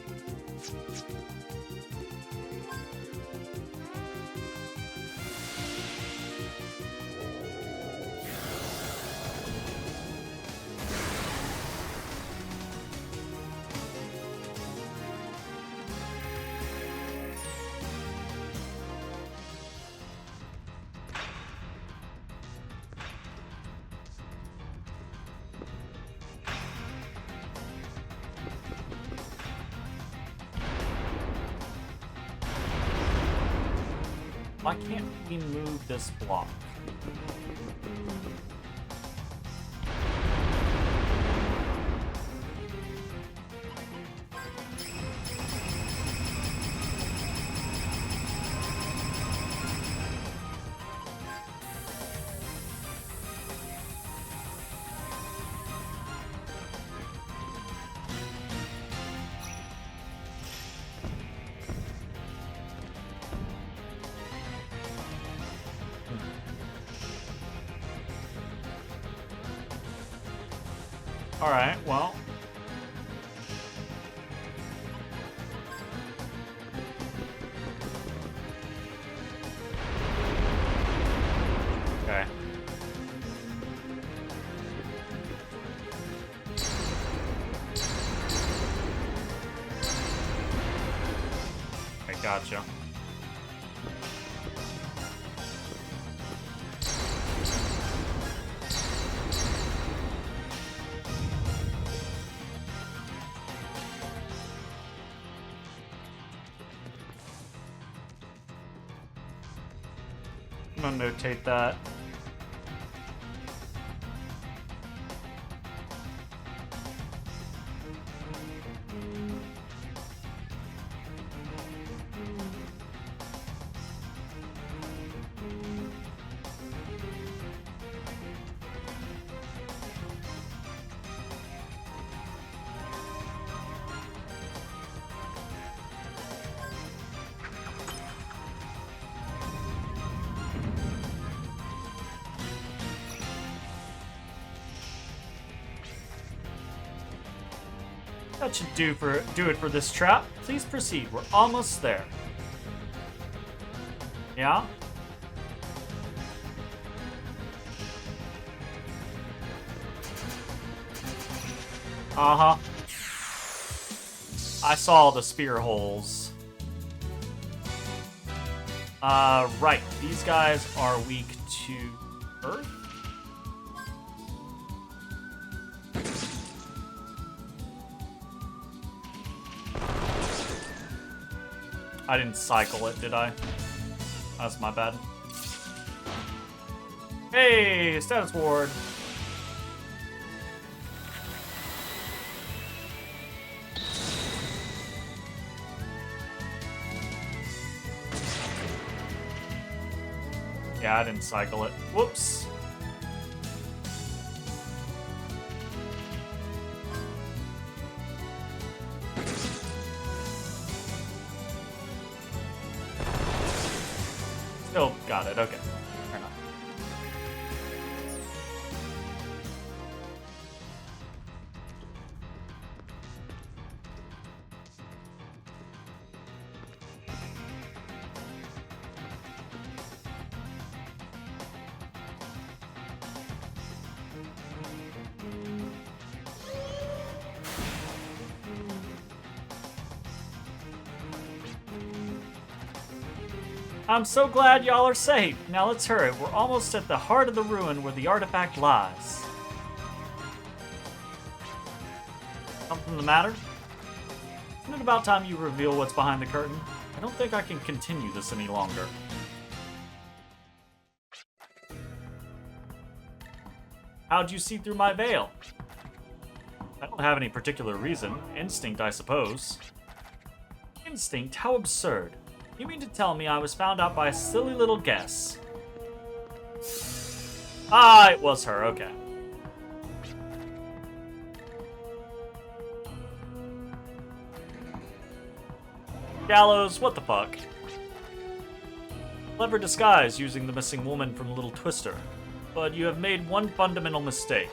Why can't we move this block? Alright, well. Okay. I gotcha. I'm gonna notate that. That should do it for this trap. Please proceed. We're almost there. Yeah? Uh-huh. I saw the spear holes. Right. These guys are weak to earth? I didn't cycle it, did I? That's my bad. Hey, status ward. Yeah, I didn't cycle it. Whoops. Still got it, okay. Fair enough. I'm so glad y'all are safe. Now let's hurry. We're almost at the heart of the ruin where the artifact lies. Something the matter? Isn't it about time you reveal what's behind the curtain? I don't think I can continue this any longer. How'd you see through my veil? I don't have any particular reason. Instinct, I suppose. Instinct? How absurd. You mean to tell me I was found out by a silly little guess? Ah, it was her, okay. Gallows, what the fuck? Clever disguise using the missing woman from Little Twister. But you have made one fundamental mistake.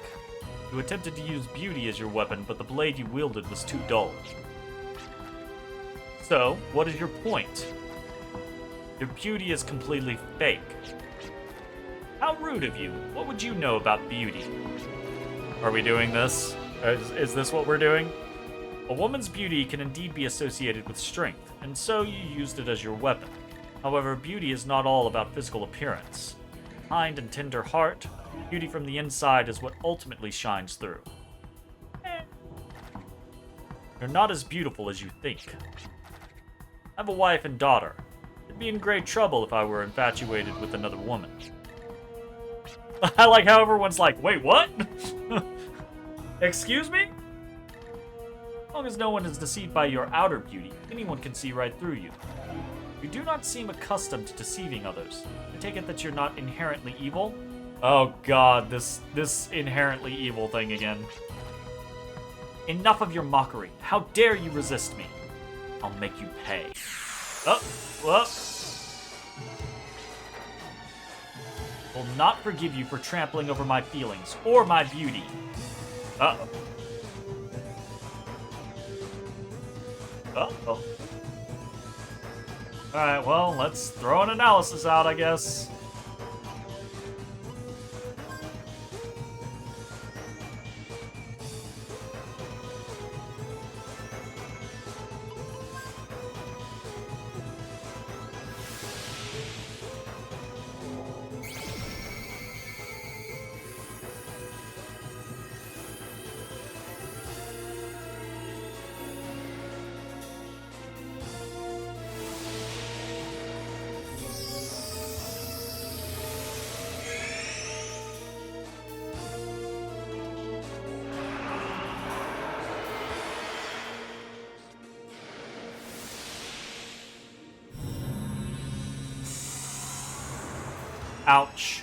You attempted to use beauty as your weapon, but the blade you wielded was too dull. So, what is your point? Your beauty is completely fake. How rude of you. What would you know about beauty? Are we doing this? Is this what we're doing? A woman's beauty can indeed be associated with strength, and so you used it as your weapon. However, beauty is not all about physical appearance. Kind and tender heart, beauty from the inside is what ultimately shines through. You're not as beautiful as you think. I have a wife and daughter. I'd be in great trouble if I were infatuated with another woman. I like how everyone's like, wait, what? Excuse me? As long as no one is deceived by your outer beauty, anyone can see right through you. You do not seem accustomed to deceiving others. I take it that you're not inherently evil? Oh god, this inherently evil thing again. Enough of your mockery. How dare you resist me? I'll make you pay. Oh, well. Will not forgive you for trampling over my feelings or my beauty. Uh-oh. Uh-oh. Alright, well, let's throw an analysis out, I guess. Ouch.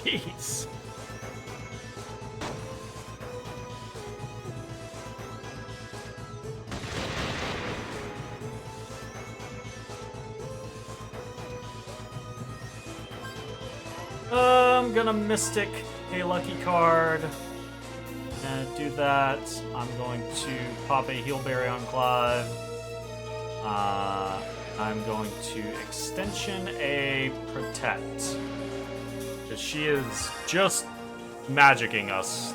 Jeez. I'm gonna Mystic a lucky card. And do that. I'm going to pop a Healberry on Clive. I'm going to Extension a Protect. Because she is just magicking us.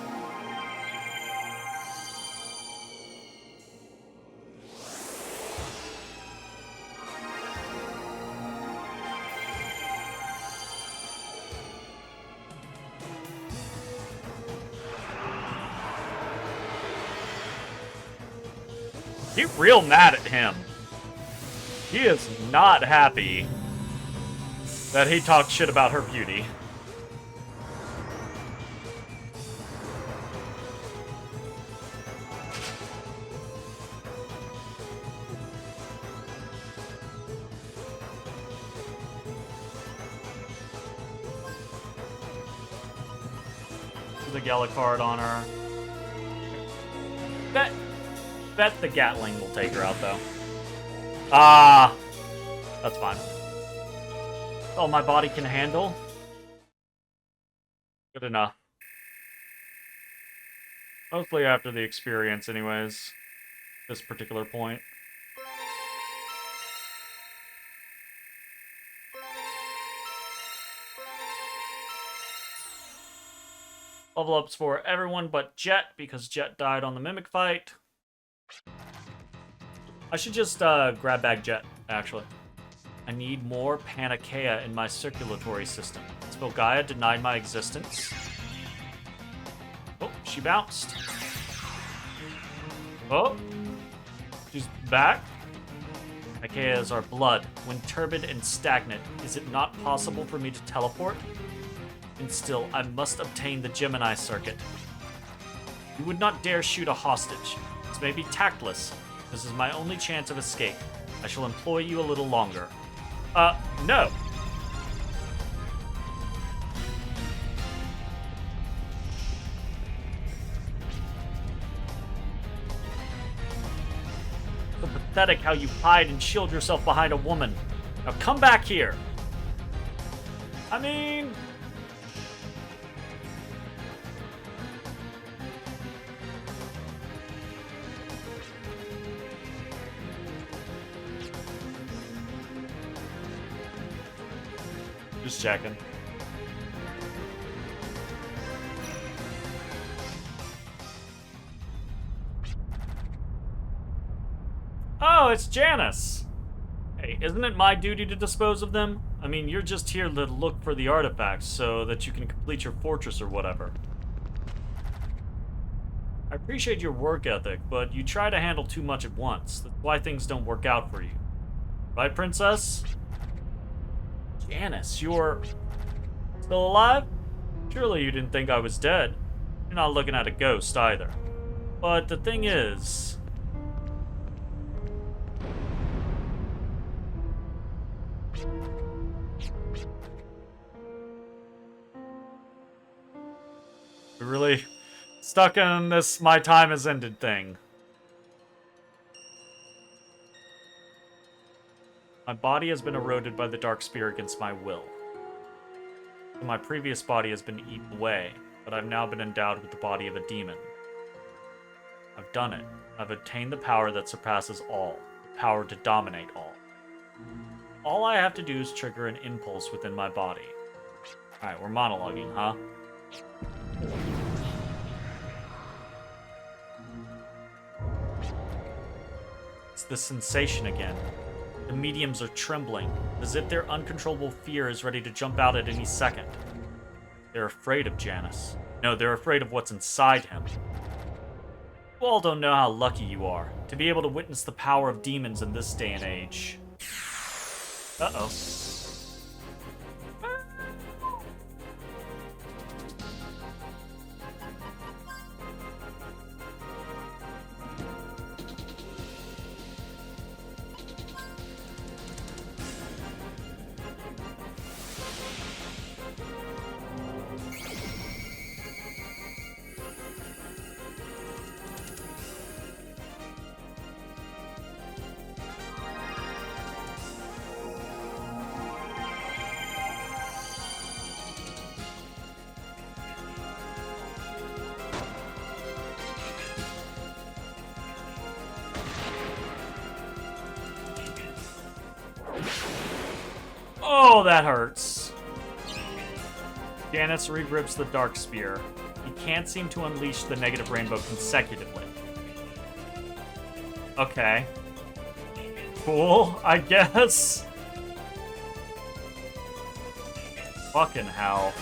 He's real mad at him. He is not happy that he talked shit about her beauty. The Gallicard on her. Bet the Gatling will take her out, though. Ah, that's fine. All my body can handle. Good enough. Mostly after the experience, anyways. This particular point. Level ups for everyone but Jet, because Jet died on the Mimic fight. I should just grab bag Jet, actually. I need more Panacea in my circulatory system. Spilgaia denied my existence. Oh, she bounced. Oh, she's back. Panacea is our blood. When turbid and stagnant, is it not possible for me to teleport? And still, I must obtain the Gemini circuit. You would not dare shoot a hostage. This may be tactless. This is my only chance of escape. I shall employ you a little longer. No. So pathetic how you hide and shield yourself behind a woman. Now come back here. I mean... Just checking. Oh, it's Janus! Hey, isn't it my duty to dispose of them? I mean, you're just here to look for the artifacts so that you can complete your fortress or whatever. I appreciate your work ethic, but you try to handle too much at once. That's why things don't work out for you. Right, Princess? Janus, you're still alive? Surely you didn't think I was dead. You're not looking at a ghost either. But the thing is... we're really stuck in this my time has ended thing. My body has been eroded by the Dark Spear against my will. So my previous body has been eaten away, but I've now been endowed with the body of a demon. I've done it. I've obtained the power that surpasses all, the power to dominate all. All I have to do is trigger an impulse within my body. Alright, we're monologuing, huh? It's the sensation again. The mediums are trembling, as if their uncontrollable fear is ready to jump out at any second. They're afraid of Janus. No, they're afraid of what's inside him. You all don't know how lucky you are to be able to witness the power of demons in this day and age. Uh-oh. Oh, that hurts. Janus regrips the Dark Spear. He can't seem to unleash the negative rainbow consecutively. Okay. Cool, I guess. Fucking hell.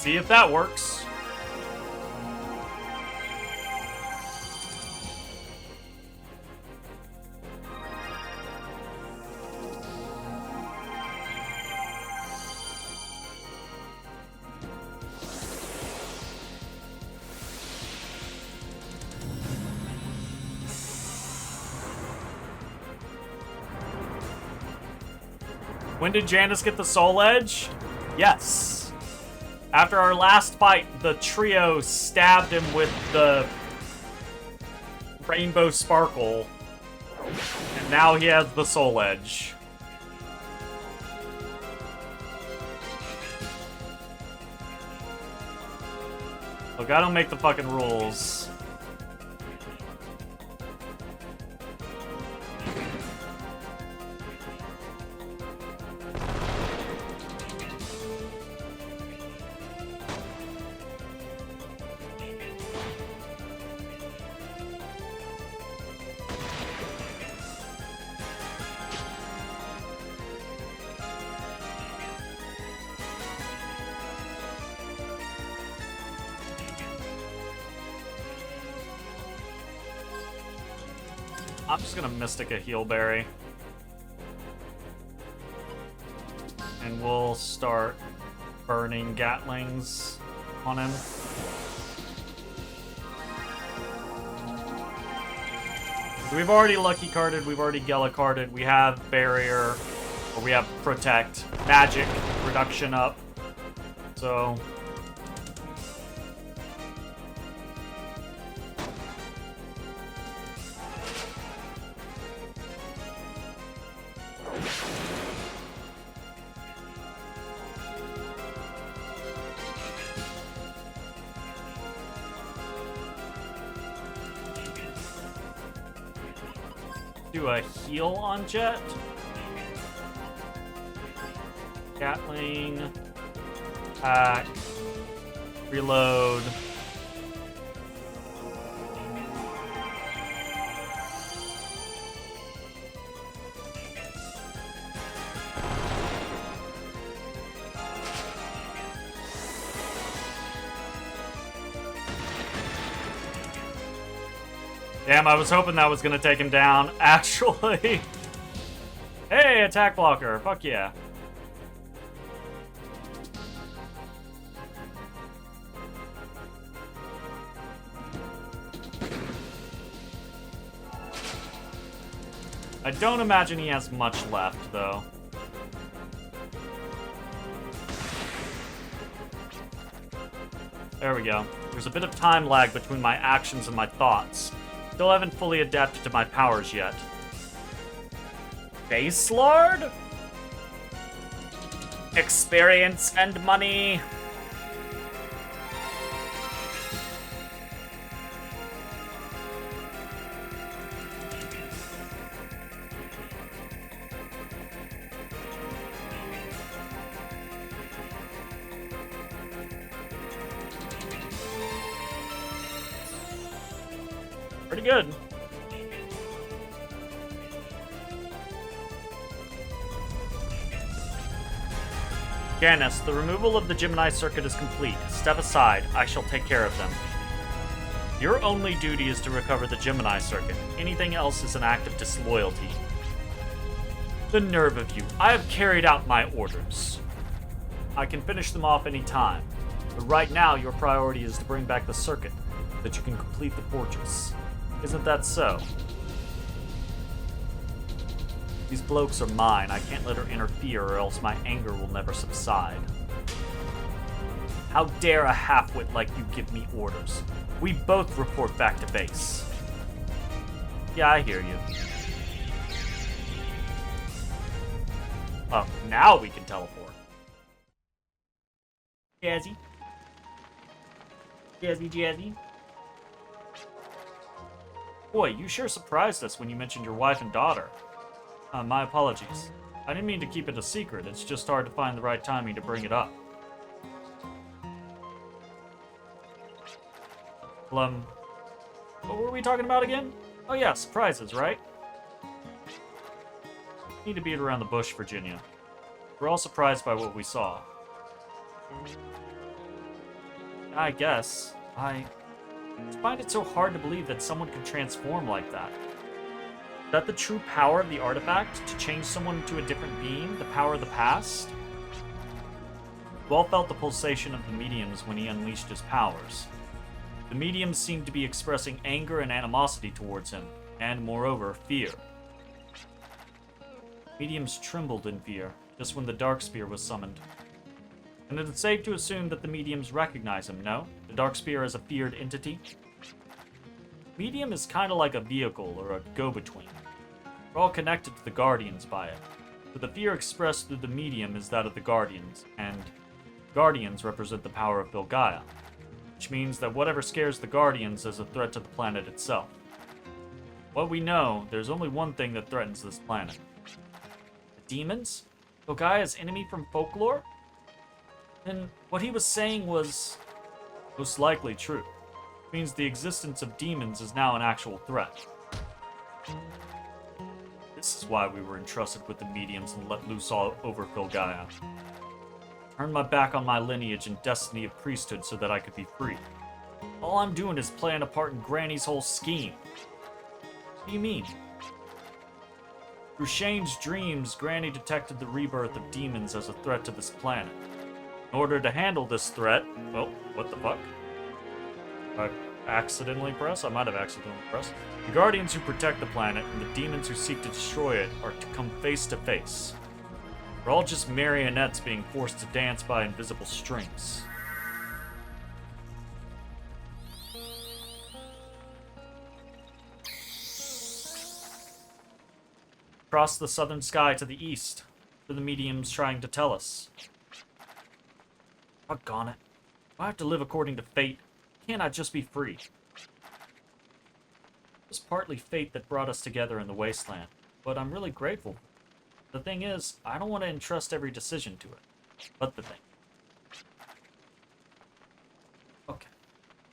see if that works. When did Janus get the Soul Edge? Yes. After our last fight, the trio stabbed him with the Rainbow Sparkle, and now he has the Soul Edge. Look, I don't make the fucking rules. I'm just gonna Mystic a Heal Berry. And we'll start burning Gatlings on him. We've already Lucky carded, we've already Gela carded, we have Barrier, or we have Protect, Magic, Reduction up. So... do a heal on Jet. Gatling. Attack. Reload. Damn, I was hoping that was gonna take him down, actually. Hey, attack blocker. Fuck yeah. I don't imagine he has much left, though. There we go. There's a bit of time lag between my actions and my thoughts. Still haven't fully adapted to my powers yet. Base Lord? Experience and money. Pretty good. Janus, the removal of the Gemini circuit is complete. Step aside. I shall take care of them. Your only duty is to recover the Gemini circuit. Anything else is an act of disloyalty. The nerve of you. I have carried out my orders. I can finish them off any time. But right now, your priority is to bring back the circuit, so that you can complete the fortress. Isn't that so? These blokes are mine. I can't let her interfere or else my anger will never subside. How dare a half-wit like you give me orders? We both report back to base. Yeah, I hear you. Oh, now we can teleport. Jazzy. Jazzy, jazzy. Boy, you sure surprised us when you mentioned your wife and daughter. My apologies. I didn't mean to keep it a secret, it's just hard to find the right timing to bring it up. Well, what were we talking about again? Oh yeah, surprises, right? Need to beat around the bush, Virginia. We're all surprised by what we saw. I guess. I find it so hard to believe that someone could transform like that. Is that the true power of the artifact? To change someone into a different being? The power of the past? Dwell felt the pulsation of the mediums when he unleashed his powers. The mediums seemed to be expressing anger and animosity towards him, and moreover, fear. Mediums trembled in fear, just when the Darkspear was summoned. And it is safe to assume that the mediums recognize him, no? The Darkspear as a feared entity? Medium is kind of like a vehicle or a go-between. We're all connected to the Guardians by it. But the fear expressed through the medium is that of the Guardians, and Guardians represent the power of Filgaia, which means that whatever scares the Guardians is a threat to the planet itself. What we know, there's only one thing that threatens this planet. The demons? Filgaia's enemy from folklore? Then what he was saying was most likely true. It means the existence of demons is now an actual threat. This is why we were entrusted with the mediums and let loose all over Filgaia. Turn my back on my lineage and destiny of priesthood so that I could be free. All I'm doing is playing a part in Granny's whole scheme. What do you mean? Through Shane's dreams, Granny detected the rebirth of demons as a threat to this planet. In order to handle this threat, well, what the fuck? I accidentally pressed? I might have accidentally pressed. The Guardians who protect the planet and the demons who seek to destroy it are to come face to face. We're all just marionettes being forced to dance by invisible strings. Across the southern sky to the east, to the mediums trying to tell us. Doggone it. I have to live according to fate. Can't I just be free? It was partly fate that brought us together in the wasteland, but I'm really grateful. The thing is, I don't want to entrust every decision to it. But the thing. Okay.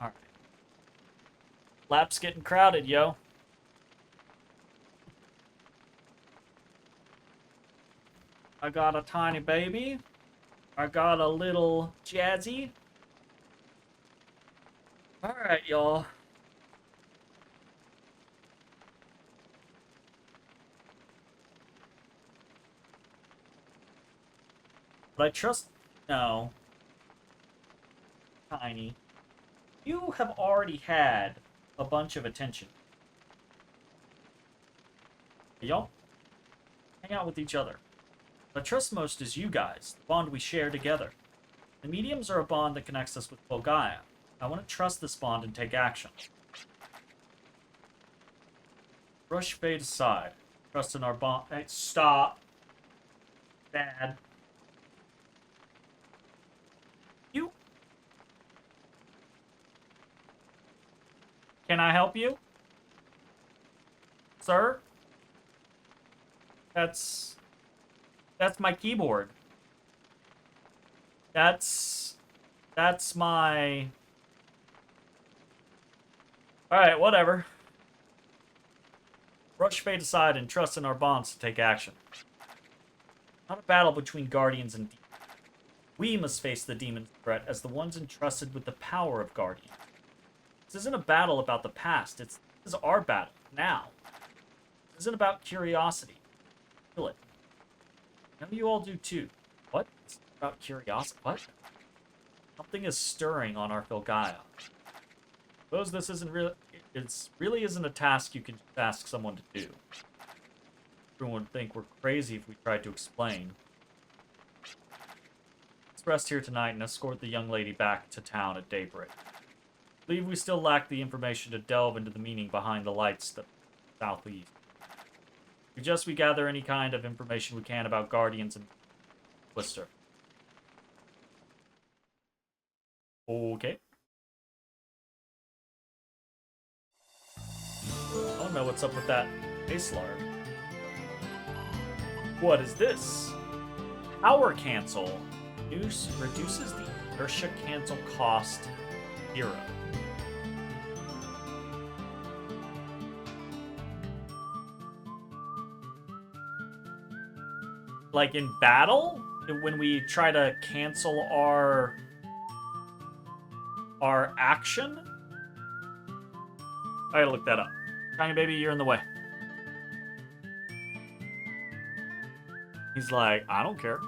Alright. Lap's getting crowded, yo. I got a tiny baby. I got a little Jazzy. Alright, y'all. But I trust... No. Tiny. You have already had a bunch of attention. Y'all hang out with each other. What I trust most is you guys, the bond we share together. The mediums are a bond that connects us with Filgaia. I want to trust this bond and take action. Brush fate aside. Trust in our bond. Hey, stop. Dad. You. Can I help you? Sir? That's my keyboard. That's my... Alright, whatever. Brush fate aside and trust in our bonds to take action. Not a battle between Guardians and demons. We must face the demon threat as the ones entrusted with the power of Guardians. This isn't a battle about the past. This is our battle, now. This isn't about curiosity. Feel it. I know you all do too. What? It's about curiosity? What? Something is stirring on our Filgaia. Suppose this isn't really... It really isn't a task you can just ask someone to do. Everyone would think we're crazy if we tried to explain. Let's rest here tonight and escort the young lady back to town at daybreak. I believe we still lack the information to delve into the meaning behind the lights that southeast. Suggest we gather any kind of information we can about Guardians and Twister. Okay. I don't know what's up with that base lark. What is this? Power cancel. Reduces the inertia cancel cost 0. Like in battle? When we try to cancel our our action. I gotta look that up. Tiny baby, you're in the way. He's like, I don't care.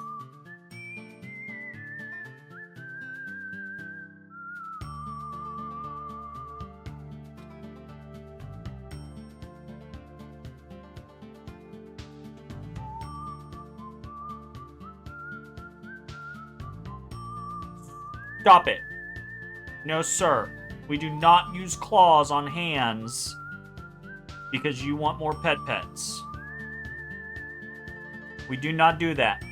Stop it. No, sir. We do not use claws on hands because you want more pets. We do not do that.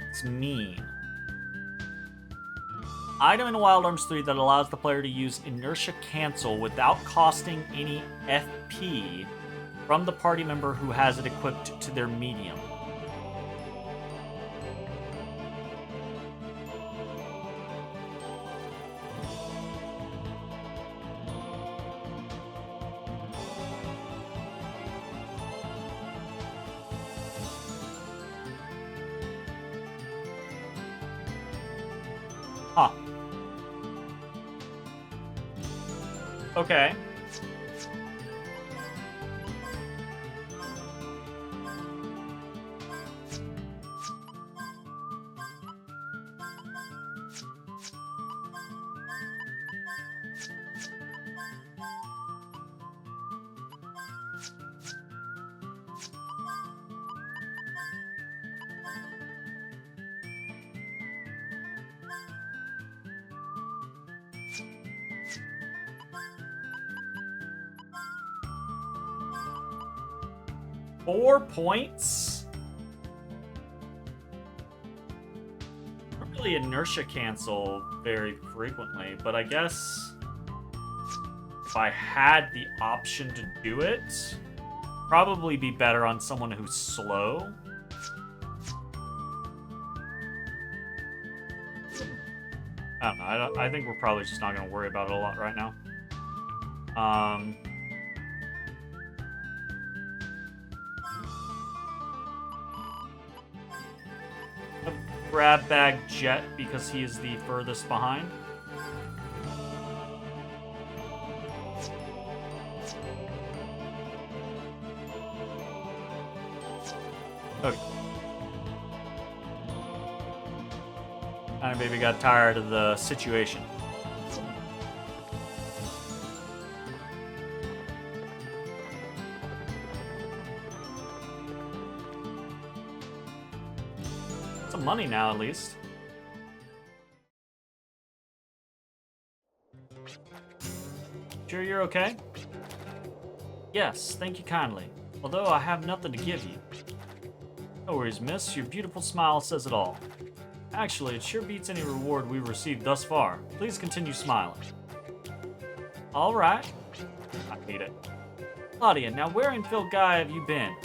It's mean. Item in Wild Arms 3 that allows the player to use Inertia Cancel without costing any FP from the party member who has it equipped to their medium. Huh. Okay. Four points? I don't really inertia cancel very frequently, but I guess if I had the option to do it, probably be better on someone who's slow. I don't know. I think we're probably just not going to worry about it a lot right now. Grab bag Jet because he is the furthest behind. Okay. Tiny baby got tired of the situation. Some money now, at least. Sure you're okay? Yes, thank you kindly. Although I have nothing to give you. No worries, miss. Your beautiful smile says it all. Actually, it sure beats any reward we've received thus far. Please continue smiling. Alright. I hate it. Claudia, now where in Phil Guy have you been?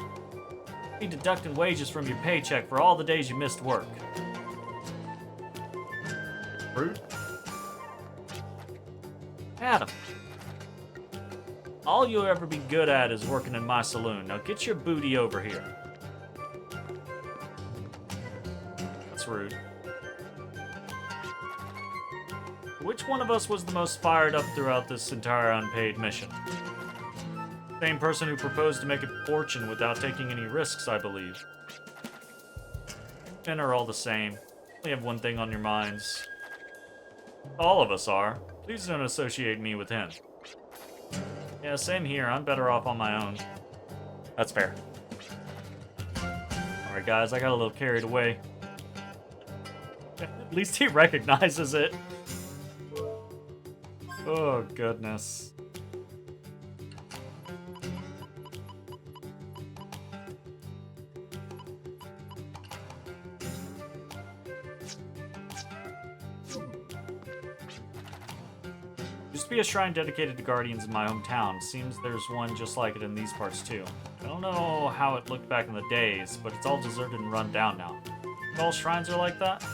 Be deducting wages from your paycheck for all the days you missed work. Rude. Adam. All you'll ever be good at is working in my saloon. Now get your booty over here. That's rude. Which one of us was the most fired up throughout this entire unpaid mission? Same person who proposed to make a fortune without taking any risks, I believe. Men are all the same. You have one thing on your minds. All of us are. Please don't associate me with him. Yeah, same here. I'm better off on my own. That's fair. Alright, guys, I got a little carried away. At least he recognizes it. Oh, goodness. Used to be a shrine dedicated to guardians in my hometown. Seems there's one just like it in these parts too. I don't know how it looked back in the days, but it's all deserted and run down now. All shrines are like that?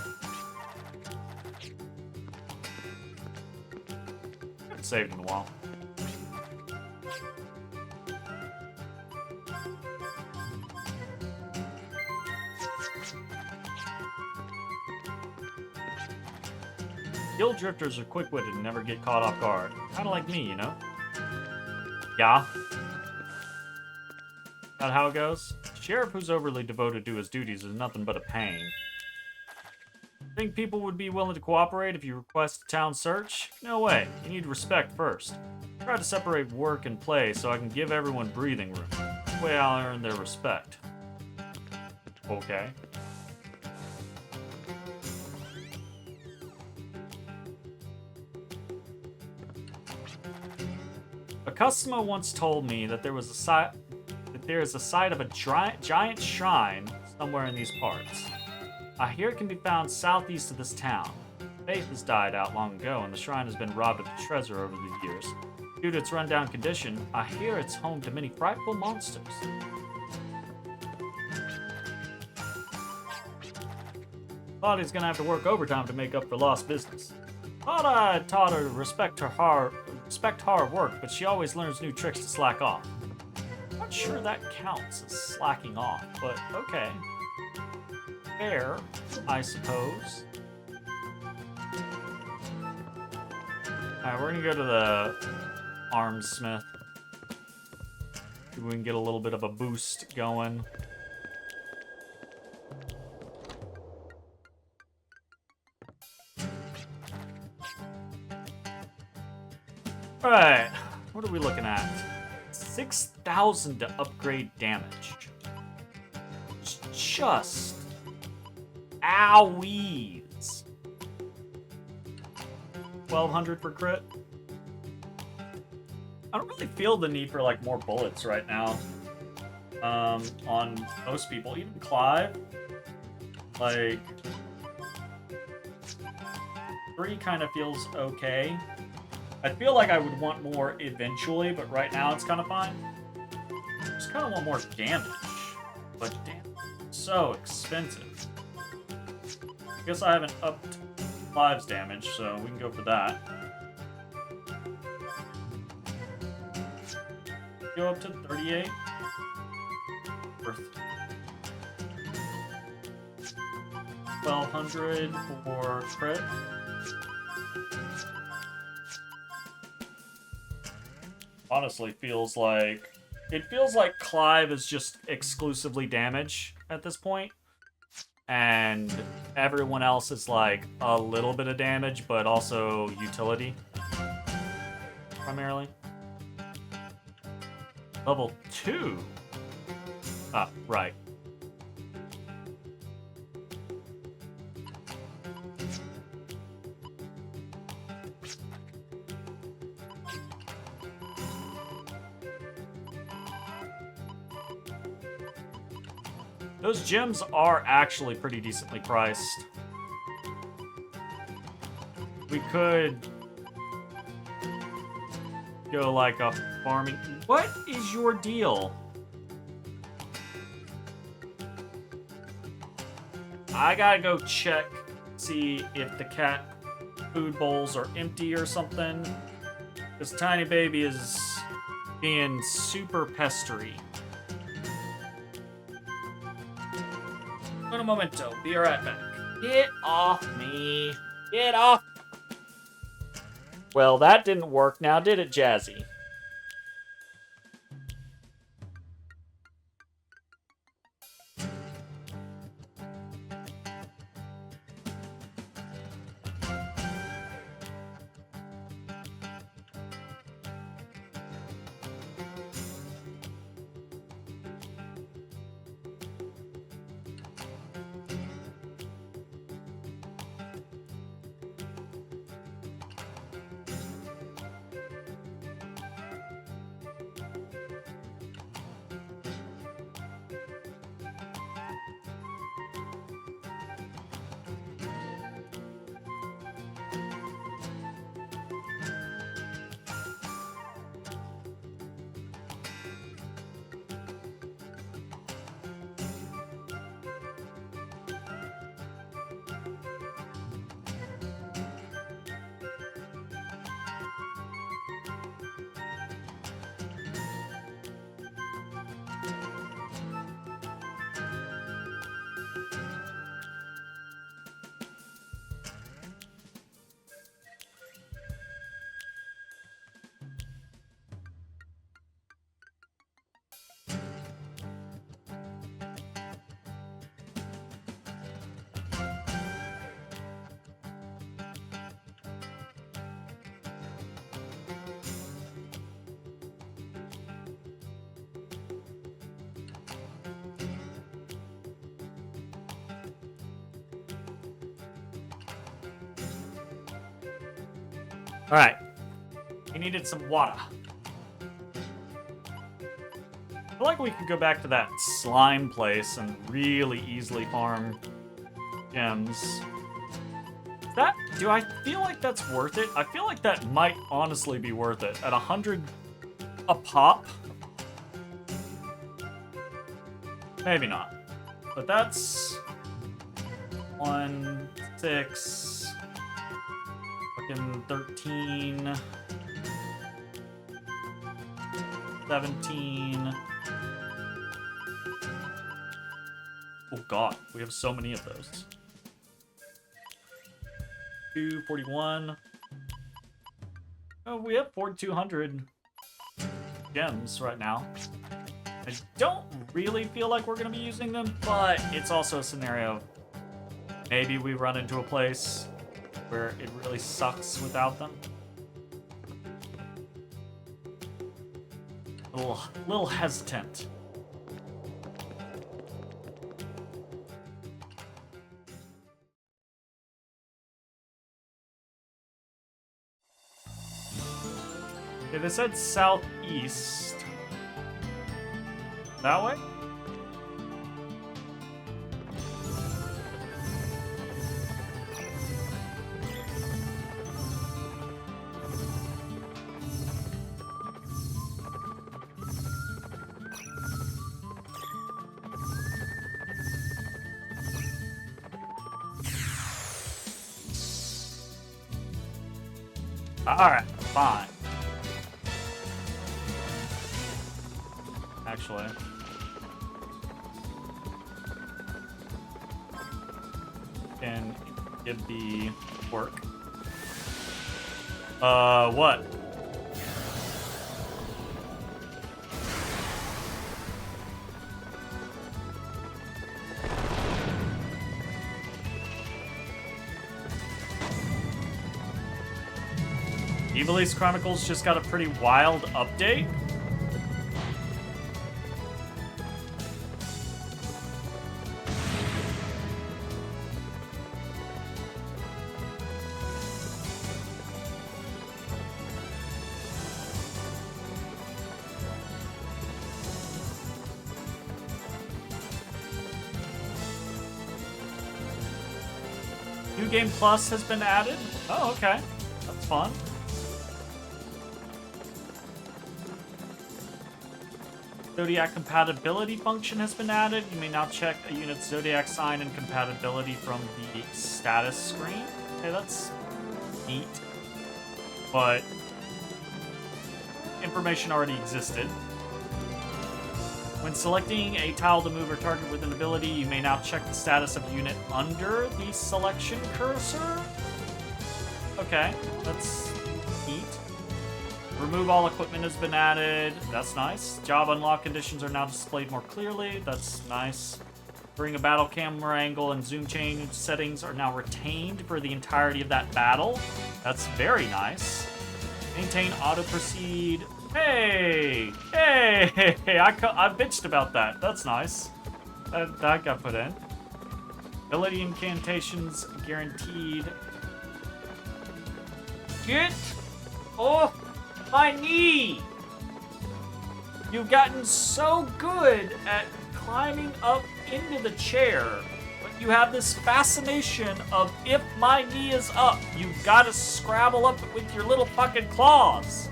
I haven't saved in a while. Guild drifters are quick-witted and never get caught off guard. Kind of like me, you know? Yeah. That how it goes? Sheriff who's overly devoted to his duties is nothing but a pain. Think people would be willing to cooperate if you request a town search? No way. You need respect first. Try to separate work and play so I can give everyone breathing room. This way I'll earn their respect. Okay. A customer once told me that there is a site of a giant shrine somewhere in these parts. I hear it can be found southeast of this town. Faith has died out long ago, and the shrine has been robbed of its treasure over the years. Due to its rundown condition, I hear it's home to many frightful monsters. Thought he's gonna have to work overtime to make up for lost business. Thought I taught her to respect hard work, but she always learns new tricks to slack off. Not sure that counts as slacking off, but okay. Fair, I suppose. Alright, we're gonna go to the arms smith. See if we can get a little bit of a boost going. Alright, what are we looking at? 6,000 to upgrade damage. Just owies. 1,200 for crit. I don't really feel the need for like more bullets right now. On most people, even Clive. Like 3 kind of feels okay. I feel like I would want more eventually, but right now it's kind of fine. Just kind of want more damage. But damn, so expensive. I guess I haven't upped Clive's damage, so we can go for that. Go up to 38. For 1,200 for crit. Honestly feels like Clive is just exclusively damage at this point, and everyone else is like a little bit of damage but also utility primarily. Level 2. Ah, right. Those gems are actually pretty decently priced. We could go like a farming... What is your deal? I gotta go check, see if the cat food bowls are empty or something. This tiny baby is being super pestery. Un momento, be right back. Get off me. Get off. Well, that didn't work now, did it, Jazzy? Alright. We needed some water. I feel like we could go back to that slime place and really easily farm gems. Do I feel like that's worth it? I feel like that might honestly be worth it. At 100 a pop? Maybe not. But that's 1, 6, fucking 13, 17. Oh god, we have so many of those. 241. Oh, we have 4,200 gems right now. I don't really feel like we're going to be using them, but it's also a scenario. Maybe we run into a place where it really sucks without them. A little hesitant. Okay, they said southeast. That way? Alright, fine. Actually. Can give the work. What? Ivalice Chronicles just got a pretty wild update. New Game Plus has been added. Oh, okay. That's fun. Zodiac compatibility function has been added. You may now check a unit's zodiac sign and compatibility from the status screen. Okay, that's neat. But information already existed. When selecting a tile to move or target with an ability, you may now check the status of a unit under the selection cursor. Okay, that's neat. Remove all equipment has been added. That's nice. Job unlock conditions are now displayed more clearly. That's nice. Bring a battle camera angle and zoom change settings are now retained for the entirety of that battle. That's very nice. Maintain auto proceed. Hey! Hey! I bitched about that. That's nice. That got put in. Ability incantations guaranteed. Get off my knee! You've gotten so good at climbing up into the chair, but you have this fascination of if my knee is up, you've got to scrabble up with your little fucking claws.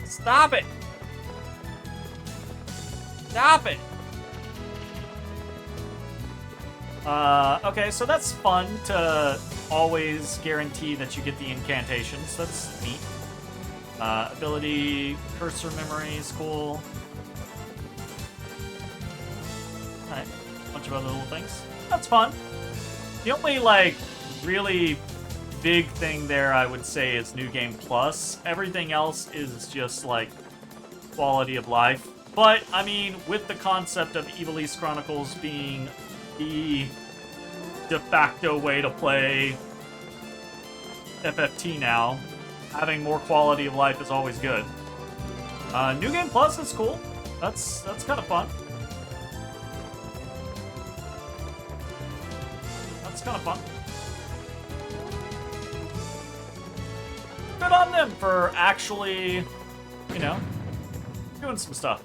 Stop it! Stop it! Okay, so that's fun to always guarantee that you get the incantations. That's neat. Ability, cursor memory is cool. Alright, bunch of other little things. That's fun. The only, like, really big thing there, I would say, is New Game Plus. Everything else is just, like, quality of life. But, I mean, with the concept of Ivalice Chronicles being the de facto way to play FFT now, having more quality of life is always good. New Game Plus is cool. That's kind of fun. That's kind of fun. good on them for actually, you know, doing some stuff.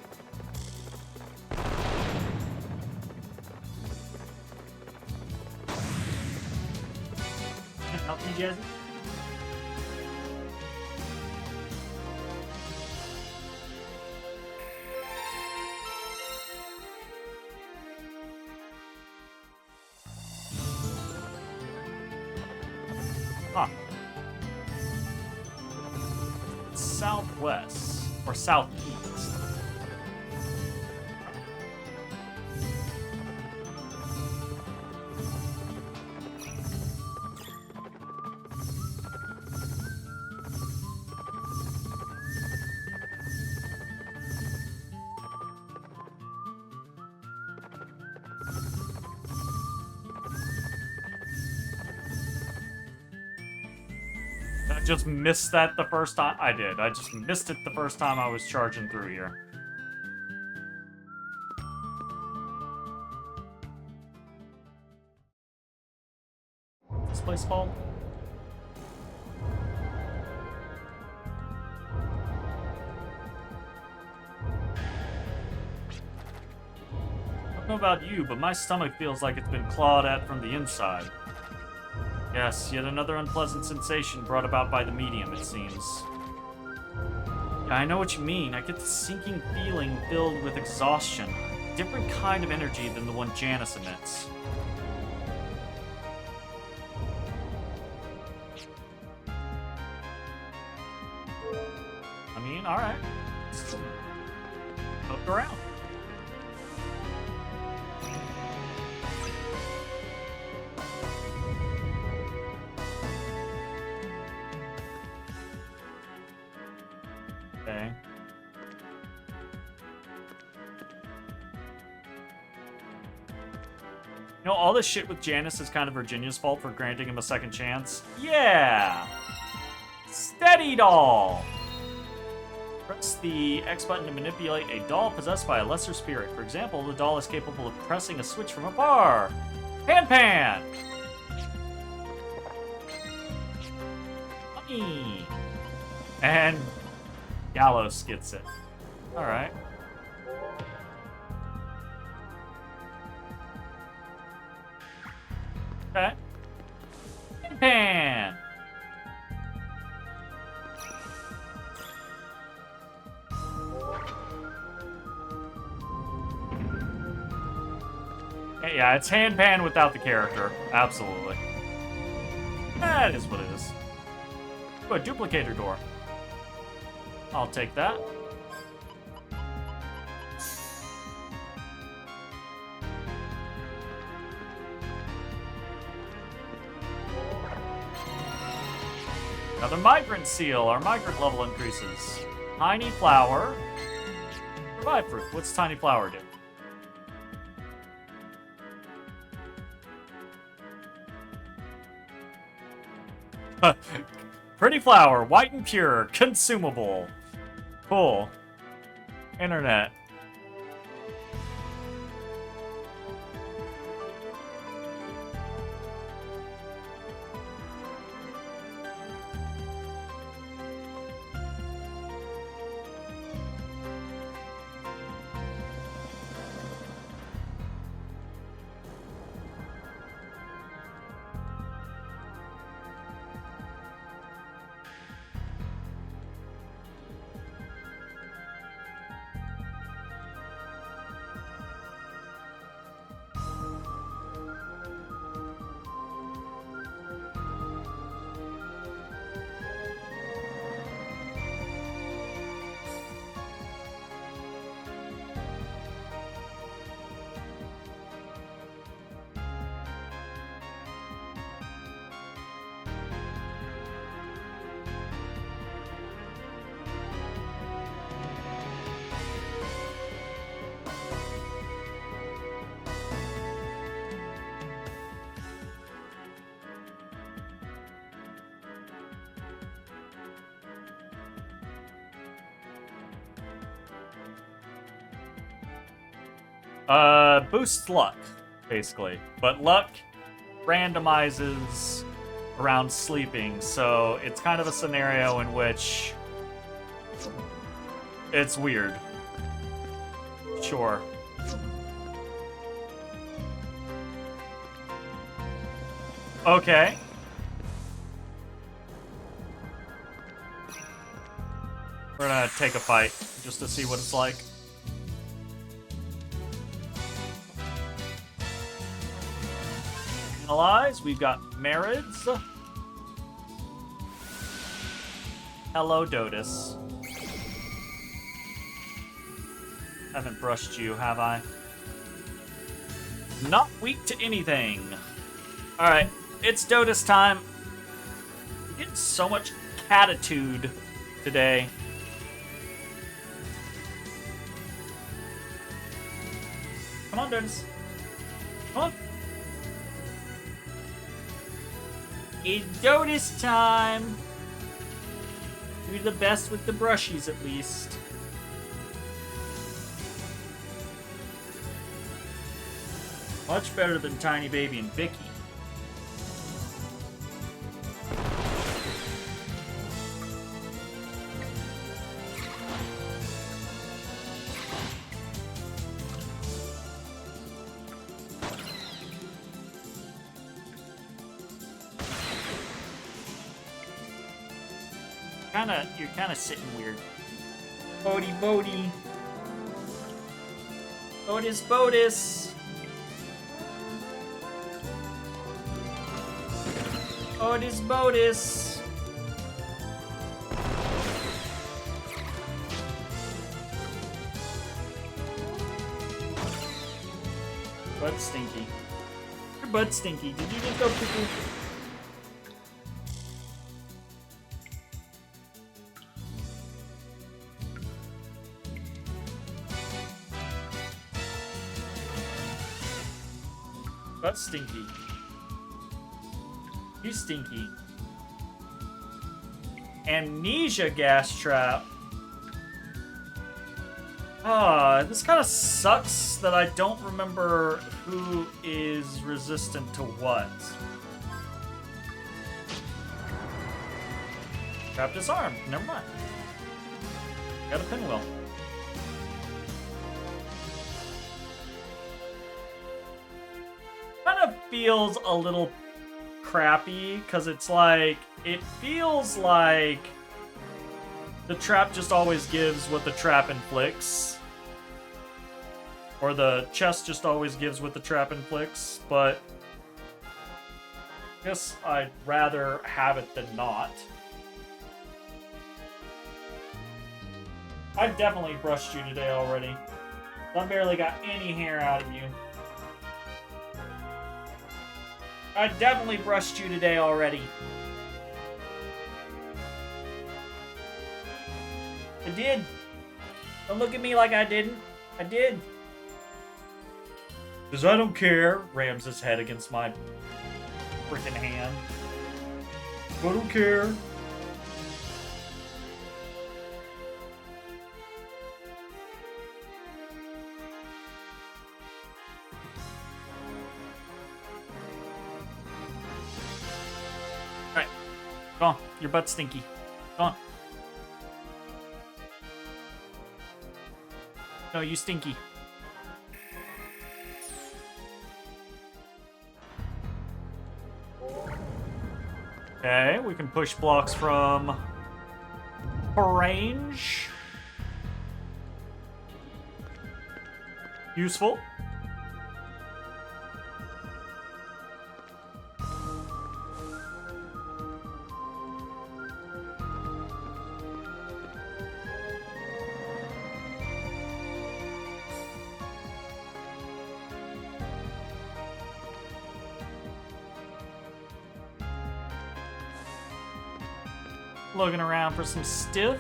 Help me, Jazzy? Huh. Southwest or southeast. Just missed that the first time. I did. I just missed it the first time I was charging through here. This place called? I don't know about you, but my stomach feels like it's been clawed at from the inside. Yes, yet another unpleasant sensation brought about by the medium, it seems. Yeah, I know what you mean. I get the sinking feeling filled with exhaustion. Different kind of energy than the one Janus emits. I mean, alright. Look around. Okay. You know, all this shit with Janus is kind of Virginia's fault for granting him a second chance. Yeah! Steady doll! Press the X button to manipulate a doll possessed by a lesser spirit. For example, the doll is capable of pressing a switch from afar. Pan! Money! And Gallows gets it. Alright. Okay. Pan! Yeah, it's hand pan without the character. Absolutely. That is what it is. Oh, a duplicator door. I'll take that. Another migrant seal. Our migrant level increases. Tiny flower. Revive fruit. What's tiny flower do? Pretty flower, white and pure, consumable. Cool. Internet. Boosts luck, basically. But luck randomizes around sleeping, so it's kind of a scenario in which it's weird. Sure. Okay. We're gonna take a fight just to see what it's like. Analyze, we've got Marids. Hello, Dotus. Haven't brushed you, have I? Not weak to anything. Alright, it's Dotus time. We're getting so much catitude today. Come on, Dotus. Come on. It's Dotus time. Do the best with the brushies, at least. Much better than Tiny Baby and Vicky. You're kinda sitting weird. Bodie. Bodis. Bodis. Butt stinky. Your butt stinky. Did you just go poo-poo? Butt stinky. You stinky. Amnesia gas trap. This kind of sucks that I don't remember who is resistant to what. Trap disarmed. Never mind. Got a pinwheel. Kind of feels a little crappy because it's like it feels like the trap just always gives what the trap inflicts, or the chest just always gives what the trap inflicts, but I guess I'd rather have it than not. I definitely brushed you today already. I barely got any hair out of you. I definitely brushed you today already. I did. Don't look at me like I didn't. I did. Because I don't care. Rams his head against my freaking hand. I don't care. Alright. Go on. Your butt's stinky. Go on. No, you stinky. Okay, we can push blocks from range. Useful. Looking around for some stiff.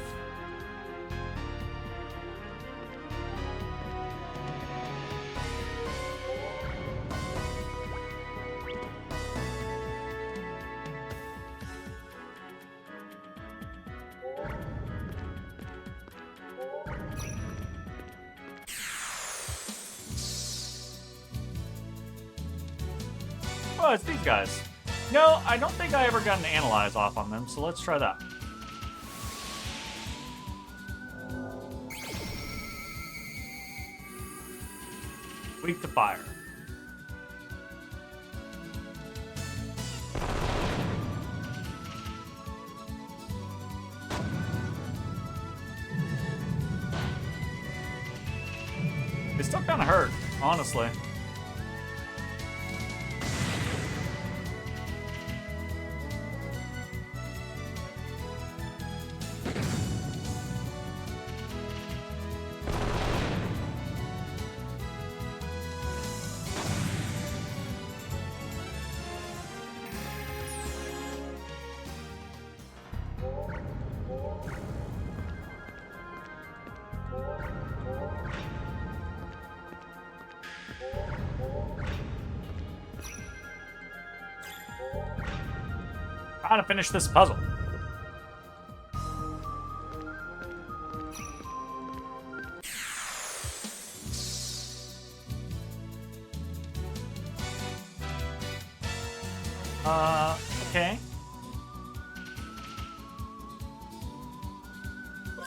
Oh, it's these guys. No, I don't think I ever got an Analyze off on them, so let's try that. Weak to fire. They still kind of hurt, honestly. Trying to finish this puzzle. Okay.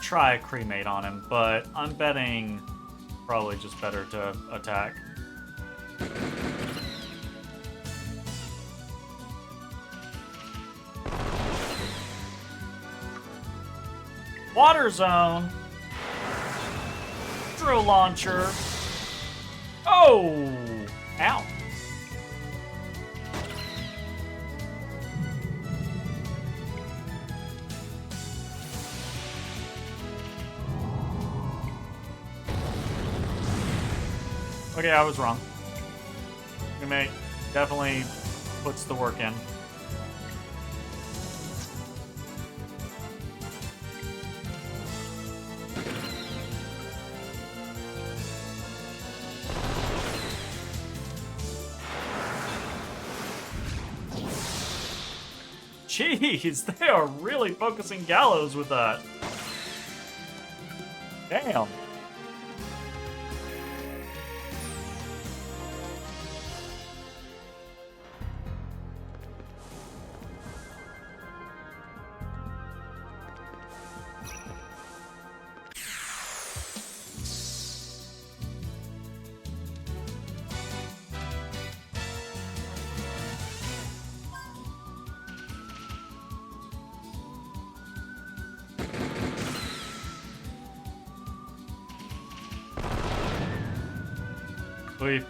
Try a cremate on him, but I'm betting probably just better to attack. Water zone. Drill launcher. Oh! Ow. Okay, I was wrong. Cremate definitely puts the work in. Jeez, they are really focusing Gallows with that. Damn. Leave.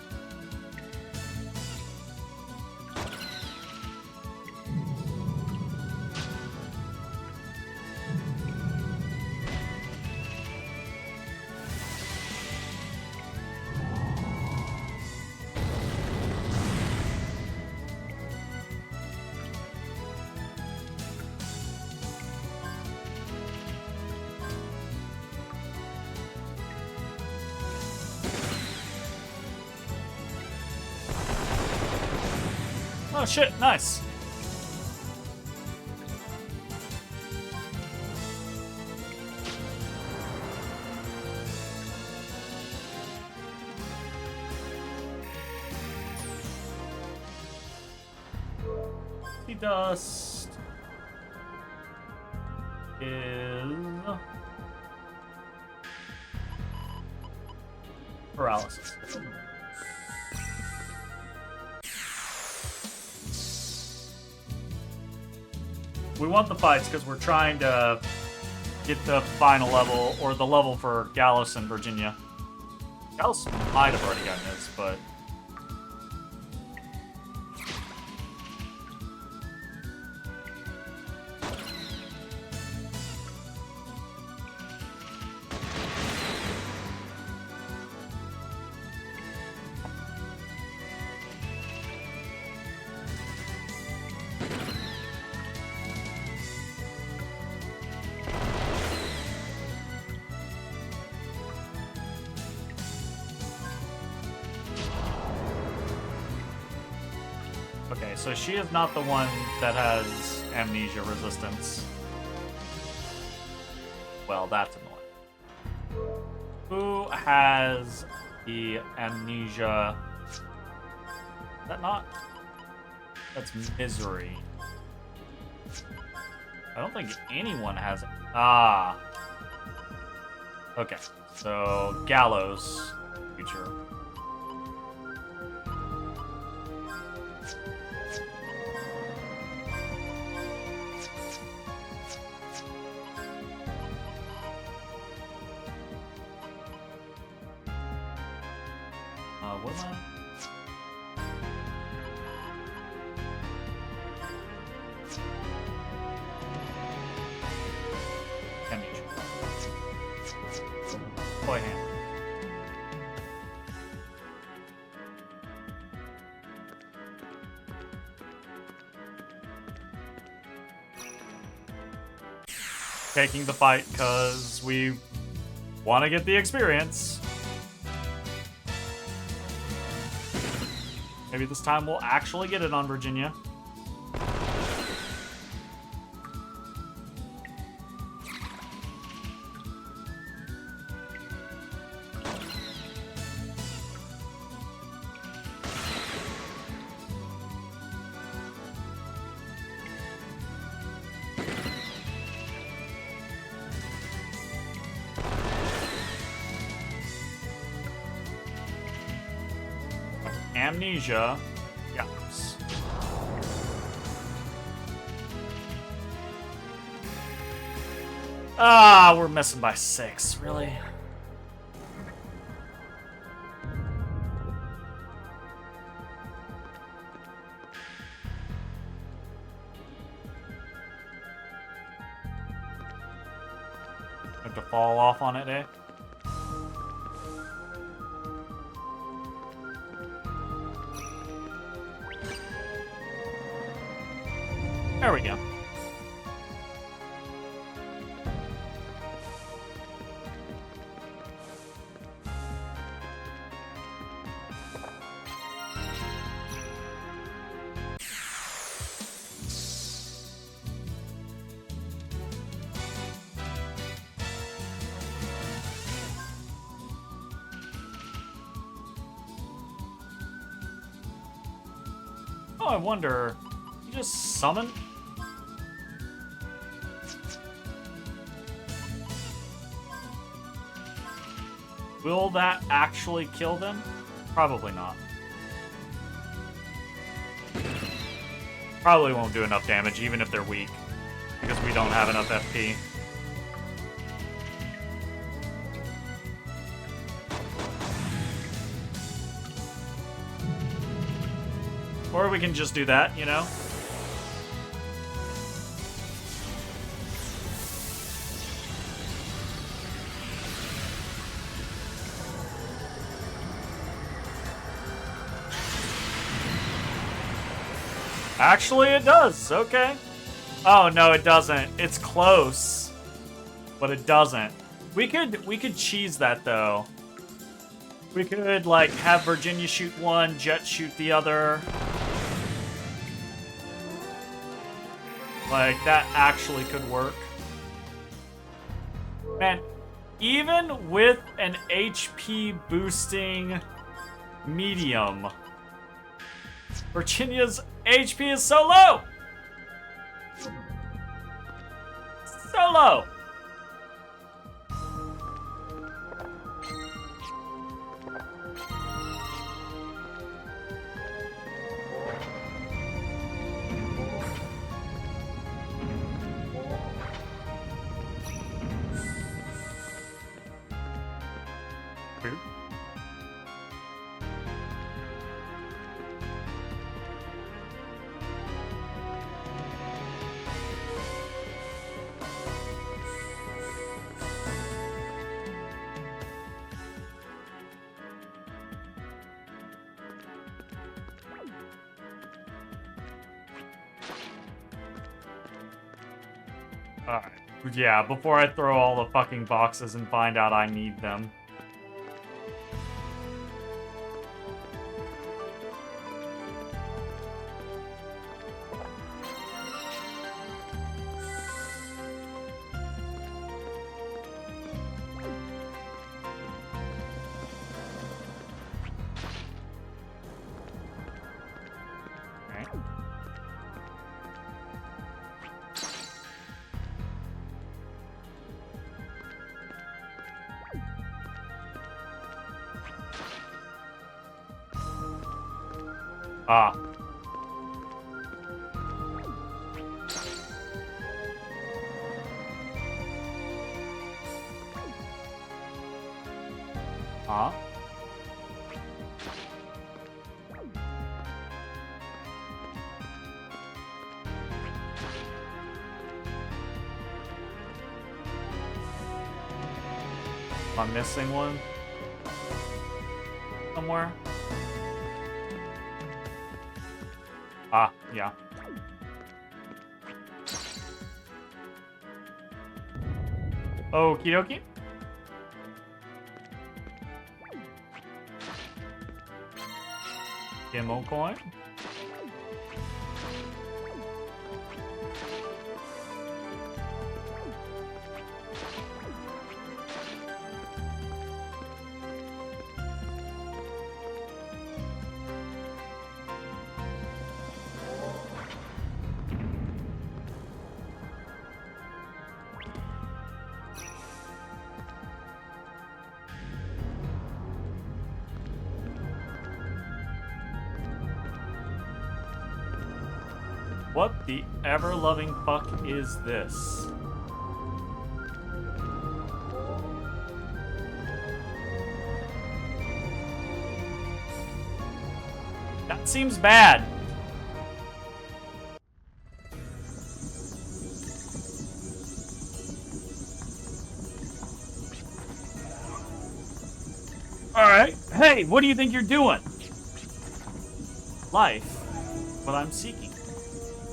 Oh shit, nice. Dust is paralysis. We want the fights because we're trying to get the final level, or the level for Gallus and Virginia. Gallus might have already gotten his, but... Okay, so she is not the one that has amnesia resistance. Well, that's annoying. Who has the amnesia? Is that not? That's Misery. I don't think anyone has it. Ah. Okay, so Gallows, future. What am I? Boy hand. Taking the fight because we want to get the experience. Maybe this time we'll actually get it on Virginia. Amnesia. Yes. Ah, we're missing by 6. Really? Have to fall off on it, eh? There we go. Oh, I wonder, you just summon? Will that actually kill them? Probably not. Probably won't do enough damage, even if they're weak, because we don't have enough FP. Or we can just do that, you know? Actually, it does. Okay. Oh, no, it doesn't. It's close. But it doesn't. We could cheese that, though. We could, like, have Virginia shoot one, Jet shoot the other. Like, that actually could work. Man, even with an HP boosting medium, Virginia's HP is so low! So low! Weird. Alright. Yeah, before I throw all the fucking boxes and find out I need them. Okay. Ah. Ah. Am I missing one? Somewhere? Ah, yeah. Okie dokie. Demo coin. What the ever-loving fuck is this? That seems bad. Alright. Hey, what do you think you're doing? Life. What I'm seeking.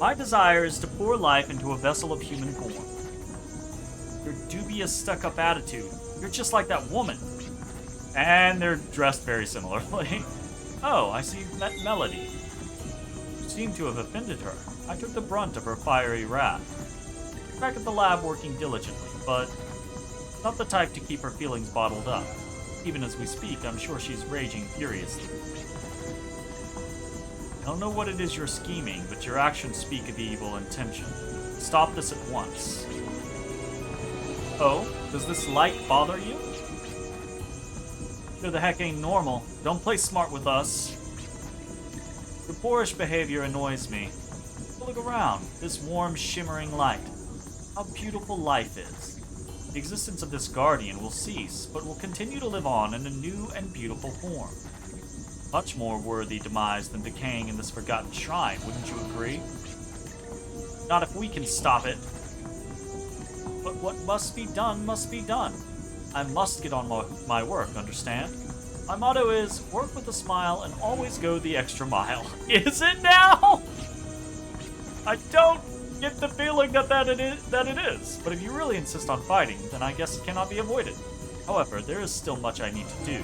My desire is to pour life into a vessel of human form. Your dubious, stuck-up attitude. You're just like that woman. And they're dressed very similarly. Oh, I see you met Melody. You seem to have offended her. I took the brunt of her fiery wrath. Back at the lab working diligently, but not the type to keep her feelings bottled up. Even as we speak, I'm sure she's raging furiously. I don't know what it is you're scheming, but your actions speak of evil intention. Stop this at once. Oh, does this light bother you? Sure the heck ain't normal. Don't play smart with us. Your boorish behavior annoys me. Look around. This warm, shimmering light. How beautiful life is. The existence of this guardian will cease, but will continue to live on in a new and beautiful form. Much more worthy demise than decaying in this forgotten shrine, wouldn't you agree? Not if we can stop it. But what must be done must be done. I must get on my work, understand? My motto is, work with a smile and always go the extra mile. Is it now? I don't get the feeling that it is. But if you really insist on fighting, then I guess it cannot be avoided. However, there is still much I need to do.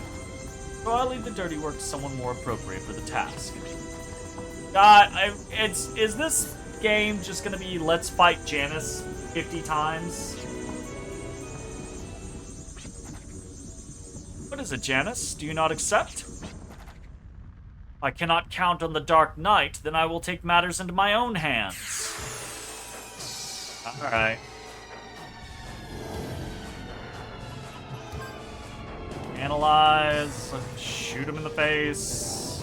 So I'll leave the dirty work to someone more appropriate for the task. Is this game just gonna be let's fight Janice 50 times? What is it, Janice? Do you not accept? I cannot count on the Dark Knight, then I will take matters into my own hands. Alright. Analyze, shoot him in the face,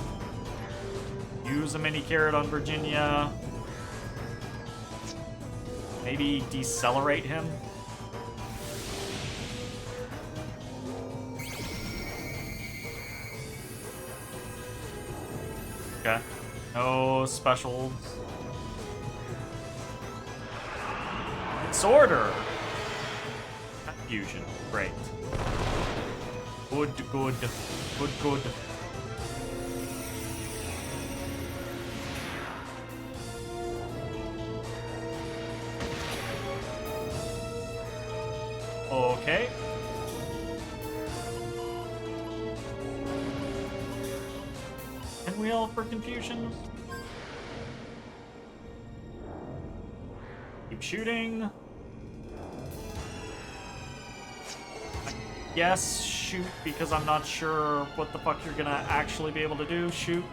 use a mini carrot on Virginia, maybe decelerate him. Okay, no specials. Disorder! Fusion, great. Good. Okay. Pinwheel for confusion. Keep shooting. Yes, shoot, because I'm not sure what the fuck you're gonna actually be able to do. Shoot.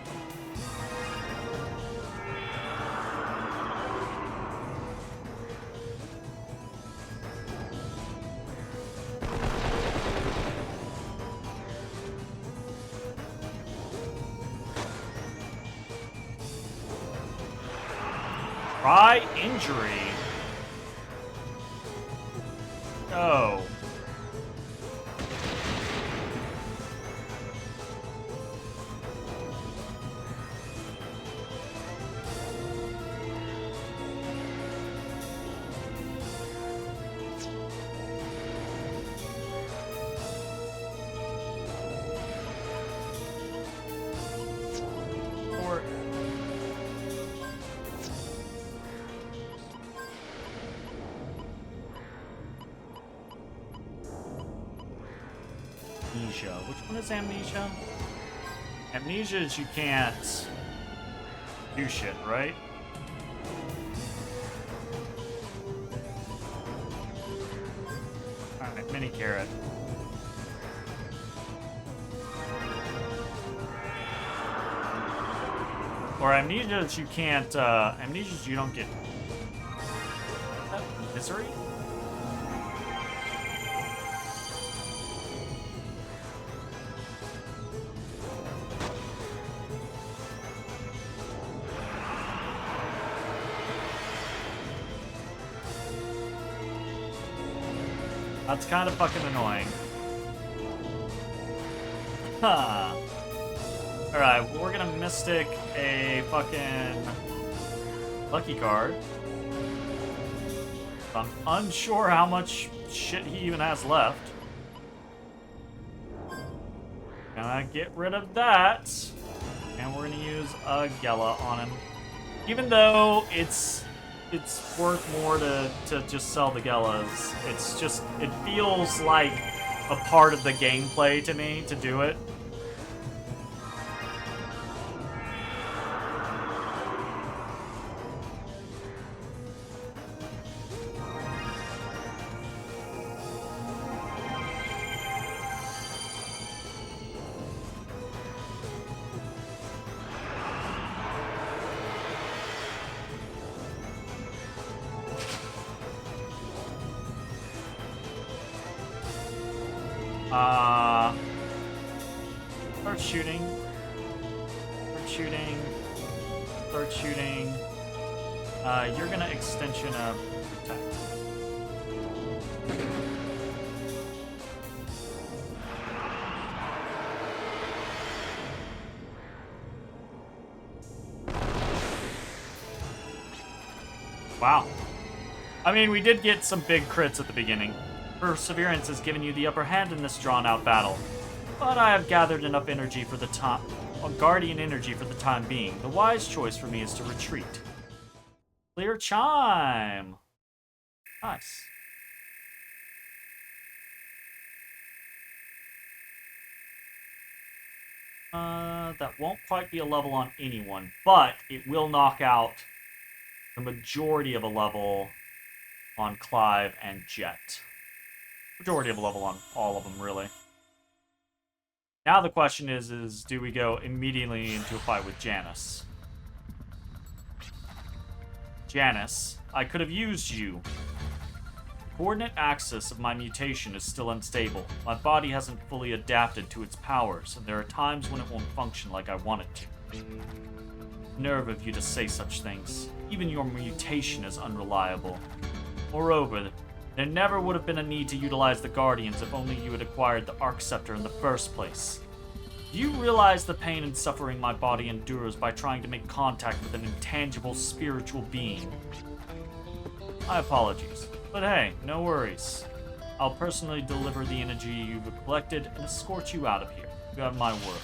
Try injury. Oh. Amnesia. Which one is amnesia? Amnesia is you can't do shit, right? Alright, mini carrot. Or amnesia is you can't, amnesia is you don't get misery? That's kind of fucking annoying. Huh. Alright, well, we're gonna Mystic a fucking Lucky card. I'm unsure how much shit he even has left. Gonna get rid of that. And we're gonna use a Gela on him. Even though it's worth more to just sell the Gelas. It's just, it feels like a part of the gameplay to me to do it. Start shooting. Start shooting. Start shooting. You're gonna extension of protect. Wow. I mean, we did get some big crits at the beginning. Perseverance has given you the upper hand in this drawn-out battle. But I have gathered enough energy for the time, Guardian energy for the time being. The wise choice for me is to retreat. Clear Chime! Nice. That won't quite be a level on anyone, but it will knock out the majority of a level on Clive and Jet. Majority of a level on all of them, really. Now the question is do we go immediately into a fight with Janice? Janice, I could have used you. The coordinate axis of my mutation is still unstable. My body hasn't fully adapted to its powers, and there are times when it won't function like I want it to. Nerve of you to say such things. Even your mutation is unreliable. Moreover, there never would have been a need to utilize the Guardians if only you had acquired the Arc Scepter in the first place. Do you realize the pain and suffering my body endures by trying to make contact with an intangible spiritual being? My apologies, but hey, no worries. I'll personally deliver the energy you've collected and escort you out of here. You have my word.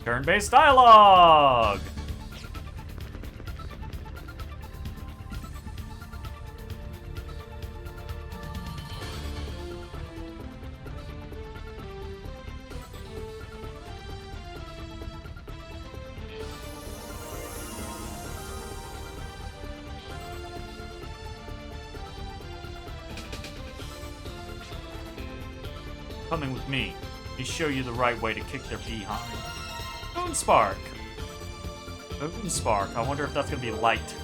Turn-based dialogue! Coming with me. Let me show you the right way to kick their behind. Moonspark! Moonspark. I wonder if that's going to be light.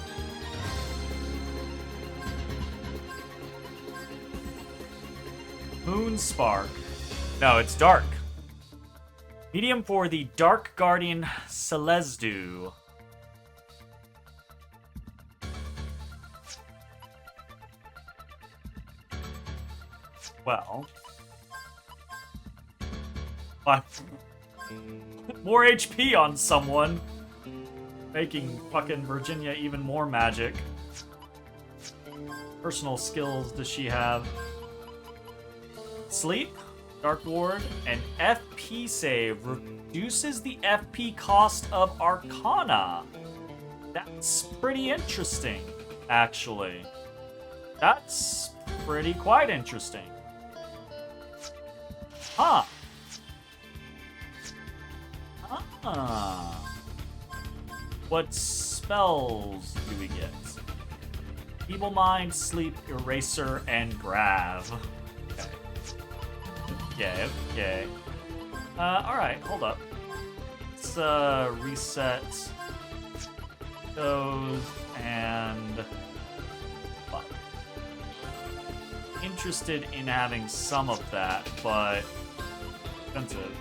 Moonspark. No, it's dark. Medium for the Dark Guardian Celesdu. Well, more HP on someone, making fucking Virginia even more magic. Personal skills does she have? Sleep, Dark Ward, and FP save reduces the FP cost of Arcana. That's pretty interesting, actually. That's quite interesting. Huh. What spells do we get? Feeble Mind, Sleep, Eraser, and Grav. Okay. Alright, hold up. Let's reset those and... Well, interested in having some of that, but expensive.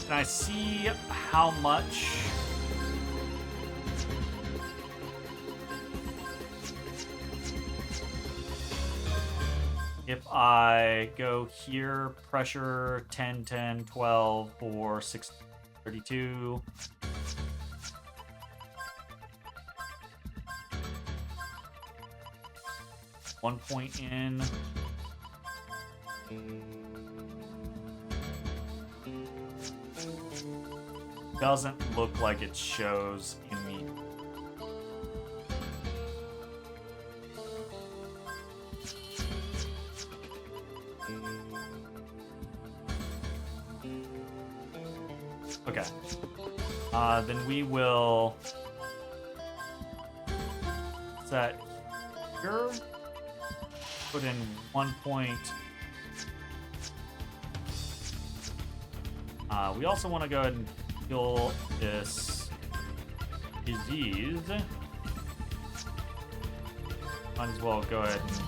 Can I see how much? If I go here, pressure 10, 10, 12 for 632. One point in. Doesn't look like it shows in me. Okay. Then we will set here. Put in 1 point. We also want to go ahead and heal this disease. Might as well go ahead and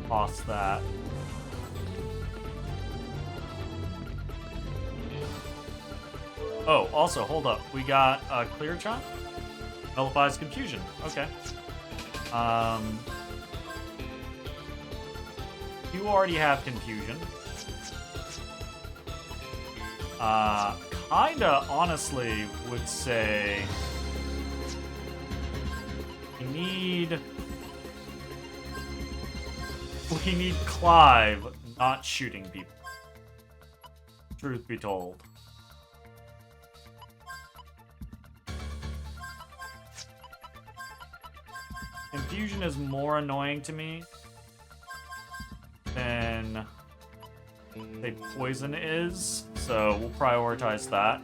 toss that. Oh, also, hold up. We got Clear Chant? Nullifies Confusion. Okay. You already have Confusion. Kinda honestly would say we need Clive not shooting people. Truth be told. Confusion is more annoying to me than say poison is, so we'll prioritize that.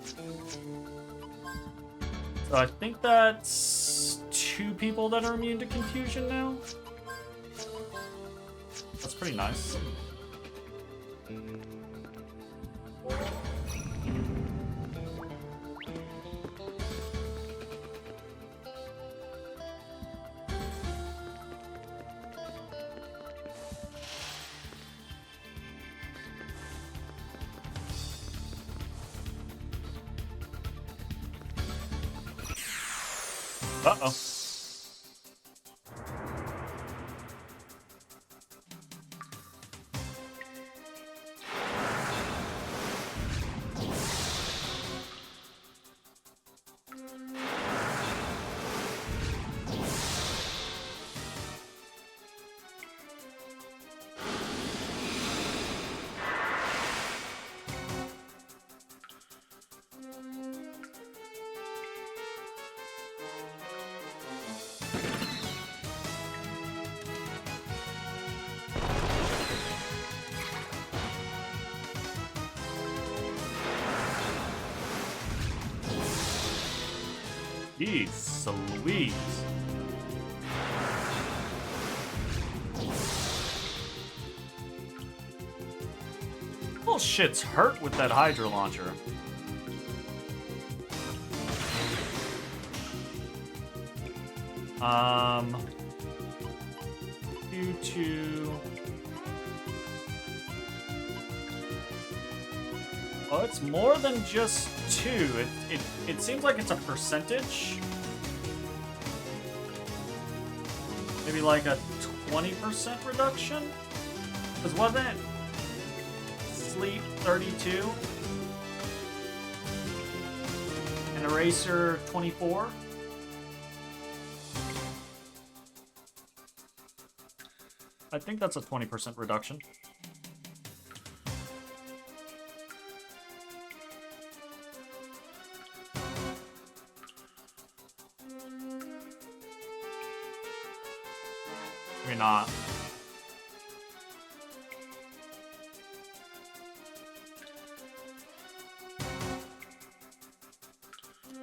So I think that's 2 people that are immune to confusion now. That's pretty nice. Uh-oh. Jeez Louise. Well, shit's hurt with that Hydra launcher. due to... Oh, it's more than just 2. It seems like it's a percentage. Maybe like a 20% reduction? Because wasn't it sleep 32? And eraser 24? I think that's a 20% reduction. Maybe not.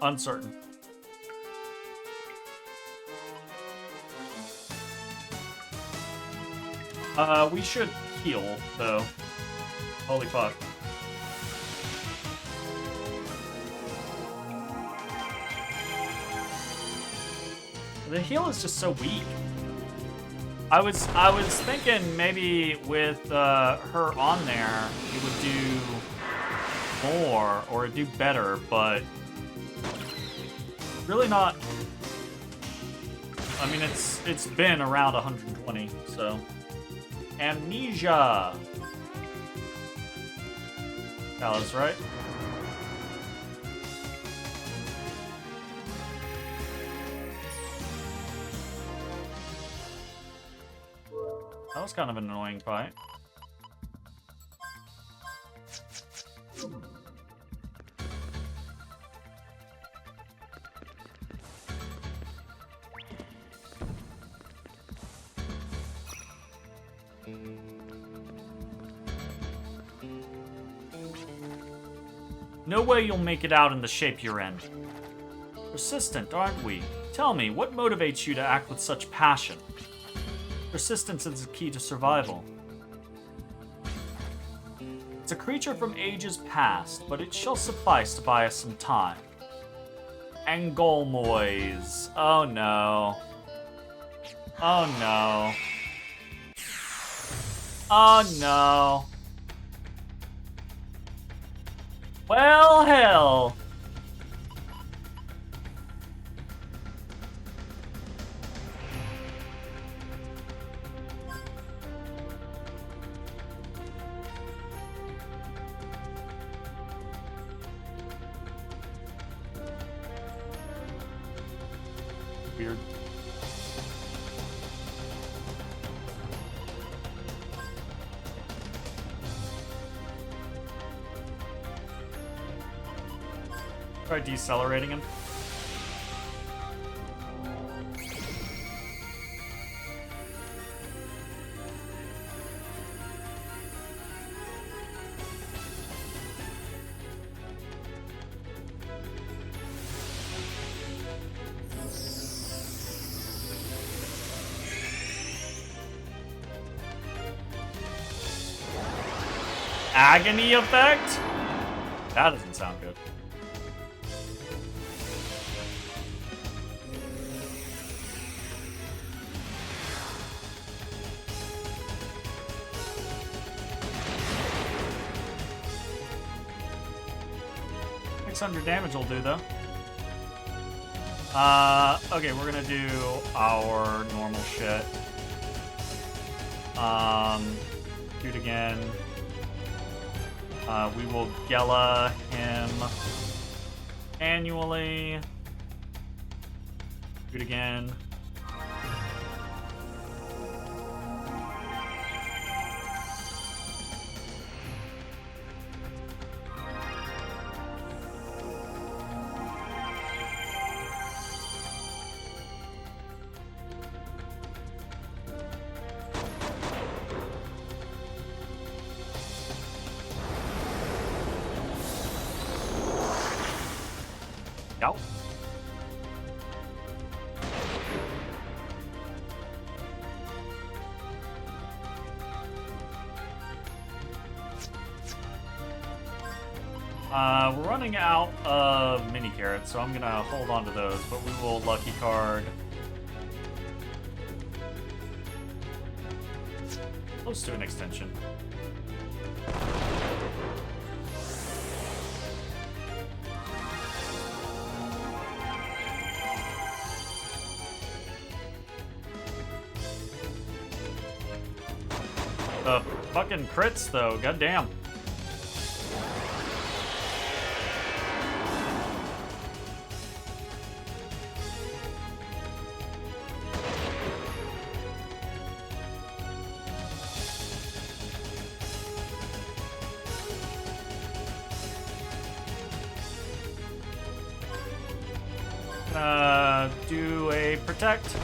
Uncertain. We should heal, though. Holy fuck. The heal is just so weak. I was thinking maybe with her on there, it would do more or it'd do better, but really not. I mean, it's been around 120, so. Amnesia. Alice, right? That was kind of an annoying fight. No way you'll make it out in the shape you're in. Persistent, aren't we? Tell me, what motivates you to act with such passion? Persistence is the key to survival. It's a creature from ages past, but it shall suffice to buy us some time. Angolmois. Oh no. Oh no. Oh no. Well, hell. Weird. Try decelerating him. Agony effect? That doesn't sound good. Under damage will do though. Okay, we're gonna do our normal shit. Shoot again. We will Gela him annually. Shoot again. Yep. We're running out of mini carrots, so I'm gonna hold on to those, but we will lucky card. Close to an extension. The fucking crits, though. Goddamn. Do a protect.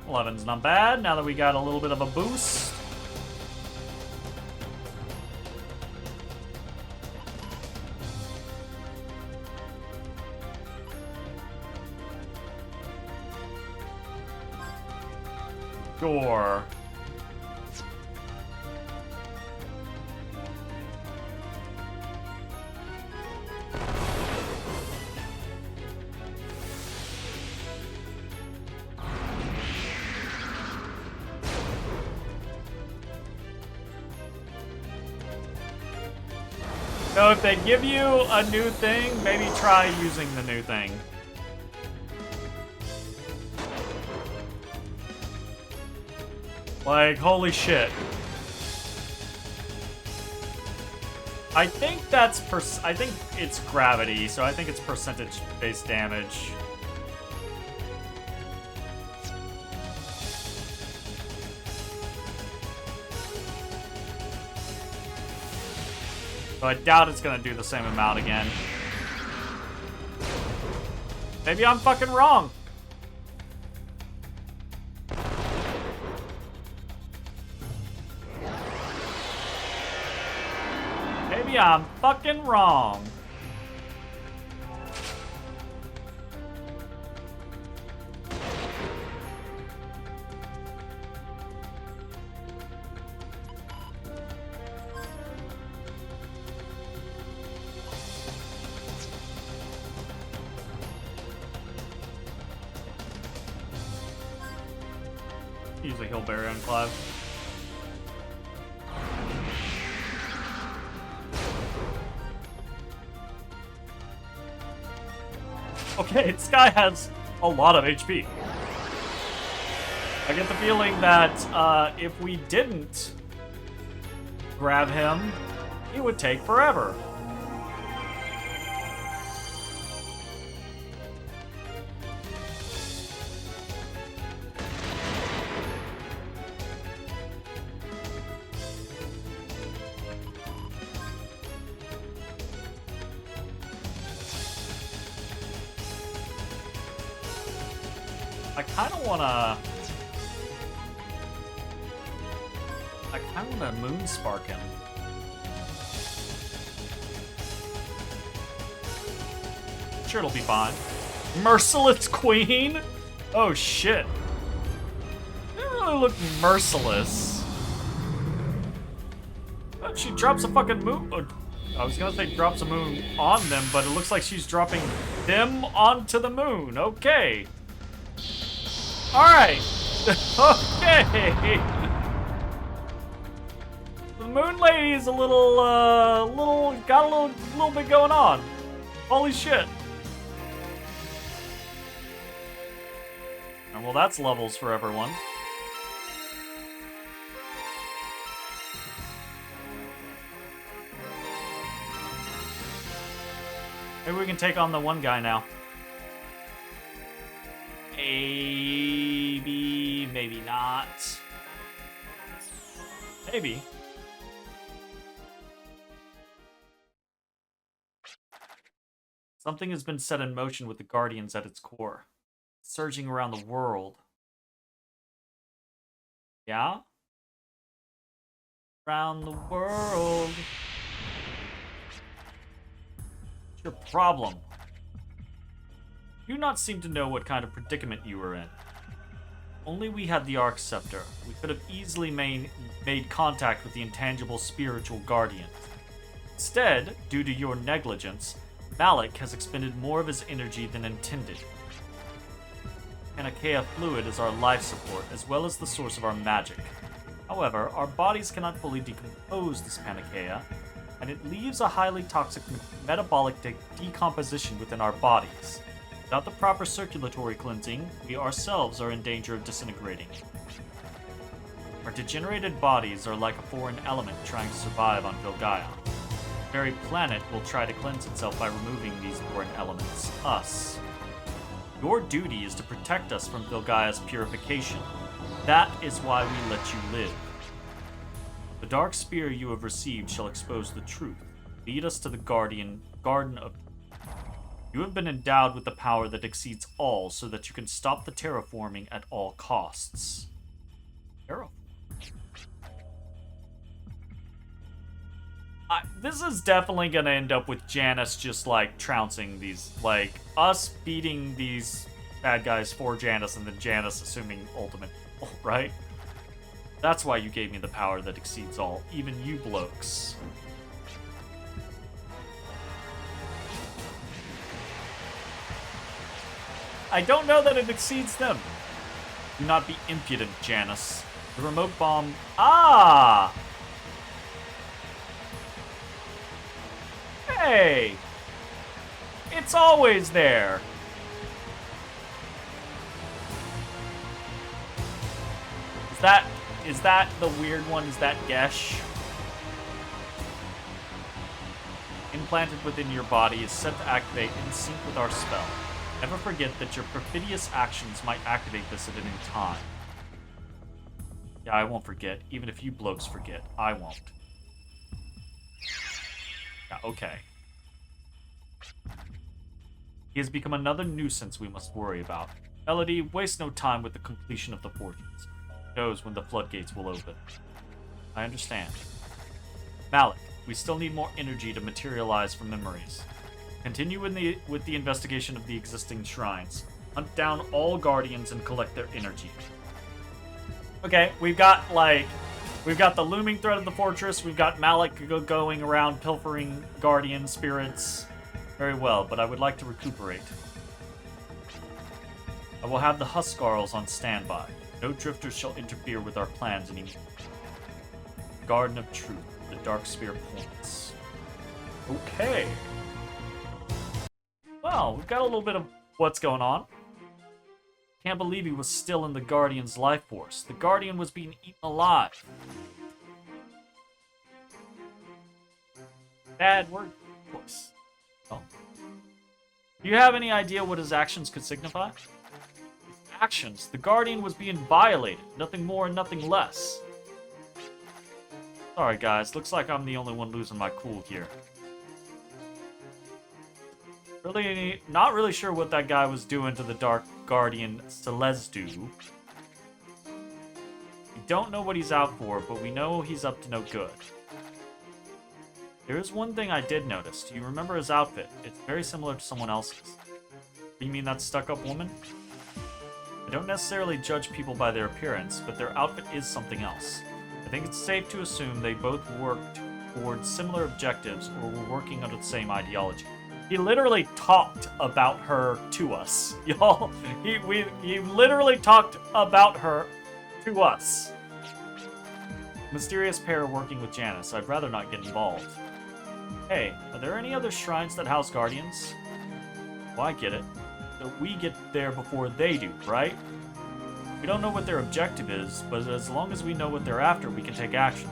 Eleven's not bad, now that we got a little bit of a boost. Sure. So if they give you a new thing, maybe try using the new thing. Like, holy shit. I think that's I think it's gravity, so I think it's percentage-based damage. So I doubt it's gonna do the same amount again. Maybe I'm fucking wrong. Maybe I'm fucking wrong. Use a heal berry on Clive. Okay, this guy has a lot of HP. I get the feeling that if we didn't grab him, it would take forever. I kind of want to moon spark him. Sure, it'll be fine. Merciless Queen? Oh shit. They don't really look merciless. But she drops a fucking moon. Oh, I was gonna say drops a moon on them, but it looks like she's dropping them onto the moon. Okay. Alright. Okay. The Moon Lady is a little, got a little bit going on. Holy shit. And well, that's levels for everyone. Maybe we can take on the one guy now. Maybe, maybe not. Maybe. Something has been set in motion with the Guardians at its core, surging around the world. Yeah? Around the world. Your problem? You do not seem to know what kind of predicament you were in. Only we had the Arc Scepter. We could have easily made contact with the intangible spiritual guardian. Instead, due to your negligence, Malik has expended more of his energy than intended. Panacea fluid is our life support, as well as the source of our magic. However, our bodies cannot fully decompose this Panacea, and it leaves a highly toxic metabolic decomposition within our bodies. Without the proper circulatory cleansing, we ourselves are in danger of disintegrating. Our degenerated bodies are like a foreign element trying to survive on Vilgaia. The very planet will try to cleanse itself by removing these foreign elements, us. Your duty is to protect us from Vilgaia's purification. That is why we let you live. The dark spear you have received shall expose the truth. Lead us to the Garden of... You have been endowed with the power that exceeds all so that you can stop the terraforming at all costs. Terraform? This is definitely gonna end up with Janus just, like, trouncing these, like, us beating these bad guys for Janus and then Janus assuming ultimate, right? That's why you gave me the power that exceeds all, even you blokes. I don't know that it exceeds them. Do not be impudent, Janus. The remote bomb... Ah! Hey! It's always there! Is that the weird one? Is that Gesh? Implanted within your body is set to activate in sync with our spell. Never forget that your perfidious actions might activate this at any time. Yeah, I won't forget. Even if you blokes forget, I won't. Yeah, okay. He has become another nuisance we must worry about. Melody, waste no time with the completion of the fortunes. Who knows when the floodgates will open. I understand. Malik, we still need more energy to materialize from memories. Continue with the investigation of the existing shrines. Hunt down all guardians and collect their energy. Okay, we've got the looming threat of the fortress. We've got Malik going around pilfering guardian spirits. Very well, but I would like to recuperate. I will have the Huskarls on standby. No drifters shall interfere with our plans anymore. Garden of Truth, the Dark Spear points. Okay. Well, we've got a little bit of what's going on. Can't believe he was still in the Guardian's life force. The Guardian was being eaten alive. Bad word choice. Oh. Do you have any idea what his actions could signify? His actions? The Guardian was being violated. Nothing more and nothing less. Sorry, guys. Looks like I'm the only one losing my cool here. Really, not really sure what that guy was doing to the Dark Guardian Celesdu. We don't know what he's out for, but we know he's up to no good. There is one thing I did notice. Do you remember his outfit? It's very similar to someone else's. You mean that stuck-up woman? I don't necessarily judge people by their appearance, but their outfit is something else. I think it's safe to assume they both worked towards similar objectives or were working under the same ideology. He literally talked about her to us, y'all. He literally talked about her to us. Mysterious pair working with Janus. I'd rather not get involved. Hey, are there any other shrines that house guardians? Well, I get it. So we get there before they do, right? We don't know what their objective is, but as long as we know what they're after, we can take action.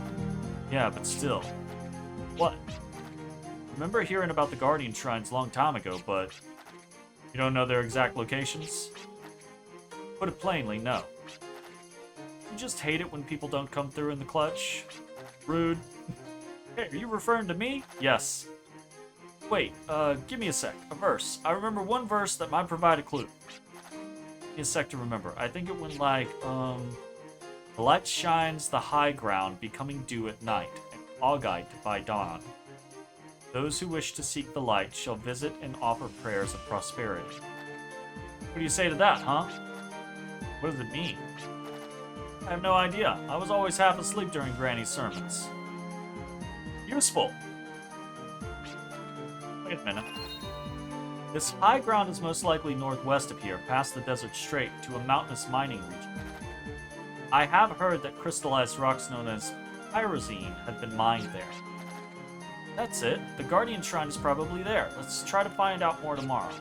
Yeah, but still. What? Remember hearing about the Guardian Shrines a long time ago, but you don't know their exact locations? Put it plainly, no. You just hate it when people don't come through in the clutch? Rude. Hey, are you referring to me? Yes. Wait, give me a sec. A verse. I remember one verse that might provide a clue. Give me a sec to remember. I think it went like, the light shines the high ground, becoming dew at night, and augite by dawn. Those who wish to seek the light shall visit and offer prayers of prosperity. What do you say to that, huh? What does it mean? I have no idea. I was always half asleep during Granny's sermons. Useful. Wait a minute. This high ground is most likely northwest of here, past the desert strait, to a mountainous mining region. I have heard that crystallized rocks known as pyrazine had been mined there. That's it. The Guardian Shrine is probably there. Let's try to find out more tomorrow.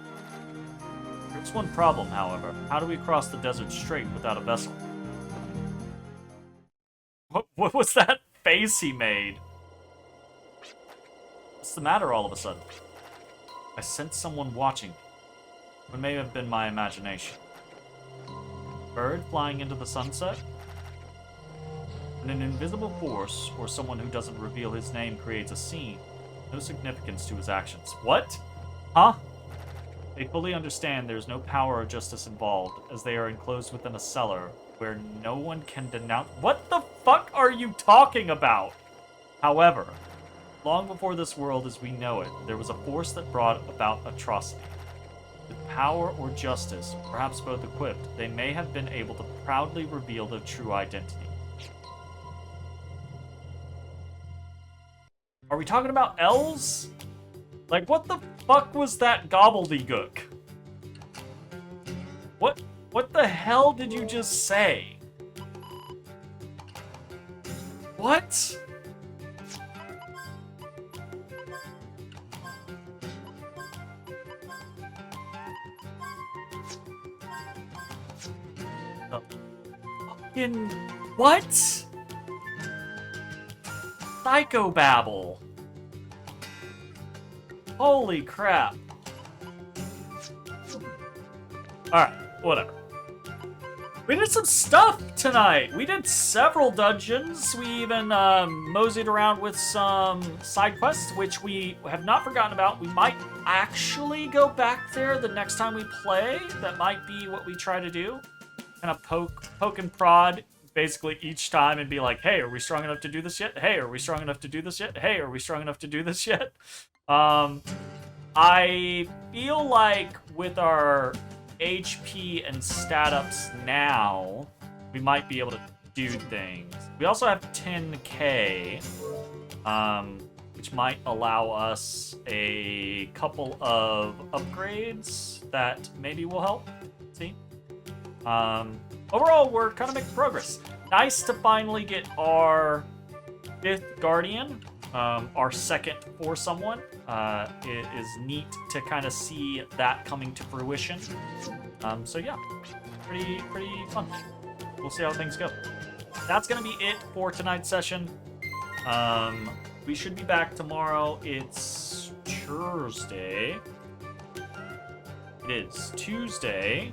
There's one problem, however. How do we cross the desert strait without a vessel? What was that face he made? What's the matter all of a sudden? I sense someone watching me. It may have been my imagination. Bird flying into the sunset? When an invisible force, or someone who doesn't reveal his name, creates a scene, no significance to his actions. What? Huh? They fully understand there's no power or justice involved, as they are enclosed within a cellar where no one can denounce— What the fuck are you talking about? However, long before this world as we know it, there was a force that brought about atrocity. With power or justice, perhaps both equipped, they may have been able to proudly reveal their true identity. Are we talking about elves? Like, what the fuck was that gobbledygook? What the hell did you just say? What? Fucking what? Psychobabble. Holy crap. Alright, whatever. We did some stuff tonight. We did several dungeons. We even moseyed around with some side quests, which we have not forgotten about. We might actually go back there the next time we play. That might be what we try to do. Kind of poke and prod basically each time and be like, hey, are we strong enough to do this yet? Hey, are we strong enough to do this yet? Hey, are we strong enough to do this yet? I feel like with our HP and stat ups now, we might be able to do things. We also have 10k, which might allow us a couple of upgrades that maybe will help. See? Overall, we're kind of making progress. Nice to finally get our 5th Guardian, our second for someone. It is neat to kind of see that coming to fruition. So yeah, pretty fun. We'll see how things go. That's gonna be it for tonight's session. We should be back tomorrow. It's Thursday. It is Tuesday.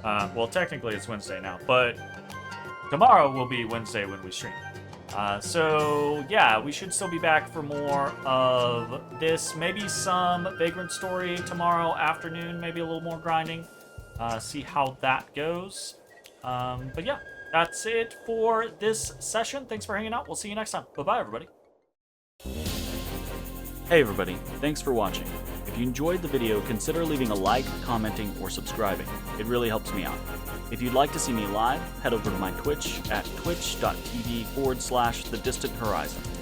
Well, technically it's Wednesday now, but tomorrow will be Wednesday when we stream. So yeah, we should still be back for more of this. Maybe some Vagrant Story tomorrow afternoon, maybe a little more grinding. See how that goes. But yeah, that's it for this session. Thanks for hanging out. We'll see you next time. Bye-bye, everybody. Hey everybody, thanks for watching. If you enjoyed the video, consider leaving a like, commenting, or subscribing. It really helps me out. If you'd like to see me live, head over to my Twitch at twitch.tv/thedistanthorizon.